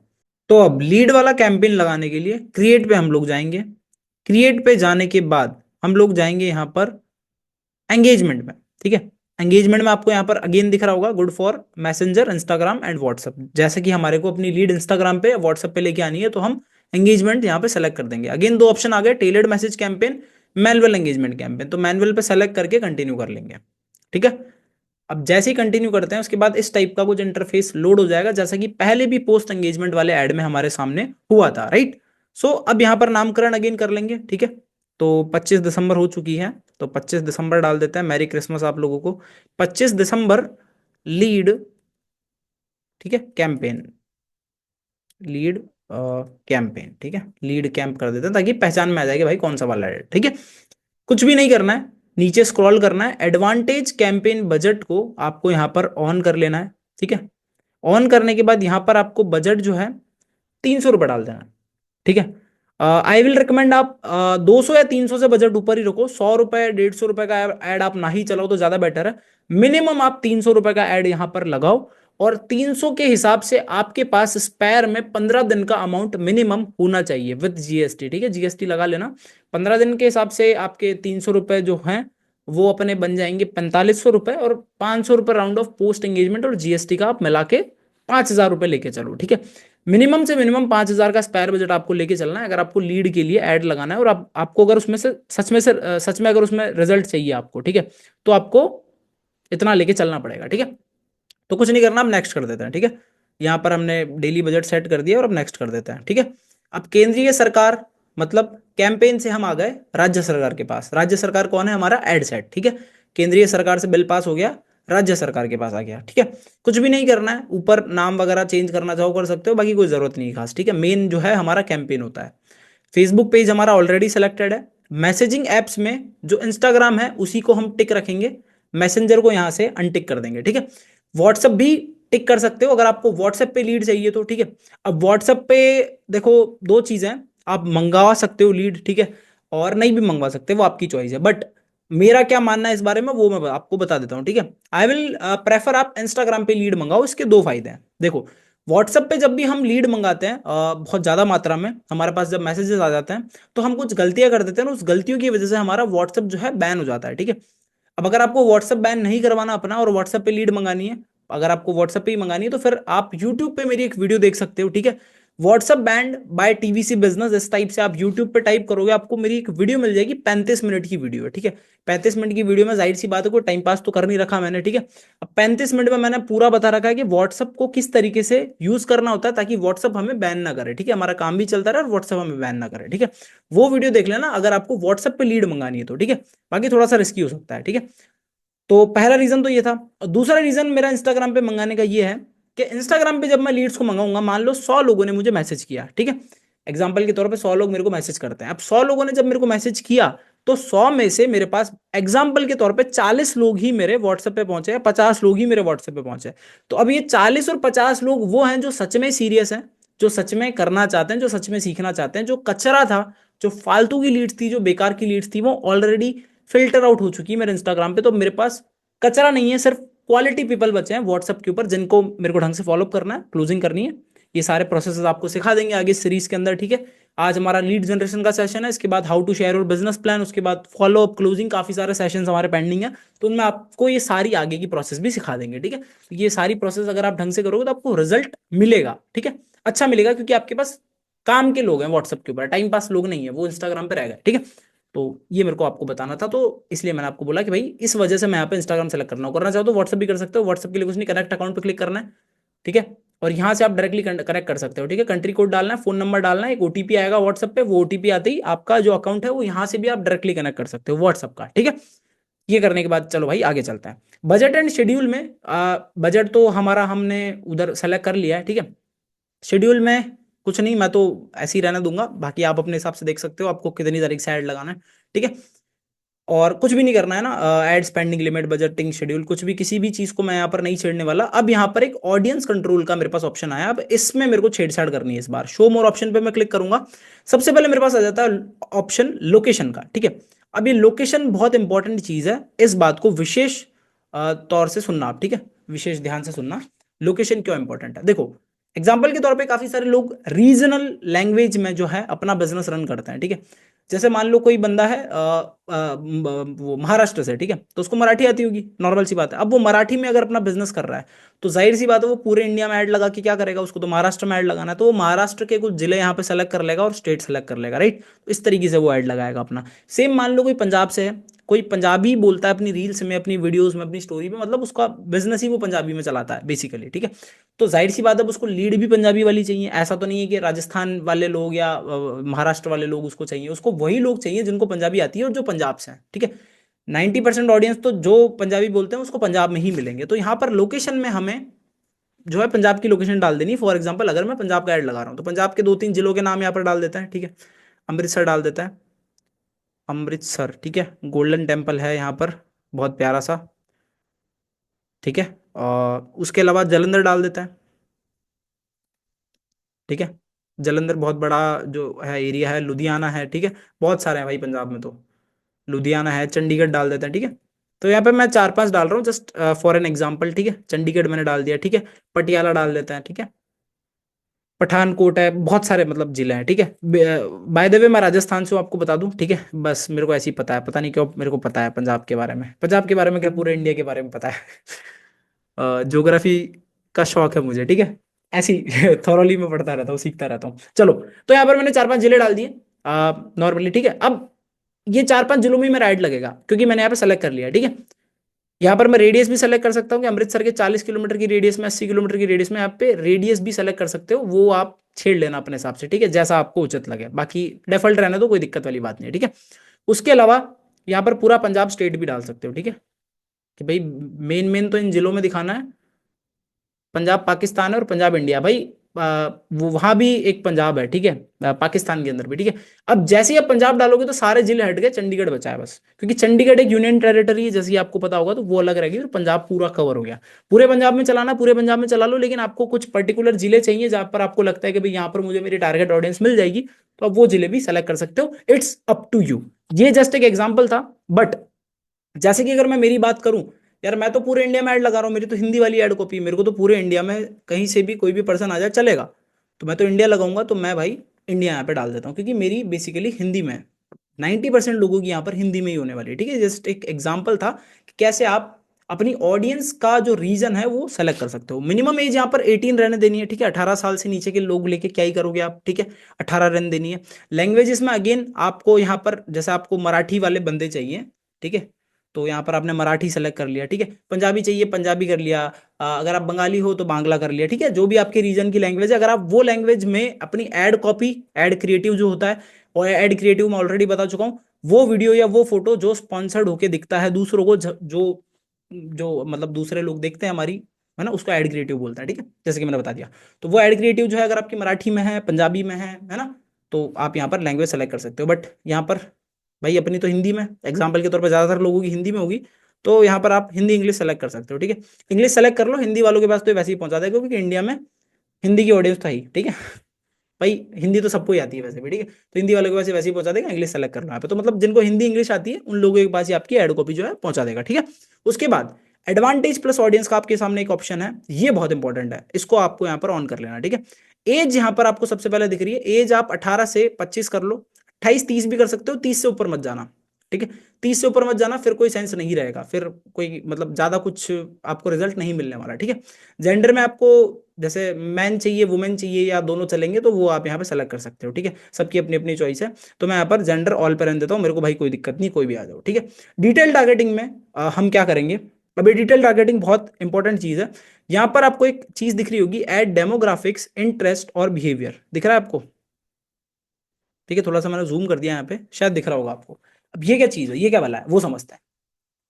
Speaker 1: तो अब लीड वाला कैंपेन लगाने के लिए क्रिएट पे हम लोग जाएंगे। क्रिएट पे जाने के बाद हम लोग जाएंगे यहाँ पर एंगेजमेंट में, ठीक है। एंगेजमेंट में आपको यहाँ पर अगेन दिख रहा होगा good for messenger, Instagram and WhatsApp. जैसे कि हमारे को अपनी लीड इंस्टाग्राम पे या व्हाट्सएप पे लेके आनी है, तो हम एंगेजमेंट यहाँ पे सेलेक्ट कर देंगे। अगेन दो ऑप्शन आ गए, tailored message campaign, manual engagement campaign. तो मैनुअल पे सेलेक्ट करके कंटिन्यू कर लेंगे, ठीक है। अब जैसे ही कंटिन्यू करते हैं उसके बाद इस टाइप का कुछ इंटरफेस लोड हो जाएगा, जैसा कि पहले भी पोस्ट एंगेजमेंट वाले ऐड में हमारे सामने हुआ था, राइट। सो अब यहाँ पर नामकरण अगेन कर लेंगे, ठीक है। तो 25 दिसंबर हो चुकी है, तो 25 दिसंबर डाल देते हैं। मैरी क्रिसमस आप लोगों को। 25 दिसंबर लीड, ठीक है, कैंपेन, लीड कैंपेन, ठीक है, लीड कैंप कर देते हैं ताकि पहचान में आ जाएगी भाई कौन सा वाला है, ठीक है। कुछ भी नहीं करना है, नीचे स्क्रॉल करना है, एडवांटेज कैंपेन बजट को आपको यहां पर ऑन कर लेना है, ठीक है। ऑन करने के बाद यहां पर आपको बजट जो है 300 रुपये डाल देना है, ठीक है। आई विल रिकमेंड आप 200 या 300 से बजट ऊपर ही रखो। 100 रुपए 150 रुपए का ऐड आप ना ही चलाओ तो ज्यादा बेटर है। मिनिमम आप 300 रुपए का ऐड यहां पर लगाओ, और 300 के हिसाब से आपके पास स्पेयर में 15 दिन का अमाउंट मिनिमम होना चाहिए विद जीएसटी, ठीक है। जीएसटी लगा लेना। 15 दिन के हिसाब से आपके 300 रुपए जो हैं वो अपने बन जाएंगे 4500 रुपए, और 500 रुपए राउंड ऑफ पोस्ट एंगेजमेंट और जीएसटी का आप मिला के 5000 रुपए लेके चलो, ठीक है। मिनिमम से मिनिमम 5000 का स्पेयर बजट आपको लेके चलना है अगर आपको लीड के लिए ऐड लगाना है, और आपको अगर उसमें से सच में अगर उसमें रिजल्ट चाहिए आपको, ठीक है, तो आपको इतना लेके चलना पड़ेगा, ठीक है। तो कुछ नहीं करना, अब नेक्स्ट कर देते हैं, ठीक है। यहाँ पर हमने डेली बजट सेट कर दिया और अब नेक्स्ट कर देते हैं, ठीक है। अब केंद्रीय सरकार, मतलब कैंपेन से हम आ गए राज्य सरकार के पास। राज्य सरकार कौन है? हमारा एड सेट, ठीक है। केंद्रीय सरकार से बिल पास हो गया, राज्य सरकार के पास आ गया, ठीक है। कुछ भी नहीं करना है, ऊपर नाम वगैरह चेंज करना चाहो कर सकते हो, बाकी कोई जरूरत नहीं खास, ठीक है। मेन जो है हमारा कैंपेन होता है। फेसबुक पेज हमारा ऑलरेडी सेलेक्टेड है। मैसेजिंग एप्स में जो इंस्टाग्राम है उसी को हम टिक रखेंगे, मैसेंजर को यहां से अनटिक कर देंगे, ठीक है। व्हाट्सएप भी टिक कर सकते हो अगर आपको व्हाट्सएप पे लीड चाहिए तो, ठीक है। अब व्हाट्सएप पे देखो दो चीजें, आप मंगवा सकते हो लीड, ठीक है, और नहीं भी मंगवा सकते, वो आपकी चॉइस है। बट मेरा क्या मानना है इस बारे में वो मैं आपको बता देता हूँ, ठीक है। आई विल प्रेफर आप इंस्टाग्राम पे लीड मंगाओ। इसके दो फायदे हैं, देखो। व्हाट्सएप पे जब भी हम लीड मंगाते हैं बहुत ज़्यादा मात्रा में हमारे पास जब मैसेजेस आ जाते हैं, तो हम कुछ गलतियां कर देते हैं ना, उस गलतियों की वजह से हमारा व्हाट्सएप जो है बैन हो जाता है, ठीक है। अब अगर आपको व्हाट्सएप बैन नहीं करवाना अपना और व्हाट्सएप पे लीड मंगानी है, अगर आपको व्हाट्सएप पे ही मंगानी है, तो फिर आप यूट्यूब पे मेरी एक वीडियो देख सकते हो, ठीक है। WhatsApp band by TVC business, इस टाइप से आप यूट्यूब पे टाइप करोगे, आपको मेरी एक वीडियो मिल जाएगी, 35 मिनट की वीडियो है, ठीक है। 35 मिनट की वीडियो में जाहिर सी बात है कोई टाइम पास तो कर नहीं रखा मैंने, ठीक है। अब 35 मिनट में मैंने पूरा बता रखा है कि व्हाट्सएप को किस तरीके से यूज करना होता है ताकि व्हाट्सएप हमें बैन ना करे, ठीक है। हमारा काम भी चलता रहे और व्हाट्सएप हमें बैन ना करे, ठीक है। वो वीडियो देख लेना अगर आपको व्हाट्सएप पे लीड मंगानी है तो, ठीक है। बाकी थोड़ा सा रिस्की हो सकता है, ठीक है। तो पहला रीजन तो ये था। और दूसरा रीजन मेरा इंस्टाग्राम पे मंगाने का ये है कि इंस्टाग्राम पे जब मैं लीड्स को मंगाऊंगा, मान लो 100 लोगों ने मुझे मैसेज किया, ठीक है। एग्जाम्पल के तौर पे 100 लोग मेरे को मैसेज करते हैं। अब 100 लोगों ने जब मेरे को मैसेज किया, तो 100 में से मेरे पास एग्जाम्पल के तौर पे 40 लोग ही मेरे व्हाट्सएप पे पहुंचे, या 50 लोग ही मेरे व्हाट्सएप पे पहुंचे। तो अब ये 40 और 50 लोग वो हैं जो सच में सीरियस हैं, जो सच में करना चाहते हैं, जो सच में सीखना चाहते हैं। जो कचरा था, जो फालतू की लीड्स थी, जो बेकार की लीड्स थी, वो ऑलरेडी फिल्टर आउट हो चुकी है मेरे इंस्टाग्राम पे। तो मेरे पास कचरा नहीं है, सिर्फ क्वालिटी पीपल बचे हैं व्हाट्सएप के ऊपर, जिनको मेरे को ढंग से फॉलो करना है, क्लोजिंग करनी है। ये सारे प्रोसेसेस आपको सिखा देंगे आगे इस सीरीज के अंदर, ठीक है। आज हमारा लीड जनरेशन का सेशन है, इसके बाद हाउ टू शेयर और बिजनेस प्लान, उसके बाद फॉलो अप, क्लोजिंग, काफी सारे सेशंस हमारे पेंडिंग है। तो उनमें आपको ये सारी आगे की प्रोसेस भी सिखा देंगे, ठीक है। ये सारी प्रोसेस अगर आप ढंग से करोगे तो आपको रिजल्ट मिलेगा, ठीक है। अच्छा मिलेगा, क्योंकि आपके पास काम के लोग हैं व्हाट्सएप के ऊपर, टाइम पास लोग नहीं है, वो इंस्टाग्राम पे रह गए, ठीक है। तो ये मेरे को आपको बताना था, तो इसलिए मैंने आपको बोला कि भाई इस वजह से मैं यहाँ पे इंस्टाग्राम सेलेक्ट करना चाहता हूँ। व्हाट्सएप भी कर सकते हो, व्हाट्सएप के लिए कुछ नहीं, कनेक्ट अकाउंट पे क्लिक करना है, ठीक है। और यहाँ से आप डायरेक्टली कनेक्ट कर सकते हो, ठीक है। कंट्री कोड डालना है, फोन नंबर डालना है, एक ओटीपी आएगा व्हाट्सएप पे, वो ओटीपी आते ही आपका जो अकाउंट है वो यहाँ से भी आप डायरेक्टली कनेक्ट कर सकते हो व्हाट्सएप का, ठीक है। ये करने के बाद चलो भाई आगे चलते हैं। बजट एंड शेड्यूल में बजट तो हमारा हमने उधर सेलेक्ट कर लिया है, ठीक है। शेड्यूल में कुछ नहीं, मैं तो ऐसे ही रहने दूंगा, बाकी आप अपने हिसाब से देख सकते हो आपको कितनी तारीख से ऐड लगाना है, ठीक है। और कुछ भी नहीं करना है ना, ad spending limit, budgeting schedule, कुछ भी किसी भी चीज को मैं यहाँ पर नहीं छेड़ने वाला। अब यहाँ पर एक ऑडियंस कंट्रोल का मेरे पास ऑप्शन आया, अब इसमें मेरे को छेड़छाड़ करनी है इस बार। शो मोर ऑप्शन पे मैं क्लिक करूंगा, सबसे पहले मेरे पास आ जाता है ऑप्शन लोकेशन का, ठीक है। अब ये लोकेशन बहुत इंपॉर्टेंट चीज है, इस बात को विशेष तौर से सुनना आप, ठीक है, विशेष ध्यान से सुनना। लोकेशन क्यों इंपॉर्टेंट है, देखो एग्जाम्पल के तौर पे काफी सारे लोग रीजनल लैंग्वेज में जो है अपना बिजनेस रन करते हैं, ठीक है। जैसे मान लो कोई बंदा है वो महाराष्ट्र से, ठीक है, तो उसको मराठी आती होगी, नॉर्मल सी बात है। अब वो मराठी में अगर अपना बिजनेस कर रहा है तो जाहिर सी बात है वो पूरे इंडिया में ऐड लगा के क्या करेगा, उसको तो महाराष्ट्र में ऐड लगाना है, तो वो महाराष्ट्र के कुछ जिले यहाँ पे सेलेक्ट कर लेगा और स्टेट सेलेक्ट कर लेगा, राइट। तो इस तरीके से वो ऐड लगाएगा अपना। सेम मान लो कोई पंजाब से है, कोई पंजाबी बोलता है अपनी रील्स में, अपनी वीडियोस में, अपनी स्टोरी में, मतलब उसका बिजनेस ही वो पंजाबी में चलाता है बेसिकली, ठीक है। तो जाहिर सी बात है उसको लीड भी पंजाबी वाली चाहिए, ऐसा तो नहीं है कि राजस्थान वाले लोग या महाराष्ट्र वाले लोग उसको चाहिए, उसको वही लोग चाहिए जिनको पंजाबी आती है और जो पंजाब से हैं, ठीक है। 90% ऑडियंस तो जो पंजाबी बोलते हैं उसको पंजाब में ही मिलेंगे। तो यहाँ पर लोकेशन में हमें जो है पंजाब की लोकेशन डाल देनी। फॉर एग्जाम्पल अगर मैं पंजाब का ऐड लगा रहा हूँ तो पंजाब के 2-3 जिलों के नाम यहाँ पर डाल देता है, ठीक है। अमृतसर डाल देता है, अमृतसर, ठीक है। गोल्डन टेम्पल है यहाँ पर, बहुत प्यारा सा, ठीक है। और उसके अलावा जलंधर डाल देता है, ठीक है। जलंधर बहुत बड़ा जो है एरिया है, लुधियाना है, ठीक है। बहुत सारे हैं भाई पंजाब में तो, लुधियाना है, चंडीगढ़ डाल देते हैं, ठीक है। तो यहाँ पे मैं 4-5 डाल रहा हूँ जस्ट फॉर एन एग्जाम्पल, ठीक है। चंडीगढ़ मैंने डाल दिया, ठीक है। पटियाला डाल देते हैं, ठीक है। पठानकोट है, बहुत सारे मतलब जिले हैं, ठीक है। बाय द वे मैं राजस्थान से हूँ, आपको बता दूं, ठीक है। बस मेरे को ऐसे ही पता है, पता नहीं क्यों मेरे को पता है पंजाब के बारे में, पंजाब के बारे में क्या पूरे इंडिया के बारे में पता है। ज्योग्राफी का शौक है मुझे, ठीक है। ऐसी थॉरली में पढ़ता रहता हूँ, सीखता रहता हूँ। चलो, तो यहाँ पर मैंने 4-5 जिले डाल दिए नॉर्मली, ठीक है। अब ये 4-5 जिलों में मेरा ऐड लगेगा क्योंकि मैंने यहाँ पे सेलेक्ट कर लिया, ठीक है। यहाँ पर मैं रेडियस भी सेलेक्ट कर सकता हूँ कि अमृतसर के 40 किलोमीटर की रेडियस में, 80 किलोमीटर की रेडियस में, यहाँ पे रेडियस भी सेलेक्ट कर सकते हो, वो आप छेड़ लेना अपने हिसाब से, ठीक है, जैसा आपको उचित लगे। बाकी डिफॉल्ट रहने दो, कोई दिक्कत वाली बात नहीं है, ठीक है। उसके अलावा यहाँ पर पूरा पंजाब स्टेट भी डाल सकते हो, ठीक है, कि भाई मेन मेन तो इन जिलों में दिखाना है। पंजाब पाकिस्तान है और पंजाब इंडिया, भाई वो वहां भी एक पंजाब है, ठीक है, पाकिस्तान के अंदर भी, ठीक है। अब जैसे ही आप पंजाब डालोगे तो सारे जिले हट गए, चंडीगढ़ बचा है बस, क्योंकि चंडीगढ़ एक यूनियन टेरिटरी है, जैसे आपको पता होगा, तो वो अलग रहेगी, फिर पंजाब पूरा कवर हो गया। पूरे पंजाब में चलाना, पूरे पंजाब में चला लो, लेकिन आपको कुछ पर्टिकुलर जिले चाहिए जहां पर आपको लगता है कि भाई यहाँ पर मुझे मेरी टारगेट ऑडियंस मिल जाएगी, तो आप वो जिले भी सेलेक्ट कर सकते हो, इट्स अप टू यू। ये जस्ट एक एग्जाम्पल था, बट जैसे कि अगर मैं मेरी बात करूं, यार मैं तो पूरे इंडिया में ऐड लगा रहा हूँ, मेरी तो हिंदी वाली ऐड कॉपी, मेरे को तो पूरे इंडिया में कहीं से भी कोई भी पर्सन आ जाए चलेगा, तो मैं तो इंडिया लगाऊंगा, तो मैं भाई इंडिया यहाँ पे डाल देता हूँ, क्योंकि मेरी बेसिकली हिंदी में 90% लोगों की यहाँ पर हिंदी में ही होने वाली है, ठीक है। जस्ट एक एग्जाम्पल था कि कैसे आप अपनी ऑडियंस का जो रीजन है वो सेलेक्ट कर सकते हो। मिनिमम एज यहाँ पर 18 रहने देनी है, ठीक है। 18 साल से नीचे के लोग लेके क्या ही करोगे आप, ठीक है। 18 रहने देनी है। लैंग्वेजेस में अगेन आपको यहाँ पर जैसे आपको मराठी वाले बंदे चाहिए, ठीक है, तो यहाँ पर आपने मराठी सेलेक्ट कर लिया, ठीक है। पंजाबी चाहिए, पंजाबी कर लिया। अगर आप बंगाली हो तो बांग्ला कर लिया, ठीक है। जो भी आपके रीजन की लैंग्वेज है, अगर आप वो लैंग्वेज में अपनी एड कॉपी, एड क्रिएटिव जो होता है, और एड क्रिएटिव में ऑलरेडी बता चुका हूँ, वो वीडियो या वो फोटो जो स्पॉन्सर्ड होके दिखता है दूसरों को, जो जो मतलब दूसरे लोग देखते हैं हमारी, है ना, उसको एड क्रिएटिव बोलता है, ठीक है, जैसे कि मैंने बता दिया। तो वो एड क्रिएटिव जो है अगर आपकी मराठी में है, पंजाबी में है ना, तो आप यहाँ पर लैंग्वेज सेलेक्ट कर सकते हो। बट यहाँ पर भाई अपनी तो हिंदी में, एग्जाम्पल के तौर पर ज़्यादातर लोगों की हिंदी में होगी, तो यहाँ पर आप हिंदी इंग्लिश सेलेक्ट कर सकते हो, ठीक है। इंग्लिश सेलेक्ट कर लो, हिंदी वालों के पास तो वैसे ही पहुंचा देगा, क्योंकि इंडिया में हिंदी की ऑडियंस था ही, ठीक है। भाई हिंदी तो सबको ही आती है वैसे भी, ठीक है, तो हिंदी वालों के पास वैसे ही पहुंचा देगा। इंग्लिश सेलेक्ट करना यहाँ पे, तो मतलब जिनको हिंदी इंग्लिश आती है उन लोगों के पास ही आपकी एड कॉपी जो है पहुंचा देगा, ठीक है। उसके बाद एडवांटेज प्लस ऑडियंस का आपके सामने एक ऑप्शन है, ये बहुत इंपॉर्टेंट है, इसको आपको यहाँ पर ऑन कर लेना, ठीक है। एज यहाँ पर आपको सबसे पहले दिख रही है, एज आप 18 से 25 कर लो, 28-30 भी कर सकते हो, 30 से ऊपर मत जाना, ठीक है। 30 से ऊपर मत जाना, फिर कोई सेंस नहीं रहेगा, फिर कोई मतलब ज्यादा कुछ आपको रिजल्ट नहीं मिलने वाला। ठीक है। जेंडर में आपको जैसे मैन चाहिए, वुमेन चाहिए, या दोनों चलेंगे, तो वो आप यहाँ पे सेलेक्ट कर सकते हो। ठीक है, सबकी अपनी अपनी चॉइस है। तो मैं यहाँ पर जेंडर ऑल पे रहने देता हूँ, मेरे को भाई कोई दिक्कत नहीं, कोई भी आ जाओ। ठीक है। डिटेल टारगेटिंग में हम क्या करेंगे, अभी डिटेल टारगेटिंग बहुत इंपॉर्टेंट चीज है। यहाँ पर आपको एक चीज दिख रही होगी, एड डेमोग्राफिक्स इंटरेस्ट और बिहेवियर, दिख रहा है आपको? ठीक है, थोड़ा सा मैंने जूम कर दिया यहाँ पे, शायद दिख रहा होगा आपको। अब ये क्या चीज है, ये क्या वाला है, वो समझते हैं।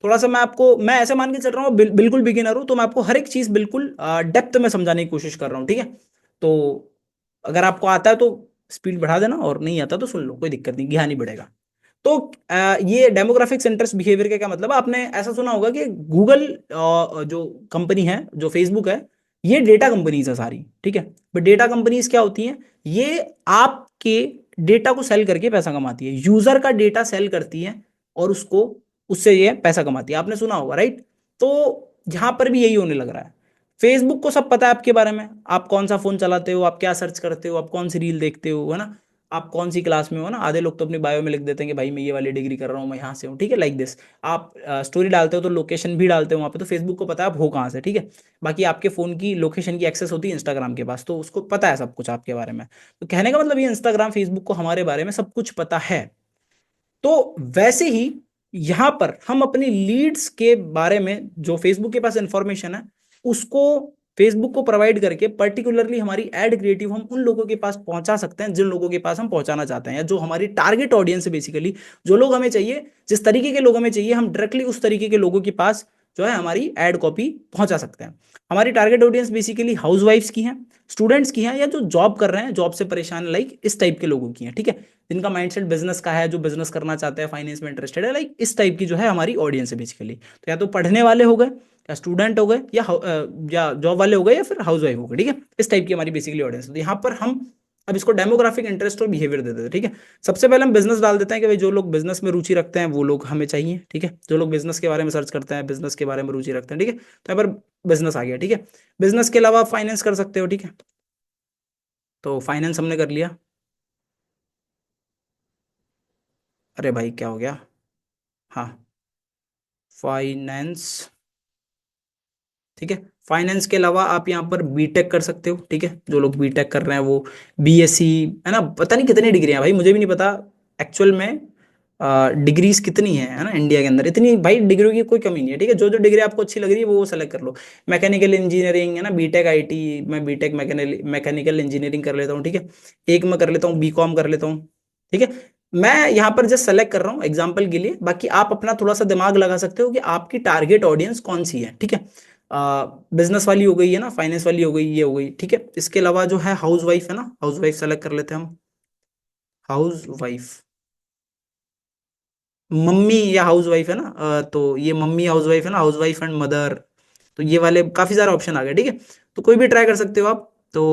Speaker 1: थोड़ा सा मैं ऐसे मान के चल रहा हूँ, बिल्कुल बिगिनर हूँ, तो मैं आपको हर एक चीज बिल्कुल डेप्थ में समझाने की कोशिश कर रहा हूँ। ठीक है। तो अगर आपको आता है तो स्पीड बढ़ा देना, और नहीं आता तो सुन लो, कोई दिक्कत नहीं, ध्यान ही बढ़ेगा। तो ये डेमोग्राफिक्स इंटरेस्ट बिहेवियर का क्या मतलब है, आपने ऐसा सुना होगा कि गूगल जो कंपनी है, जो फेसबुक है, ये डेटा कंपनीज है सारी। ठीक है। बट डेटा कंपनीज क्या होती हैं, ये आपके डेटा को सेल करके पैसा कमाती है, यूजर का डेटा सेल करती है, और उसको उससे ये पैसा कमाती है, आपने सुना होगा, राइट? तो यहां पर भी यही होने लग रहा है। फेसबुक को सब पता है आपके बारे में, आप कौन सा फोन चलाते हो, आप क्या सर्च करते हो, आप कौन सी रील देखते हो, है ना, आप कौन सी क्लास में हो ना। आधे लोग तो अपनी बायो में लिख देते हैं कि भाई मैं ये वाली डिग्री कर रहा हूँ, मैं यहाँ से हूँ। ठीक है, लाइक दिस। आप स्टोरी डालते हो तो लोकेशन भी डालते हो वहाँ पे, तो फेसबुक को पता है आप हो कहाँ से। ठीक है। बाकी आपके फोन की लोकेशन की एक्सेस होती है इंस्टाग्राम के पास, तो उसको पता है सब कुछ आपके बारे में। तो कहने का मतलब ये, इंस्टाग्राम फेसबुक को हमारे बारे में सब कुछ पता है। तो वैसे ही यहां पर हम अपनी लीड्स के बारे में, जो फेसबुक के पास इंफॉर्मेशन है, उसको फेसबुक को प्रोवाइड करके पर्टिकुलरली हमारी एड क्रिएटिव हम उन लोगों के पास पहुंचा सकते हैं जिन लोगों के पास हम पहुंचाना चाहते हैं, या जो हमारी टारगेट ऑडियंस है बेसिकली, जो लोग हमें चाहिए, जिस तरीके के लोग हमें चाहिए, हम डायरेक्टली उस तरीके के लोगों के पास जो है हमारी एड कॉपी पहुंचा सकते हैं। हमारी target audience basically house wifes की है, स्टूडेंट्स की है, या जो जॉब कर रहे हैं, जॉब से परेशान, लाइक इस टाइप के लोगों की है। ठीक है। जिनका माइंडसेट बिजनेस का है, जो बिजनेस करना चाहते हैं, फाइनेंस में इंटरेस्टेड है, लाइक इस टाइप की जो है हमारी ऑडियंस है बेसिकली। तो या तो पढ़ने वाले हो गए, या स्टूडेंट हो गए, या जॉब वाले हो गए, या फिर हाउस वाइफ हो गए। ठीक है, इस टाइप की हमारी बेसिकली ऑडियंस है। तो यहाँ पर हम अब इसको डेमोग्राफिक इंटरेस्ट और बिहेवियर दे देते हैं। ठीक है। सबसे पहले हम बिजनेस डाल देते हैं कि भाई जो लोग बिजनेस में रुचि रखते हैं वो लोग हमें चाहिए। ठीक है, जो लोग बिजनेस के बारे में सर्च करते हैं, बिजनेस के बारे में रुचि रखते हैं। ठीक है, तो यहाँ पर बिजनेस आ गया। ठीक है। बिजनेस के अलावा फाइनेंस कर सकते हो। ठीक है, तो फाइनेंस हमने कर लिया। अरे भाई क्या हो गया? हाँ, फाइनेंस। ठीक है। फाइनेंस के अलावा आप यहाँ पर बीटेक कर सकते हो। ठीक है, जो लोग बीटेक कर रहे हैं वो बीएससी, है ना, पता नहीं कितनी डिग्री है भाई, मुझे भी नहीं पता एक्चुअल में डिग्रीज कितनी है ना इंडिया के अंदर। इतनी भाई डिग्री की कोई कमी नहीं है। ठीक है, जो जो डिग्री आपको अच्छी लग रही है वो सेलेक्ट कर लो। मैकेनिकल इंजीनियरिंग है ना, बीटेक आईटी, मैं बीटेक मैकेनिकल इंजीनियरिंग कर लेता हूँ। ठीक है, एक मैं कर लेता हूँ बीकॉम कर लेता हूँ। ठीक है, मैं यहाँ पर जस्ट सेलेक्ट कर रहा हूँ एग्जाम्पल के लिए, बाकी आप अपना थोड़ा सा दिमाग लगा सकते हो कि आपकी टारगेट ऑडियंस कौन सी है। ठीक है, बिजनेस वाली हो गई है ना, फाइनेंस वाली हो गई, ये हो गई। ठीक है, इसके अलावा जो है हाउस वाइफ है ना, हाउस वाइफ सेलेक्ट कर लेते हैं हम। हाउस वाइफ, मम्मी या हाउस वाइफ है ना, तो ये मम्मी हाउस वाइफ है ना, हाउस वाइफ एंड मदर। तो ये वाले काफी सारे ऑप्शन आ गए। ठीक है, तो कोई भी ट्राई कर सकते हो आप। तो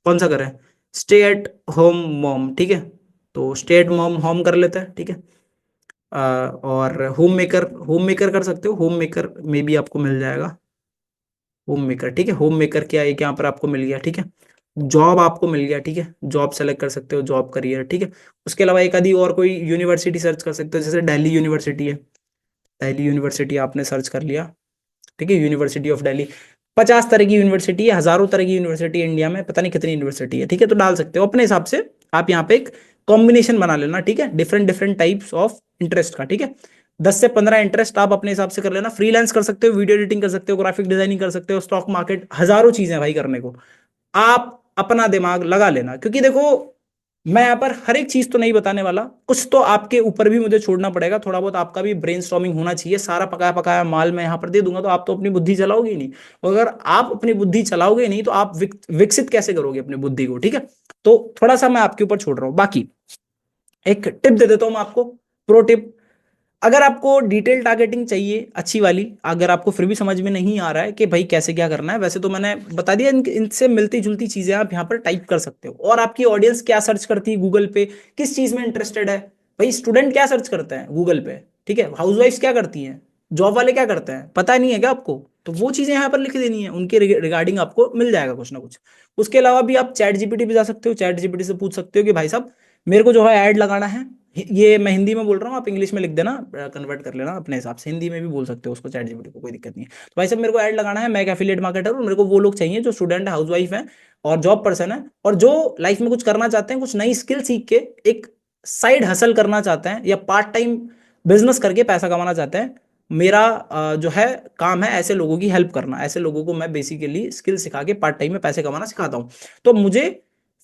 Speaker 1: कौन सा करें? Stay at home mom. ठीक है, तो स्टे एट मॉम होम कर लेते हैं। ठीक है। और होम मेकर कर सकते हो, होम मेकर में भी आपको मिल जाएगा। होम मेकर, ठीक है, होम मेकर क्या है, यहाँ पर आपको मिल गया। ठीक है, जॉब आपको मिल गया। ठीक है, जॉब सेलेक्ट कर सकते हो, जॉब करियर। ठीक है, उसके अलावा एक आधी और कोई यूनिवर्सिटी सर्च कर सकते हो, जैसे दिल्ली यूनिवर्सिटी है, दिल्ली यूनिवर्सिटी आपने सर्च कर लिया। ठीक है, यूनिवर्सिटी ऑफ दिल्ली, 50 तरह की यूनिवर्सिटी है, हजारों तरह की यूनिवर्सिटी है इंडिया में, पता नहीं कितनी यूनिवर्सिटी है। ठीक है, तो डाल सकते हो अपने हिसाब से, आप यहाँ पे एक कॉम्बिनेशन बना लेना। ठीक है, different different types of interest का। ठीक है, 10 से 15 इंटरेस्ट आप अपने हिसाब से कर लेना। फ्रीलांस कर सकते हो, वीडियो एडिटिंग कर सकते हो, ग्राफिक डिजाइनिंग कर सकते हो, स्टॉक मार्केट, हजारों चीजें भाई करने को। आप अपना दिमाग लगा लेना, क्योंकि देखो मैं यहाँ पर हर एक चीज तो नहीं बताने वाला, कुछ तो आपके ऊपर भी मुझे छोड़ना पड़ेगा, थोड़ा बहुत आपका भी ब्रेनस्टॉर्मिंग होना चाहिए। सारा पकाया पकाया माल मैं यहाँ पर दे दूंगा तो आप तो अपनी बुद्धि चलाओगे ही नहीं, और अगर आप अपनी बुद्धि चलाओगे नहीं तो आप विकसित कैसे करोगे अपनी बुद्धि को। ठीक है, तो थोड़ा सा मैं आपके ऊपर छोड़ रहा हूँ। बाकी एक टिप दे देता हूँ मैं आपको, प्रो टिप। अगर आपको डिटेल टारगेटिंग चाहिए अच्छी वाली, अगर आपको फिर भी समझ में नहीं आ रहा है कि भाई कैसे क्या करना है, वैसे तो मैंने बता दिया, इनसे मिलती जुलती चीजें आप यहाँ पर टाइप कर सकते हो। और आपकी ऑडियंस क्या सर्च करती है गूगल पे, किस चीज में इंटरेस्टेड है, भाई स्टूडेंट क्या सर्च करते हैं गूगल पे, ठीक है, हाउस वाइफ क्या करती हैं, जॉब वाले क्या करते हैं, पता नहीं है क्या आपको? तो वो चीजें यहाँ पर लिख देनी है, उनके रिगार्डिंग आपको मिल जाएगा कुछ ना कुछ। उसके अलावा भी आप चैट जीपीटी पे जा सकते हो, चैट जीपीटी से पूछ सकते हो कि भाई साहब मेरे को जो है ऐड लगाना है, ये मैं हिंदी में बोल रहा हूँ, आप इंग्लिश में लिख देना, कन्वर्ट कर लेना अपने हिसाब से, हिंदी में भी बोल सकते हो उसको चैट जीपीटी को, कोई दिक्कत नहीं है। तो भाई साहब मेरे को ऐड लगाना है, मैं एक एफिलिएट मार्केटर हूँ, मेरे को वो लोग चाहिए जो स्टूडेंट है, हाउसवाइफ है और जॉब पर्सन है, और जो लाइफ में कुछ करना चाहते हैं, कुछ नई स्किल सीख के एक साइड हसल करना चाहते हैं या पार्ट टाइम बिजनेस करके पैसा कमाना चाहते हैं। मेरा जो है काम है ऐसे लोगों की हेल्प करना, ऐसे लोगों को मैं बेसिकली स्किल सिखा के पार्ट टाइम में पैसे कमाना सिखाता हूँ। तो मुझे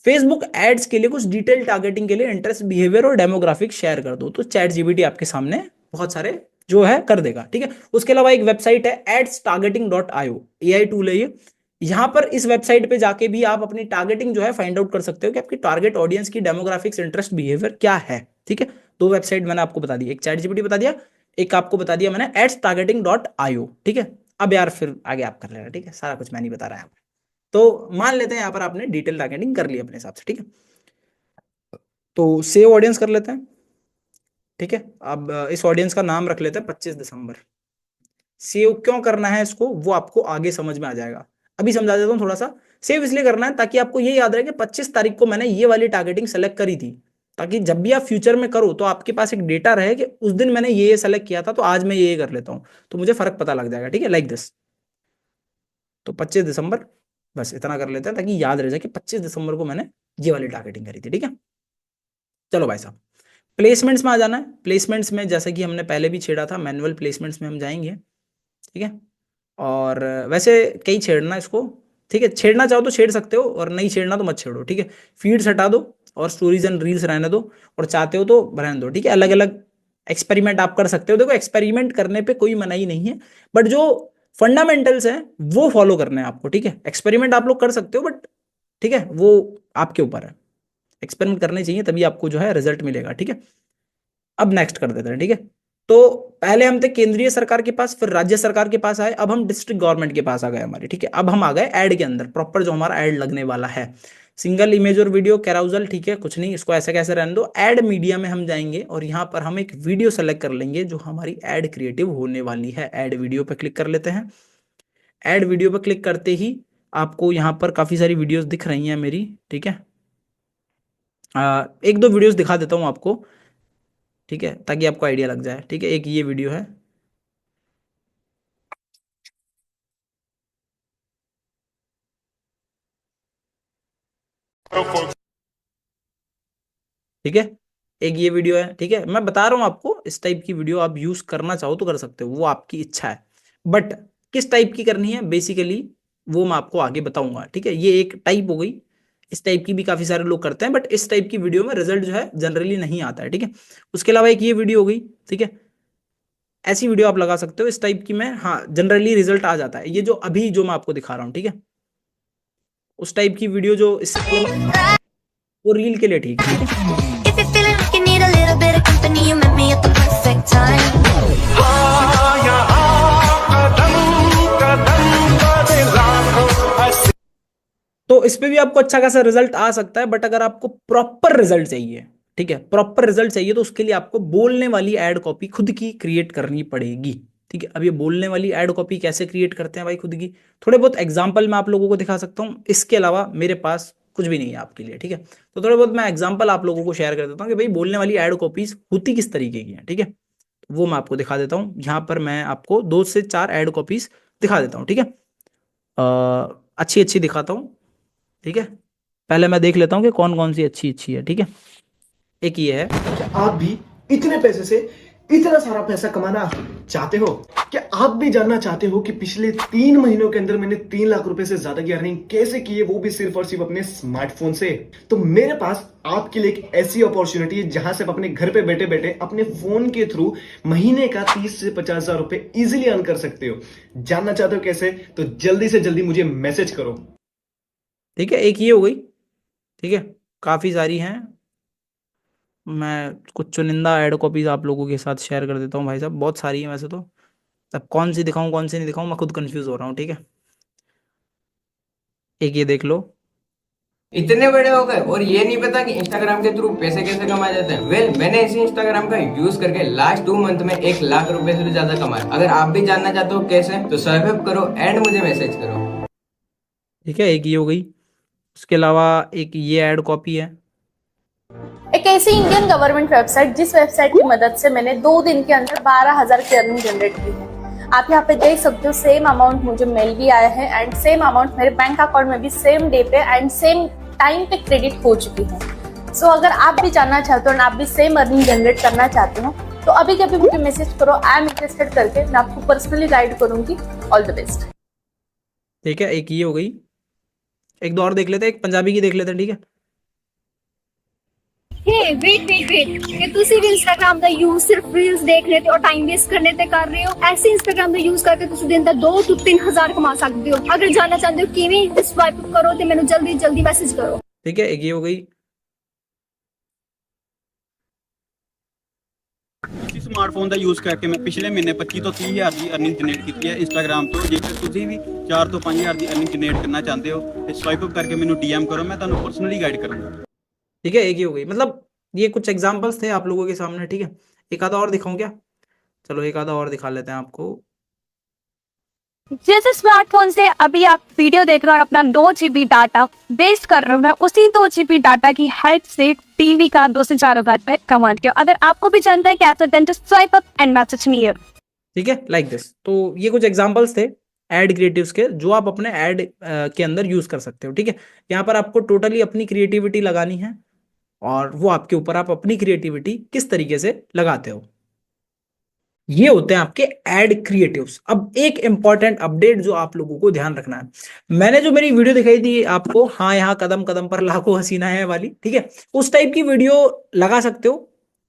Speaker 1: फेसबुक एड्स के लिए कुछ डिटेल टारगेटिंग के लिए इंटरेस्ट, बिहेवियर और डेमोग्राफिक शेयर कर दो, तो चैट जीपीटी आपके सामने बहुत सारे जो है कर देगा, ठीक है। उसके अलावा एक वेबसाइट है adstargeting.io, एआई टूल है ये। यहां पर इस वेबसाइट पे जाके भी आप अपनी टारगेटिंग जो है फाइंड आउट कर सकते हो कि आपकी टारगेट ऑडियंस की डेमोग्राफिक्स, इंटरेस्ट, बिहेवियर क्या है, ठीक है। दो वेबसाइट मैंने आपको बता दी, एक चैट जीपीटी बता दिया, एक आपको बता दिया मैंने adstargeting.io, ठीक है। अब यार फिर आगे आप कर लेना, ठीक है, सारा कुछ मैं नहीं बता रहा है। तो मान लेते हैं यहाँ पर आपने डिटेल टारगेटिंग कर ली अपने हिसाब से, ठीक है। तो सेव ऑडियंस कर लेते हैं, ठीक है। अब इस ऑडियंस का नाम रख लेते हैं 25 दिसंबर। सेव क्यों करना है इसको, वो आपको आगे समझ में आ जाएगा, अभी समझा देता हूँ थोड़ा सा। सेव इसलिए करना है ताकि आपको ये याद रहे कि 25 तारीख को मैंने ये वाली टारगेटिंग सेलेक्ट करी थी, ताकि जब भी आप फ्यूचर में करो तो आपके पास एक डेटा रहे कि उस दिन मैंने ये सेलेक्ट किया था, तो आज मैं ये कर लेता हूँ, तो मुझे फर्क पता लग जाएगा, ठीक है, लाइक दिस। तो 25 दिसंबर, बस इतना कर लेते हैं ताकि याद रह जाए कि 25 दिसंबर को मैंने ये वाली टारगेटिंग करी थी, ठीक है। चलो भाई साहब, प्लेसमेंट्स में आ जाना है। प्लेसमेंट्स में जैसे कि हमने पहले भी छेड़ा था, मैनुअल प्लेसमेंट्स में हम जाएंगे, ठीक है। और वैसे कई छेड़ना इसको, ठीक है, छेड़ना चाहो तो छेड़ सकते हो और नहीं छेड़ना तो मत छेड़ो, ठीक है। फीड्स हटा दो और स्टोरीज एंड रील्स रहने दो, और चाहते हो तो रहने दो, ठीक है। अलग अलग एक्सपेरिमेंट आप कर सकते हो, देखो एक्सपेरिमेंट करने पे कोई मनाही नहीं है, बट जो फंडामेंटल्स हैं वो फॉलो करने हैं आपको, ठीक है। एक्सपेरिमेंट आप लोग कर सकते हो, बट ठीक है वो आपके ऊपर है, एक्सपेरिमेंट करने चाहिए तभी आपको जो है रिजल्ट मिलेगा, ठीक है। अब नेक्स्ट कर देते हैं, ठीक है। तो पहले हम थे केंद्रीय सरकार के पास, फिर राज्य सरकार के पास आए, अब हम डिस्ट्रिक्ट गवर्नमेंट के पास आ गए हमारे, ठीक है। अब हम आ गए ऐड के अंदर, प्रॉपर जो हमारा ऐड लगने वाला है, सिंगल इमेज और वीडियो कैराउजल, ठीक है, कुछ नहीं, इसको ऐसे कैसे रहने दो। ऐड मीडिया में हम जाएंगे और यहाँ पर हम एक वीडियो सेलेक्ट कर लेंगे जो हमारी ऐड क्रिएटिव होने वाली है। ऐड वीडियो पर क्लिक कर लेते हैं। ऐड वीडियो पर क्लिक करते ही आपको यहाँ पर काफी सारी वीडियोस दिख रही हैं मेरी, ठीक है। एक दो वीडियोस दिखा देता हूँ आपको, ठीक है, ताकि आपको आइडिया लग जाए, ठीक है। एक ये वीडियो है, ठीक है, एक ये वीडियो है, ठीक है। मैं बता रहा हूं आपको, इस टाइप की वीडियो आप यूज करना चाहो तो कर सकते हो, वो आपकी इच्छा है, बट किस टाइप की करनी है बेसिकली वो मैं आपको आगे बताऊंगा, ठीक है। ये एक टाइप हो गई, इस टाइप की भी काफी सारे लोग करते हैं, बट इस टाइप की वीडियो में रिजल्ट जो है जनरली नहीं आता है, ठीक है। उसके अलावा एक ये वीडियो हो गई, ठीक है, ऐसी वीडियो आप लगा सकते हो इस टाइप की में, हाँ जनरली रिजल्ट आ जाता है। ये जो अभी जो मैं आपको दिखा रहा हूँ, ठीक है, उस टाइप की वीडियो जो इससे वो रील के लिए ठीक है, ठीक है।
Speaker 2: If you're feeling like you need a little bit of company, you met me at the perfect time.
Speaker 1: तो इस पे भी आपको अच्छा खासा रिजल्ट आ सकता है, बट अगर आपको प्रॉपर रिजल्ट चाहिए, ठीक है, प्रॉपर रिजल्ट चाहिए, तो उसके लिए आपको बोलने वाली एड कॉपी खुद की क्रिएट करनी पड़ेगी, ठीक है। अब ये बोलने वाली एड कॉपी कैसे क्रिएट करते हैं भाई खुद की, थोड़े बहुत एग्जाम्पल मैं आप लोगों को दिखा सकता हूँ, इसके अलावा मेरे पास कुछ भी नहीं है आपके लिए, ठीक है। तो थोड़े बहुत मैं एग्जाम्पल आप लोगों को शेयर कर देता हूँ कि भाई बोलने वाली एड कॉपीज होती किस तरीके की है, ठीक है। वो मैं आपको दिखा देता हूँ, यहाँ पर मैं आपको 2 से 4 एड कॉपीज दिखा देता हूँ, ठीक है। अच्छी अच्छी दिखाता हूँ, ठीक है। पहले मैं देख लेता हूँ कि कौन कौन सी अच्छी अच्छी है, ठीक है। एक ये है,
Speaker 3: क्या आप भी इतने पैसे से इतना सारा पैसा कमाना चाहते हो? क्या आप भी जानना चाहते हो कि पिछले 3 महीनों के अंदर मैंने 3 लाख रुपए से ज्यादा की अर्निंग कैसे की है, वो भी सिर्फ और सिर्फ अपने स्मार्टफोन से? तो मेरे पास आपके लिए एक ऐसी अपॉर्चुनिटी है जहां से आप अपने घर पे बैठे बैठे अपने फोन के थ्रू महीने का 30 से 50 हजार रुपए इजिली अर्न कर सकते हो। जानना चाहते हो कैसे? तो जल्दी से जल्दी मुझे मैसेज करो।
Speaker 1: ठीक है, एक ये हो गई, ठीक है। काफी सारी हैं, मैं कुछ चुनिंदा एड कॉपीज आप लोगों के साथ शेयर कर देता हूँ भाई साहब, बहुत सारी हैं वैसे तो। अब कौन सी दिखाऊं कौन सी नहीं दिखाऊं मैं खुद कंफ्यूज हो रहा हूँ, ठीक है। एक ये देख लो,
Speaker 4: इतने बड़े हो गए और ये नहीं पता कि इंस्टाग्राम के थ्रू पैसे कैसे कमाए जाते हैं। वेल मैंने इसी इंस्टाग्राम का यूज करके लास्ट 2 मंथ में 1 लाख रुपए से भी ज्यादा कमाया। अगर आप भी जानना चाहते हो कैसे, तो स्वाइप करो एंड मुझे मैसेज करो।
Speaker 1: ठीक है, एक ये हो गई। उसके अलावा एक ये एड कॉपी है,
Speaker 5: एक ऐसी इंडियन गवर्नमेंट वेबसाइट जिस वेबसाइट की मदद से मैंने 2 दिन के अंदर 12,000 की अर्निंग जनरेट की है। आप यहाँ पे देख सकते हो सेम अमाउंट मुझे मेल भी आया है एंड सेम अमाउंट मेरे बैंक अकाउंट में भी सेम डे पे एंड सेम टाइम पे क्रेडिट हो चुकी है। सो अगर आप भी जानना चाहते हो और आप भी सेम अर्निंग जनरेट करना चाहते हो तो अभी के अभी मुझे मैसेज करो, आई एम इंटरेस्टेड करके, मैं आपको पर्सनली गाइड करूंगी। All the best.
Speaker 1: ठीक है, एक ये हो गई, एक दो और देख लेते हैं, एक पंजाबी की देख लेते हैं, ठीक है।
Speaker 6: हे वेट ये ਤੁਸੀਂ ਵੀ ਇੰਸਟਾਗ੍ਰam ਦਾ ਯੂਜ਼ ਸਿਰਫ ਰੀਲਸ ਦੇਖਣੇ ਤੇ ਔਰ ਟਾਈਮ ਵੇਸਟ ਕਰਨੇ ਤੇ ਕਰ ਰਹੇ ਹੋ। ਐਸੇ ਇੰਸਟਾਗ੍ਰam ਦਾ ਯੂਜ਼ ਕਰਕੇ ਤੁਸੀਂ ਦਿਨ ਦਾ 2 ਤੋਂ 3,000 ਕਮਾ ਸਕਦੇ ਹੋ। ਅਗਰ ਜਾਨਣਾ ਚਾਹੁੰਦੇ ਹੋ ਕਿਵੇਂ ਸਵਾਈਪ ਕਰੋ ਤੇ ਮੈਨੂੰ ਜਲਦੀ ਮੈਸੇਜ ਕਰੋ।
Speaker 1: ठीक है, एक ये हो गई।
Speaker 7: इसी स्मार्टफोन का यूज़ करके मैं पिछले महीने 25 ਤੋਂ 30 ਹਜ਼ਾਰ ਦੀ अर्निंग जनरेट की है इंस्टाग्राम ਤੋਂ। ਜੇਕਰ ਤੁਸੀਂ ਵੀ 4 ਤੋਂ 5 ਹਜ਼ਾਰ ਦੀ अर्निंग जनरेट करना चाहते हो तो स्वाइप अप करके ਮੈਨੂੰ डीएम करो, मैं ਤੁਹਾਨੂੰ पर्सनली गाइड करूंगा।
Speaker 1: ठीक है, एक ही हो गई। मतलब ये कुछ एग्जांपल्स थे आप लोगों के सामने, ठीक है। एक आधा और दिखाऊं क्या? चलो एक आधा और दिखा लेते हैं आपको।
Speaker 6: जैसे स्मार्टफोन से अभी आप वीडियो देख रहे हो और अपना 2 GB डाटा वेस्ट कर रहे हो, मैं उसी 2 GB डाटा की हेल्प से टीवी का 2 से 4 हजार रुपए कमाती हूँ। अगर आपको भी जानना है कैसे, then just swipe up and message me here.
Speaker 1: ठीक है, लाइक दिस। तो ये कुछ एग्जांपल्स थे एड क्रिएटिव्स के जो आप अपने एड के अंदर यूज कर सकते हो, ठीक है। यहाँ पर आपको टोटली अपनी क्रिएटिविटी लगानी है और वो आपके ऊपर, आप अपनी क्रिएटिविटी किस तरीके से लगाते हो। ये होते हैं आपके एड क्रिएटिव्स। अब एक इंपॉर्टेंट अपडेट जो आप लोगों को ध्यान रखना है, मैंने जो मेरी वीडियो दिखाई थी आपको, हाँ यहाँ कदम कदम पर लाखों हसीना है वाली, ठीक है, उस टाइप की वीडियो लगा सकते हो,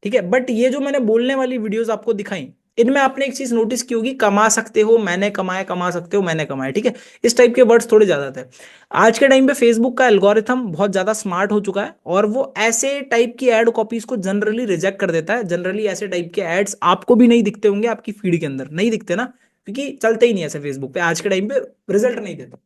Speaker 1: ठीक है। बट ये जो मैंने बोलने वाली वीडियोस आपको दिखाई, इनमें आपने एक चीज नोटिस की होगी, कमा सकते हो, मैंने कमाया, कमा सकते हो, मैंने कमाया, ठीक है। इस टाइप के वर्ड्स थोड़े ज्यादा थे। आज के टाइम पे फेसबुक का एल्गोरिथम बहुत ज्यादा स्मार्ट हो चुका है और वो ऐसे टाइप की एड कॉपीज को जनरली रिजेक्ट कर देता है। जनरली ऐसे टाइप के एड्स आपको भी नहीं दिखते होंगे, आपकी फीड के अंदर नहीं दिखते ना, क्योंकि चलते ही नहीं ऐसे फेसबुक पे, आज के टाइम पे रिजल्ट नहीं देता।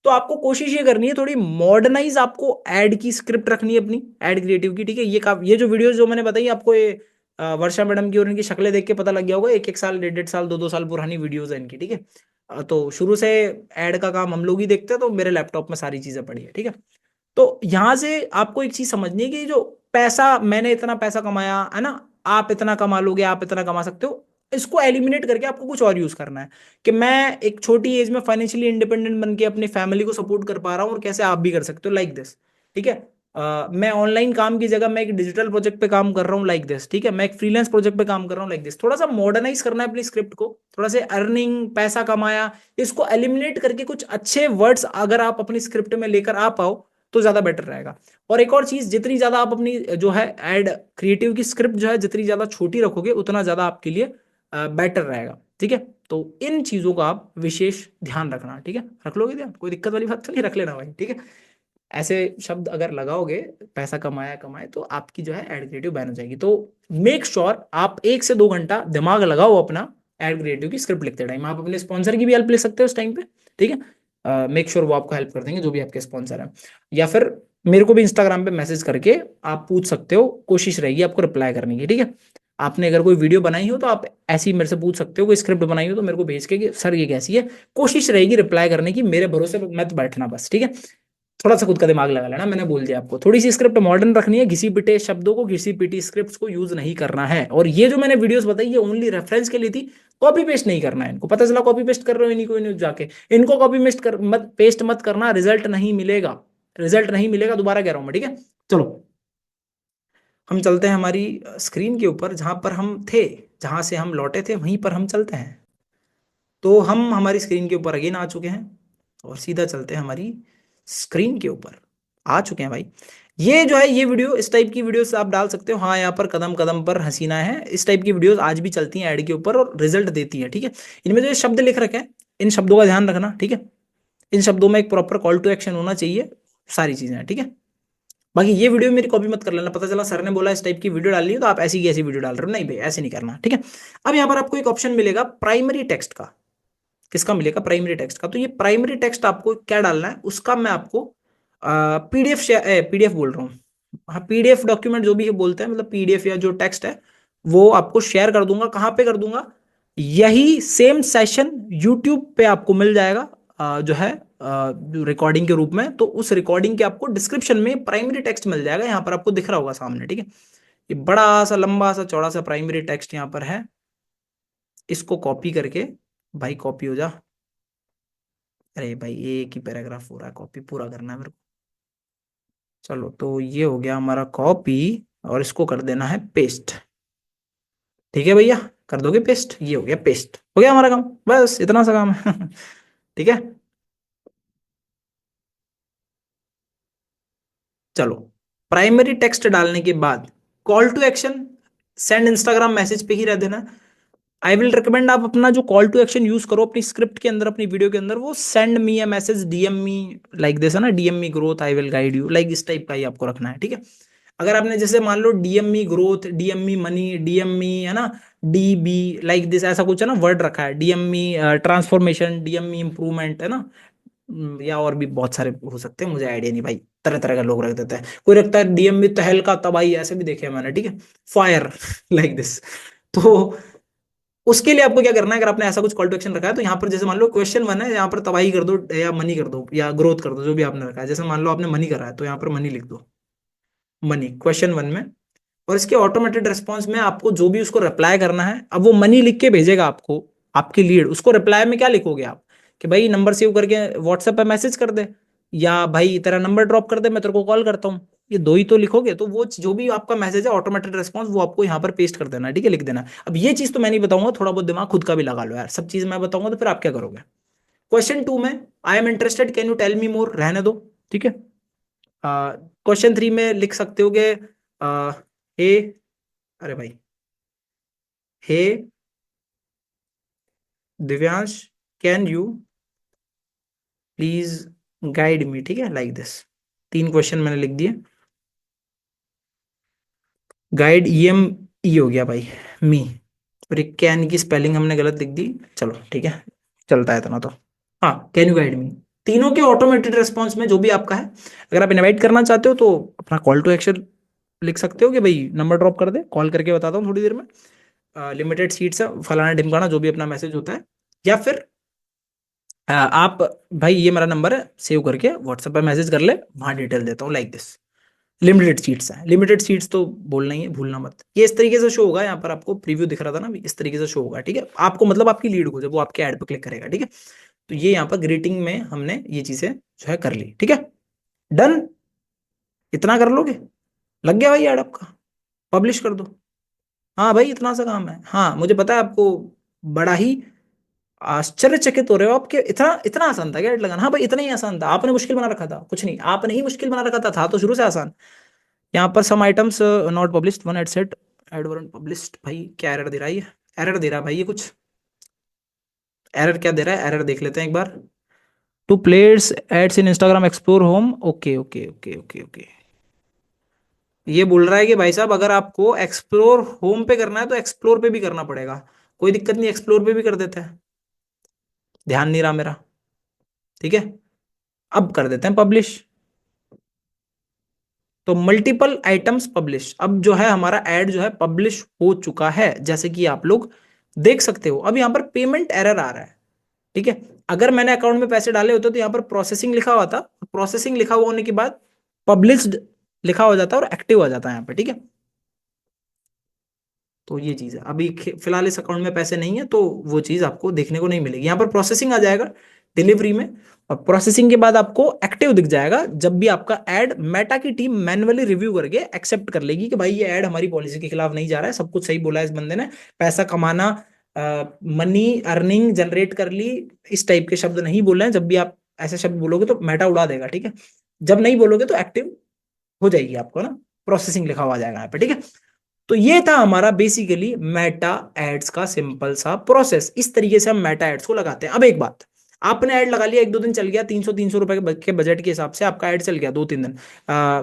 Speaker 1: तो आपको कोशिश ये करनी है, थोड़ी मॉडर्नाइज आपको एड की स्क्रिप्ट रखनी है अपनी एड क्रिएटिव की, ठीक है। ये जो वीडियोस जो मैंने बताई आपको, ये वर्षा मैडम की और इनकी शक्लें देख के पता लग गया होगा, 1-1 साल, 1.5 साल, 2-2 साल पुरानी वीडियोस है इनकी, ठीक है। तो शुरू से ऐड का काम हम लोग ही देखते हैं, तो मेरे लैपटॉप में सारी चीजें पड़ी है, ठीक है। तो यहां से आपको एक चीज समझनी है कि जो पैसा, मैंने इतना पैसा कमाया है ना, आप इतना कमा लोगे, आप इतना कमा सकते हो, इसको एलिमिनेट करके आपको कुछ और यूज करना है कि मैं एक छोटी एज में फाइनेंशियली इंडिपेंडेंट बन के अपनी फैमिली को सपोर्ट कर पा रहा हूं और कैसे आप भी कर सकते हो, लाइक दिस, ठीक है। मैं ऑनलाइन काम की जगह मैं एक डिजिटल प्रोजेक्ट पे काम कर रहा हूँ, लाइक दिस, ठीक है। मैं एक फ्रीलांस प्रोजेक्ट पे काम कर रहा हूँ, लाइक दिस। थोड़ा सा मॉडर्नाइज करना है अपनी स्क्रिप्ट को, थोड़ा सा अर्निंग, पैसा कमाया, इसको एलिमिनेट करके कुछ अच्छे वर्ड्स अगर आप अपनी स्क्रिप्ट में लेकर आ पाओ तो ज्यादा बेटर रहेगा। और एक और चीज, जितनी ज्यादा आप अपनी जो है एड क्रिएटिव की स्क्रिप्ट जो है जितनी ज्यादा छोटी रखोगे उतना ज्यादा आपके लिए बेटर रहेगा, ठीक है। तो इन चीजों का आप विशेष ध्यान रखना, ठीक है। रख लोगे ध्यान, कोई दिक्कत वाली बात तो नहीं, रख लेना भाई, ठीक है। ऐसे शब्द अगर लगाओगे, पैसा कमाया कमाए, तो आपकी जो है एड क्रिएटिव बैन हो जाएगी। तो मेक श्योर आप 1 से 2 घंटा दिमाग लगाओ अपना एड क्रिएटिव की स्क्रिप्ट लिखते टाइम। आप अपने स्पॉन्सर की भी हेल्प ले सकते हो उस टाइम पे, ठीक है। मेक श्योर वो आपको हेल्प कर देंगे, जो भी आपके स्पॉन्सर है, या फिर मेरे को भी इंस्टाग्राम पे मैसेज करके आप पूछ सकते हो, कोशिश रहेगी आपको रिप्लाई करने की, ठीक है। आपने अगर कोई वीडियो बनाई हो तो आप ऐसे ही मेरे से पूछ सकते हो, कोई स्क्रिप्ट बनाई हो तो मेरे को भेज के कि सर ये कैसी है, कोशिश रहेगी रिप्लाई करने की, मेरे भरोसे मत बैठना बस, ठीक है। थोड़ा सा खुद का दिमाग लगा लेना, मैंने बोल दिया आपको। थोड़ी सी स्क्रिप्ट मॉडर्न रखनी है, घिसी पिटे शब्दों को, घिसी पिटी स्क्रिप्ट्स को यूज नहीं करना है। और ये जो मैंने वीडियोस बताई ये ओनली रेफरेंस के लिए थी, कॉपी पेस्ट नहीं करना है इनको। पता चला कॉपी पेस्ट कर रहे हो इन्हीं को, इन्हीं जाके इनको कॉपी पेस्ट कर मत, पेस्ट मत करना, रिजल्ट नहीं मिलेगा, रिजल्ट नहीं मिलेगा, दोबारा कह रहा हूं मैं, ठीक है। चलो हम चलते हैं हमारी स्क्रीन के ऊपर, जहां पर हम थे, जहां से हम लौटे थे वहीं पर हम चलते हैं। तो हम हमारी स्क्रीन के ऊपर अगेन आ चुके हैं और सीधा चलते हैं हमारी स्क्रीन के ऊपर आ चुके हैं भाई। ये जो है ये वीडियो, इस टाइप की वीडियोस आप डाल सकते हो। हाँ, यहाँ पर कदम कदम पर हसीना है, इस टाइप की वीडियोस आज भी चलती हैं ऐड के ऊपर और रिजल्ट देती है, ठीक है। इनमें जो ये शब्द लिख रखे हैं, इन शब्दों का ध्यान रखना, ठीक है। इन शब्दों में एक प्रॉपर कॉल टू एक्शन होना चाहिए, सारी चीजें हैं, ठीक है। बाकी ये वीडियो मेरी कॉपी मत कर लेना, पता चला सर ने बोला इस टाइप की वीडियो डालनी है तो आप ऐसी की ऐसी वीडियो डाल रहे हो, नहीं भाई ऐसे नहीं करना, ठीक है। अब यहाँ पर आपको एक ऑप्शन मिलेगा प्राइमरी टेक्स्ट का। किसका मिलेगा? प्राइमरी टेक्स्ट का। तो ये प्राइमरी टेक्स्ट आपको क्या डालना है, उसका मैं आपको पीडीएफ बोल रहा हूँ, हाँ पीडीएफ डॉक्यूमेंट जो भी बोलते हैं, मतलब पीडीएफ या जो टेक्स्ट है वो आपको शेयर कर दूंगा। कहाँ पे कर दूंगा? यही सेम सेशन यूट्यूब पे आपको मिल जाएगा, जो है रिकॉर्डिंग के रूप में, तो उस रिकॉर्डिंग के आपको डिस्क्रिप्शन में प्राइमरी टेक्स्ट मिल जाएगा, यहाँ पर आपको दिख रहा होगा सामने, ठीक है। ये बड़ा सा लंबा सा चौड़ा सा प्राइमरी टेक्स्ट यहाँ पर है, इसको कॉपी करके, भाई कॉपी हो जा, अरे भाई एक ही पैराग्राफ हो रहा है, कॉपी पूरा करना है मेरे को। चलो तो ये हो गया हमारा कॉपी, और इसको कर देना है पेस्ट, ठीक है भैया, कर दोगे पेस्ट, ये हो गया पेस्ट, हो गया हमारा काम, बस इतना सा काम है ठीक है। चलो, प्राइमरी टेक्स्ट डालने के बाद call to action send Instagram message पे ही रह देना। आई विल रिकमेंड आप अपना जो कॉल टू एक्शन यूज करो अपनी स्क्रिप्ट के अंदर, अपनी वीडियो के अंदर, वो send me a message, DM me like this है ना, DM me growth, I will guide you, like इस टाइप का ही आपको रखना है, ठीक है। अगर आपने जैसे मान लो DM me growth, DM me money, DM me है ना, डी बी लाइक दिस, ऐसा कुछ है ना वर्ड रखा है, DM me transformation, DM me improvement है ना, या और भी बहुत सारे हो सकते हैं, मुझे आइडिया नहीं भाई, तरह तरह का लोग रख देते हैं, कोई रखता है डीएम में तहलका तबाही, ऐसे भी देखे हैं मैंने, ठीक है, फायर लाइक दिस। तो उसके लिए आपको क्या करना है, अगर आपने ऐसा कुछ कॉल टू एक्शन रखा है, तो यहाँ पर जैसे मान लो क्वेश्चन 1 है, यहाँ पर तबाही कर दो या मनी कर दो या ग्रोथ कर दो, जो भी आपने रखा है, जैसे मान लो आपने मनी करा है तो यहाँ पर मनी लिख दो, मनी क्वेश्चन 1 में, और इसके ऑटोमेटेड रिस्पॉन्स में आपको जो भी उसको रिप्लाई करना है, अब वो मनी लिख के भेजेगा आपको, आपकी लीड, उसको रिप्लाई में क्या लिखोगे आप, कि भाई नंबर सेव करके व्हाट्सएप पे मैसेज कर दे, या भाई तेरा नंबर ड्रॉप कर दे, मैं तेरे को कॉल करता हूँ, ये दो ही तो लिखोगे, तो वो जो भी आपका मैसेज है ऑटोमेटेड रिस्पॉन्स वो आपको यहाँ पर पेस्ट कर देना है, ठीक है, लिख देना। अब ये चीज तो मैं नहीं बताऊंगा, थोड़ा बहुत दिमाग खुद का भी लगा लो यार, सब चीज मैं बताऊंगा तो फिर आप क्या करोगे। क्वेश्चन 2 में I am interested, can you tell me more, रहने दो, ठीक है। क्वेश्चन 3 में लिख सकते हो कि हे, अरे भाई, hey Divyansh, can you please guide me, ठीक है, लाइक दिस, 3 क्वेश्चन मैंने लिख दिए। गाइड ईएम ई हो गया भाई, मी, और एक कैन की स्पेलिंग हमने गलत लिख दी, चलो ठीक है, चलता है इतना तो। हाँ, कैन यू गाइड मी, तीनों के ऑटोमेटेड रिस्पॉन्स में जो भी आपका है, अगर आप इनवाइट करना चाहते हो तो अपना कॉल टू एक्शन लिख सकते हो कि भाई नंबर ड्रॉप कर दे, कॉल करके बताता हूँ थोड़ी देर में, लिमिटेड सीट्स है, फलाना ढिमकाना, जो भी अपना मैसेज होता है, या फिर आप भाई ये मेरा नंबर है, सेव करके व्हाट्सएप पे मैसेज कर ले, वहां डिटेल देता हूँ, लाइक दिस। लिमिटेड सीट्स है, लिमिटेड सीट्स तो बोलना ही है, भूलना मत, ये इस तरीके से शो होगा, यहाँ पर आपको प्रीव्यू दिख रहा था ना, इस तरीके से शो होगा, ठीक है, आपको मतलब आपकी लीड को जब वो आपके ऐड पे क्लिक करेगा, ठीक है। तो ये यहाँ पर ग्रीटिंग में हमने ये चीजें जो है कर ली, ठीक है, डन, इतना कर लोगे, लग गया भाई ऐड आपका, पब्लिश कर दो। हाँ भाई इतना सा काम है, हाँ मुझे पता है आपको बड़ा ही आश्चर्यचकित हो रहे हो आपके, इतना इतना आसान था क्या ऐड लगाना, हाँ भाई इतना ही आसान था, आपने मुश्किल बना रखा था, कुछ नहीं, आपने ही मुश्किल बना रखा था तो शुरू से आसान। यहाँ पर some items not published, one ad set ad weren't published, भाई क्या एरर दे रहा है ये, एरर दे रहा है भाई ये, कुछ एरर क्या दे रहा है, एरर देख लेते हैं एक बार। To place ads in Instagram explore home, okay okay okay okay okay, ये बोल रहा है कि भाई साहब अगर आपको एक्सप्लोर होम पे करना है तो एक्सप्लोर पे भी करना पड़ेगा, कोई दिक्कत नहीं, एक्सप्लोर पे भी कर देते हैं, ध्यान नहीं रहा मेरा, ठीक है, अब कर देते हैं पब्लिश। तो मल्टीपल आइटम्स पब्लिश, अब जो है हमारा ऐड जो है पब्लिश हो चुका है, जैसे कि आप लोग देख सकते हो। अब यहाँ पर पेमेंट एरर आ रहा है, ठीक है, अगर मैंने अकाउंट में पैसे डाले होते तो यहाँ पर प्रोसेसिंग लिखा हुआ था, प्रोसेसिंग लिखा हुआ होने के बाद पब्लिश्ड लिखा हो जाता है और एक्टिव हो जाता है यहाँ पे, ठीक है। तो ये चीज है, अभी फिलहाल इस अकाउंट में पैसे नहीं है तो वो चीज आपको देखने को नहीं मिलेगी, यहाँ पर प्रोसेसिंग आ जाएगा डिलीवरी में, और प्रोसेसिंग के बाद आपको एक्टिव दिख जाएगा जब भी आपका ऐड मेटा की टीम मैन्युअली रिव्यू करके एक्सेप्ट कर लेगी कि भाई ये ऐड हमारी पॉलिसी के खिलाफ नहीं जा रहा है, सब कुछ सही बोला है इस बंदे ने, पैसा कमाना, मनी अर्निंग जनरेट कर ली, इस टाइप के शब्द नहीं बोल रहे हैं, जब भी आप ऐसे शब्द बोलोगे तो मेटा उड़ा देगा, ठीक है, जब नहीं बोलोगे तो एक्टिव हो जाएगी आपको ना, प्रोसेसिंग लिखा हुआ आ जाएगा यहाँ पे, ठीक है। तो ये था हमारा बेसिकली मेटा एड्स का सिंपल सा प्रोसेस, इस तरीके से हम मेटा एड्स को लगाते हैं। अब एक बात, आपने ऐड लगा लिया, एक दो दिन चल गया, 300 रुपए के बजट के हिसाब से आपका ऐड चल गया 2-3 दिन,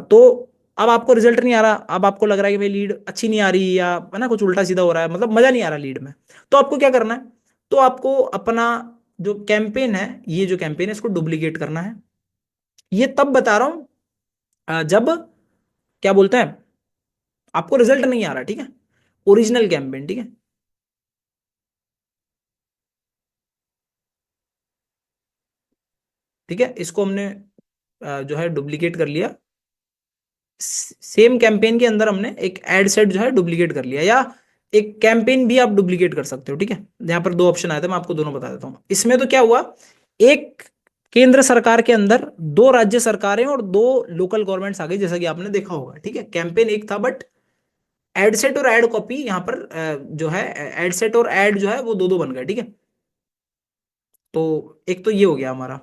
Speaker 1: तो अब आपको रिजल्ट नहीं आ रहा, अब आपको लग रहा है कि भाई लीड अच्छी नहीं आ रही, या है ना कुछ उल्टा सीधा हो रहा है, मतलब मजा नहीं आ रहा लीड में, तो आपको क्या करना है, तो आपको अपना जो कैंपेन है, ये जो कैंपेन है इसको डुप्लीकेट करना है। ये तब बता रहा हूं जब क्या बोलते हैं आपको रिजल्ट नहीं आ रहा, ठीक है, ओरिजिनल कैंपेन, ठीक है। ठीक है, इसको हमने जो है डुप्लीकेट कर लिया। सेम कैंपेन के अंदर हमने एक एड सेट जो है डुप्लीकेट कर लिया, या एक कैंपेन भी आप डुप्लीकेट कर सकते हो। ठीक है, यहाँ पर दो ऑप्शन आए थे, मैं आपको दोनों बता देता हूँ। इसमें तो क्या हुआ, एक केंद्र सरकार के अंदर दो राज्य सरकारें और दो लोकल गवर्नमेंट्स आ गई, जैसा कि आपने देखा होगा। ठीक है, कैंपेन एक था, बट एड सेट और एड कॉपी यहाँ पर जो है एड सेट और एड जो है वो दो दो बन गए। ठीक है, तो एक तो ये हो गया हमारा।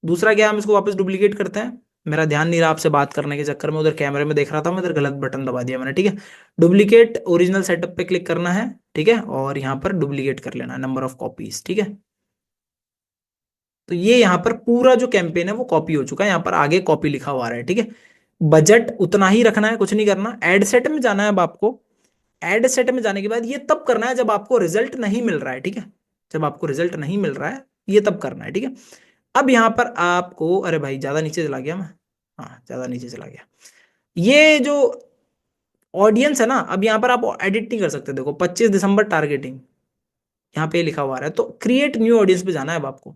Speaker 1: दूसरा क्या, हम इसको वापस डुप्लीकेट करते हैं। मेरा ध्यान नहीं रहा आपसे बात करने के चक्कर में, उधर कैमरे में देख रहा था मैं, इधर गलत बटन दबा दिया मैंने। ठीक है, डुप्लीकेट ओरिजिनल सेटअप पे क्लिक करना है। ठीक है, और यहाँ पर डुप्लीकेट कर लेना है नंबर ऑफ कॉपीज। ठीक है, तो ये यहाँ पर पूरा जो कैंपेन है वो कॉपी हो चुका है, यहाँ पर आगे कॉपी लिखा हुआ है। ठीक है, बजट उतना ही रखना है, कुछ नहीं करना। एड सेट में जाना है अब आपको। एड सेट में जाने के बाद ये तब करना है जब आपको रिजल्ट नहीं मिल रहा है। ठीक है, जब आपको रिजल्ट नहीं मिल रहा है ये तब करना है। ठीक है, अब यहां पर आपको, अरे भाई ज्यादा नीचे चला गया मैं, हाँ ज्यादा नीचे चला गया। ये जो ऑडियंस है ना, अब यहां पर आप एडिट नहीं कर सकते। देखो 25 दिसंबर टारगेटिंग यहाँ पे लिखा हुआ है, तो क्रिएट न्यू ऑडियंस पे जाना है अब आपको।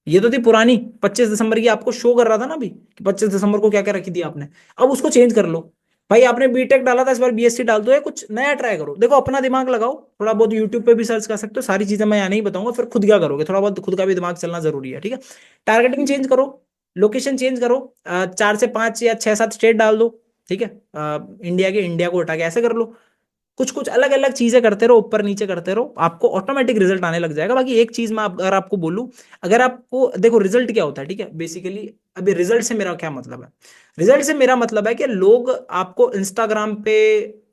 Speaker 1: ये तो थी पुरानी 25 दिसंबर की, आपको शो कर रहा था ना अभी कि 25 दिसंबर को क्या क्या रखी थी आपने। अब उसको चेंज कर लो। भाई आपने बीटेक डाला था, इस बार बीएससी डाल दो, या कुछ नया ट्राई करो। देखो अपना दिमाग लगाओ थोड़ा बहुत, यूट्यूब पे भी सर्च कर सकते हो, सारी चीजें मैं यहाँ नहीं बताऊंगा, फिर खुद क्या करोगे, थोड़ा बहुत खुद का भी दिमाग चलना जरूरी है। ठीक है, टारगेटिंग चेंज करो, लोकेशन चेंज करो, 4 से 5 या 6-7 स्टेट डाल दो। ठीक है, इंडिया के, इंडिया को हटा के ऐसे कर लो। कुछ कुछ अलग अलग चीजें करते रहो, ऊपर नीचे करते रहो, आपको ऑटोमेटिक रिजल्ट आने लग जाएगा। बाकी एक चीज मैं अगर आपको बोलूं, अगर आपको देखो रिजल्ट क्या होता है। ठीक है, बेसिकली अभी रिजल्ट से मेरा क्या मतलब है, रिजल्ट से मेरा मतलब है कि लोग आपको इंस्टाग्राम पे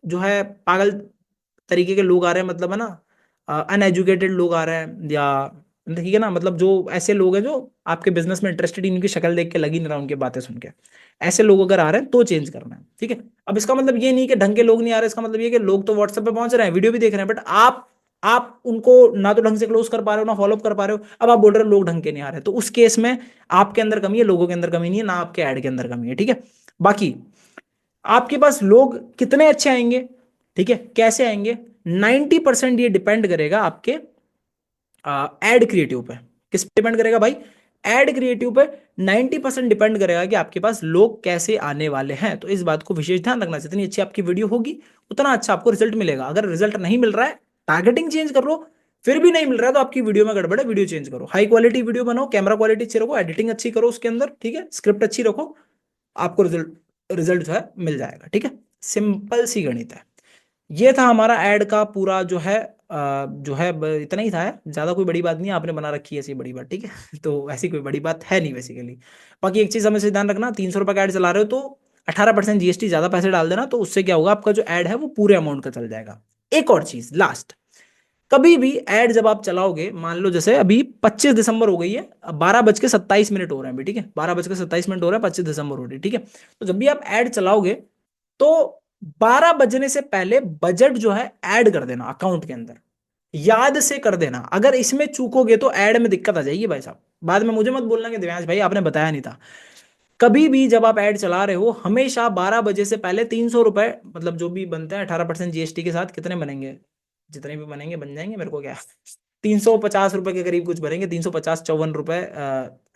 Speaker 1: जो है पागल तरीके के लोग आ रहे हैं, मतलब है ना, अनएजुकेटेड लोग आ रहे हैं, या ठीक है ना, मतलब जो ऐसे लोग हैं जो आपके बिजनेस में इंटरेस्टेड, इनकी शक्ल देख के लग ही नहीं रहा उनकी बातें सुन के, ऐसे लोग अगर आ रहे हैं तो चेंज करना है। ठीक है, अब इसका मतलब ये नहीं कि ढंग के लोग नहीं आ रहे, इसका मतलब ये कि लोग तो व्हाट्सएप पे पहुंच रहे हैं, वीडियो भी देख रहे हैं, बट आप उनको ना तो ढंग से क्लोज कर पा रहे हो, ना फॉलो अप कर पा रहे हो। अब आप बोल रहे हो लोग ढंग के नहीं आ रहे, तो उस केस में आपके अंदर कमी है, लोगों के अंदर कमी नहीं है, ना आपके ऐड के अंदर कमी है। ठीक है, बाकी आपके पास लोग कितने अच्छे आएंगे, ठीक है, कैसे आएंगे, 90% ये डिपेंड करेगा आपके एड क्रिएटिव पे। किस पे डिपेंड करेगा भाई, एड क्रिएटिव पे 90% डिपेंड करेगा कि आपके पास लोग कैसे आने वाले हैं। तो इस बात को विशेष ध्यान रखना, जितनी अच्छी आपकी वीडियो होगी उतना अच्छा आपको रिजल्ट मिलेगा। अगर रिजल्ट नहीं मिल रहा है, टारगेटिंग चेंज कर लो, फिर भी नहीं मिल रहा है तो आपकी वीडियो में गड़बड़ है, वीडियो चेंज करो, हाई क्वालिटी वीडियो बनाओ, कैमरा क्वालिटी अच्छी रखो, एडिटिंग अच्छी करो उसके अंदर। ठीक है, स्क्रिप्ट अच्छी रखो, आपको रिजल्ट रिजल्ट जो है मिल जाएगा। ठीक है, सिंपल सी गणित है। ये था हमारा ऐड का पूरा जो है इतना ही था, ज्यादा कोई बड़ी बात नहीं है, आपने बना रखी है ऐसी बड़ी बात। ठीक है तो ऐसी कोई बड़ी बात है नहीं बेसिकली। बाकी एक चीज हमें से ध्यान रखना, 300 रुपये का ऐड चला रहे हो तो 18% जीएसटी ज्यादा पैसे डाल देना, तो उससे क्या होगा, आपका जो ऐड है वो पूरे अमाउंट का चल जाएगा। एक और चीज लास्ट, कभी भी ऐड जब आप चलाओगे, मान लो जैसे अभी 25 दिसंबर हो गई है, अब 12:27 हो रहे हैं अभी। ठीक है, 12:27 हो रहा है, 25 दिसंबर हो रही है। ठीक है, तो जब भी आप ऐड चलाओगे तो 12 बजने से पहले बजट जो है ऐड कर देना अकाउंट के अंदर, याद से कर देना। अगर इसमें चूकोगे तो ऐड में दिक्कत आ जाएगी भाई साहब। बाद में मुझे मत बोलना कि दिव्यांश भाई आपने बताया नहीं था। कभी भी जब आप ऐड चला रहे हो, हमेशा 12 बजे से पहले 300 रुपए, मतलब जो भी बनते हैं 18% जीएसटी के साथ, कितने बनेंगे, जितने भी बनेंगे बन जाएंगे, मेरे को क्या 350 रुपए के करीब कुछ बनेंगे, 350, 54 रुपए,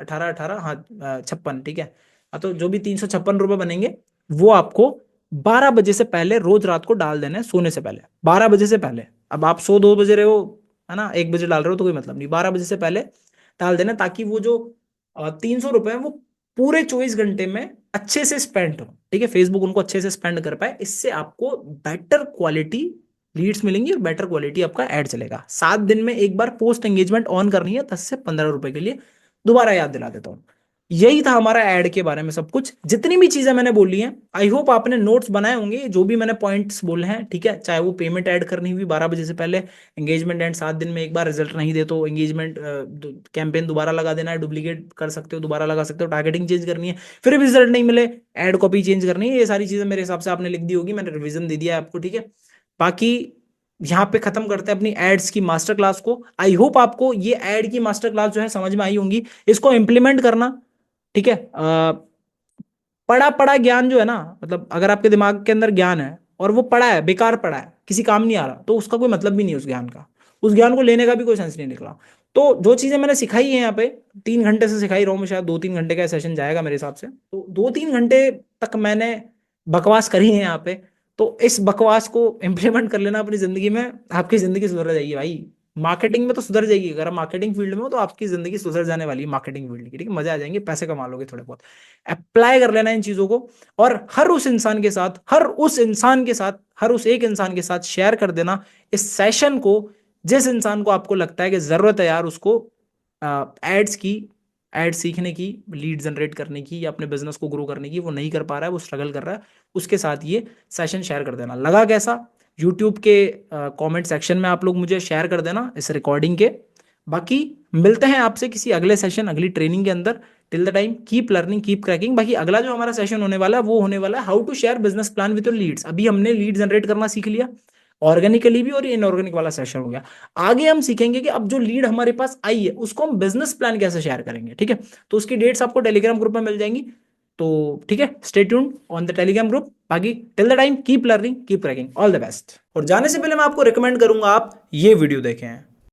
Speaker 1: 18 18, हाँ 56। ठीक है, तो जो भी 356 रुपए बनेंगे वो आपको 12 बजे से पहले रोज रात को डाल देना है, सोने से पहले 12 बजे से पहले। अब आप 100 2 बजे रहे हो, है ना, 1 बजे डाल रहे हो तो कोई मतलब नहीं, 12 बजे से पहले डाल देना, ताकि वो जो 300 रुपए है वो पूरे 24 घंटे में अच्छे से स्पेंड हो। ठीक है, फेसबुक उनको अच्छे से स्पेंड कर पाए, इससे आपको बेटर क्वालिटी लीड्स मिलेंगी और बेटर क्वालिटी आपका ऐड चलेगा। 7 दिन में एक बार पोस्ट एंगेजमेंट ऑन करनी है 10 से 15 रुपए के लिए। दोबारा याद दिला देता हूं, यही था हमारा ऐड के बारे में सब कुछ, जितनी भी चीजें मैंने बोली हैं। आई होप आपने नोट्स बनाए होंगे, जो भी मैंने पॉइंट्स बोले हैं। ठीक है, चाहे वो पेमेंट ऐड करनी हुई 12 बजे से पहले, एंगेजमेंट एंड 7 दिन में एक बार, रिजल्ट नहीं दे तो एंगेजमेंट कैंपेन दोबारा लगा देना है, डुप्लीकेट कर सकते हो, दोबारा लगा सकते हो, टारगेटिंग चेंज करनी है, फिर भी रिजल्ट नहीं मिले, ऐड कॉपी चेंज करनी है। ये सारी चीजें मेरे हिसाब से आपने लिख दी होगी, मैंने रिविजन दे दिया है आपको। ठीक है, बाकी यहाँ पे खत्म करते हैं अपनी एड्स की मास्टर क्लास को। आई होप आपको ये एड की मास्टर क्लास जो है समझ में आई होंगी, इसको इंप्लीमेंट करना। ठीक है, पढ़ा पढ़ा ज्ञान जो है ना, मतलब अगर आपके दिमाग के अंदर ज्ञान है और वो पढ़ा है, बेकार पढ़ा है, किसी काम नहीं आ रहा, तो उसका कोई मतलब भी नहीं है उस ज्ञान का, उस ज्ञान को लेने का भी कोई सेंस नहीं निकला। तो जो चीज़ें मैंने सिखाई है यहाँ पे 3 घंटे से सिखाई रहा हूँ मैं, शायद 2-3 घंटे का सेशन जाएगा मेरे हिसाब से, तो 2-3 घंटे तक मैंने बकवास करी है यहाँ पे। तो इस बकवास को इम्प्लीमेंट कर लेना अपनी ज़िंदगी में, आपकी ज़िंदगी सुधर जाएगी भाई। मार्केटिंग में तो सुधर जाएगी, अगर आप मार्केटिंग फील्ड में हो तो आपकी ज़िंदगी सुधर जाने वाली है मार्केटिंग फील्ड की, ठीक है, मज़े आ जाएंगे, पैसे कमा लोगे थोड़े बहुत। अप्लाई कर लेना इन चीज़ों को, और हर उस इंसान के साथ, हर उस एक इंसान के साथ शेयर कर देना इस सेशन को, जिस इंसान को आपको लगता है कि ज़रूरत है यार उसको एड्स की, एड सीखने की, लीड जनरेट करने की, या अपने बिजनेस को ग्रो करने की, वो नहीं कर पा रहा है, वो स्ट्रगल कर रहा है, उसके साथ ये सेशन शेयर कर देना। लगा कैसा? यूट्यूब के कमेंट सेक्शन में आप लोग मुझे शेयर कर देना इस रिकॉर्डिंग के। बाकी मिलते हैं आपसे किसी अगले सेशन, अगली ट्रेनिंग के अंदर। Till the time keep learning, keep cracking. बाकी अगला जो हमारा सेशन होने वाला है वो होने वाला है how to share business plan with your leads. अभी हमने लीड जनरेट करना सीख लिया, ऑर्गेनिकली भी, और इनऑर्गेनिक वाला सेशन हो गया। आगे हम सीखेंगे कि अब जो लीड हमारे पास आई है उसको हम बिजनेस प्लान कैसे शेयर करेंगे, ठीक है। तो उसकी डेट्स आपको टेलीग्राम ग्रुप में मिल जाएंगी, तो ठीक है, stay tuned on the Telegram group. बाकी till the time keep learning, keep cracking, all the best. और जाने से पहले मैं आपको रिकमेंड करूंगा आप ये वीडियो देखें।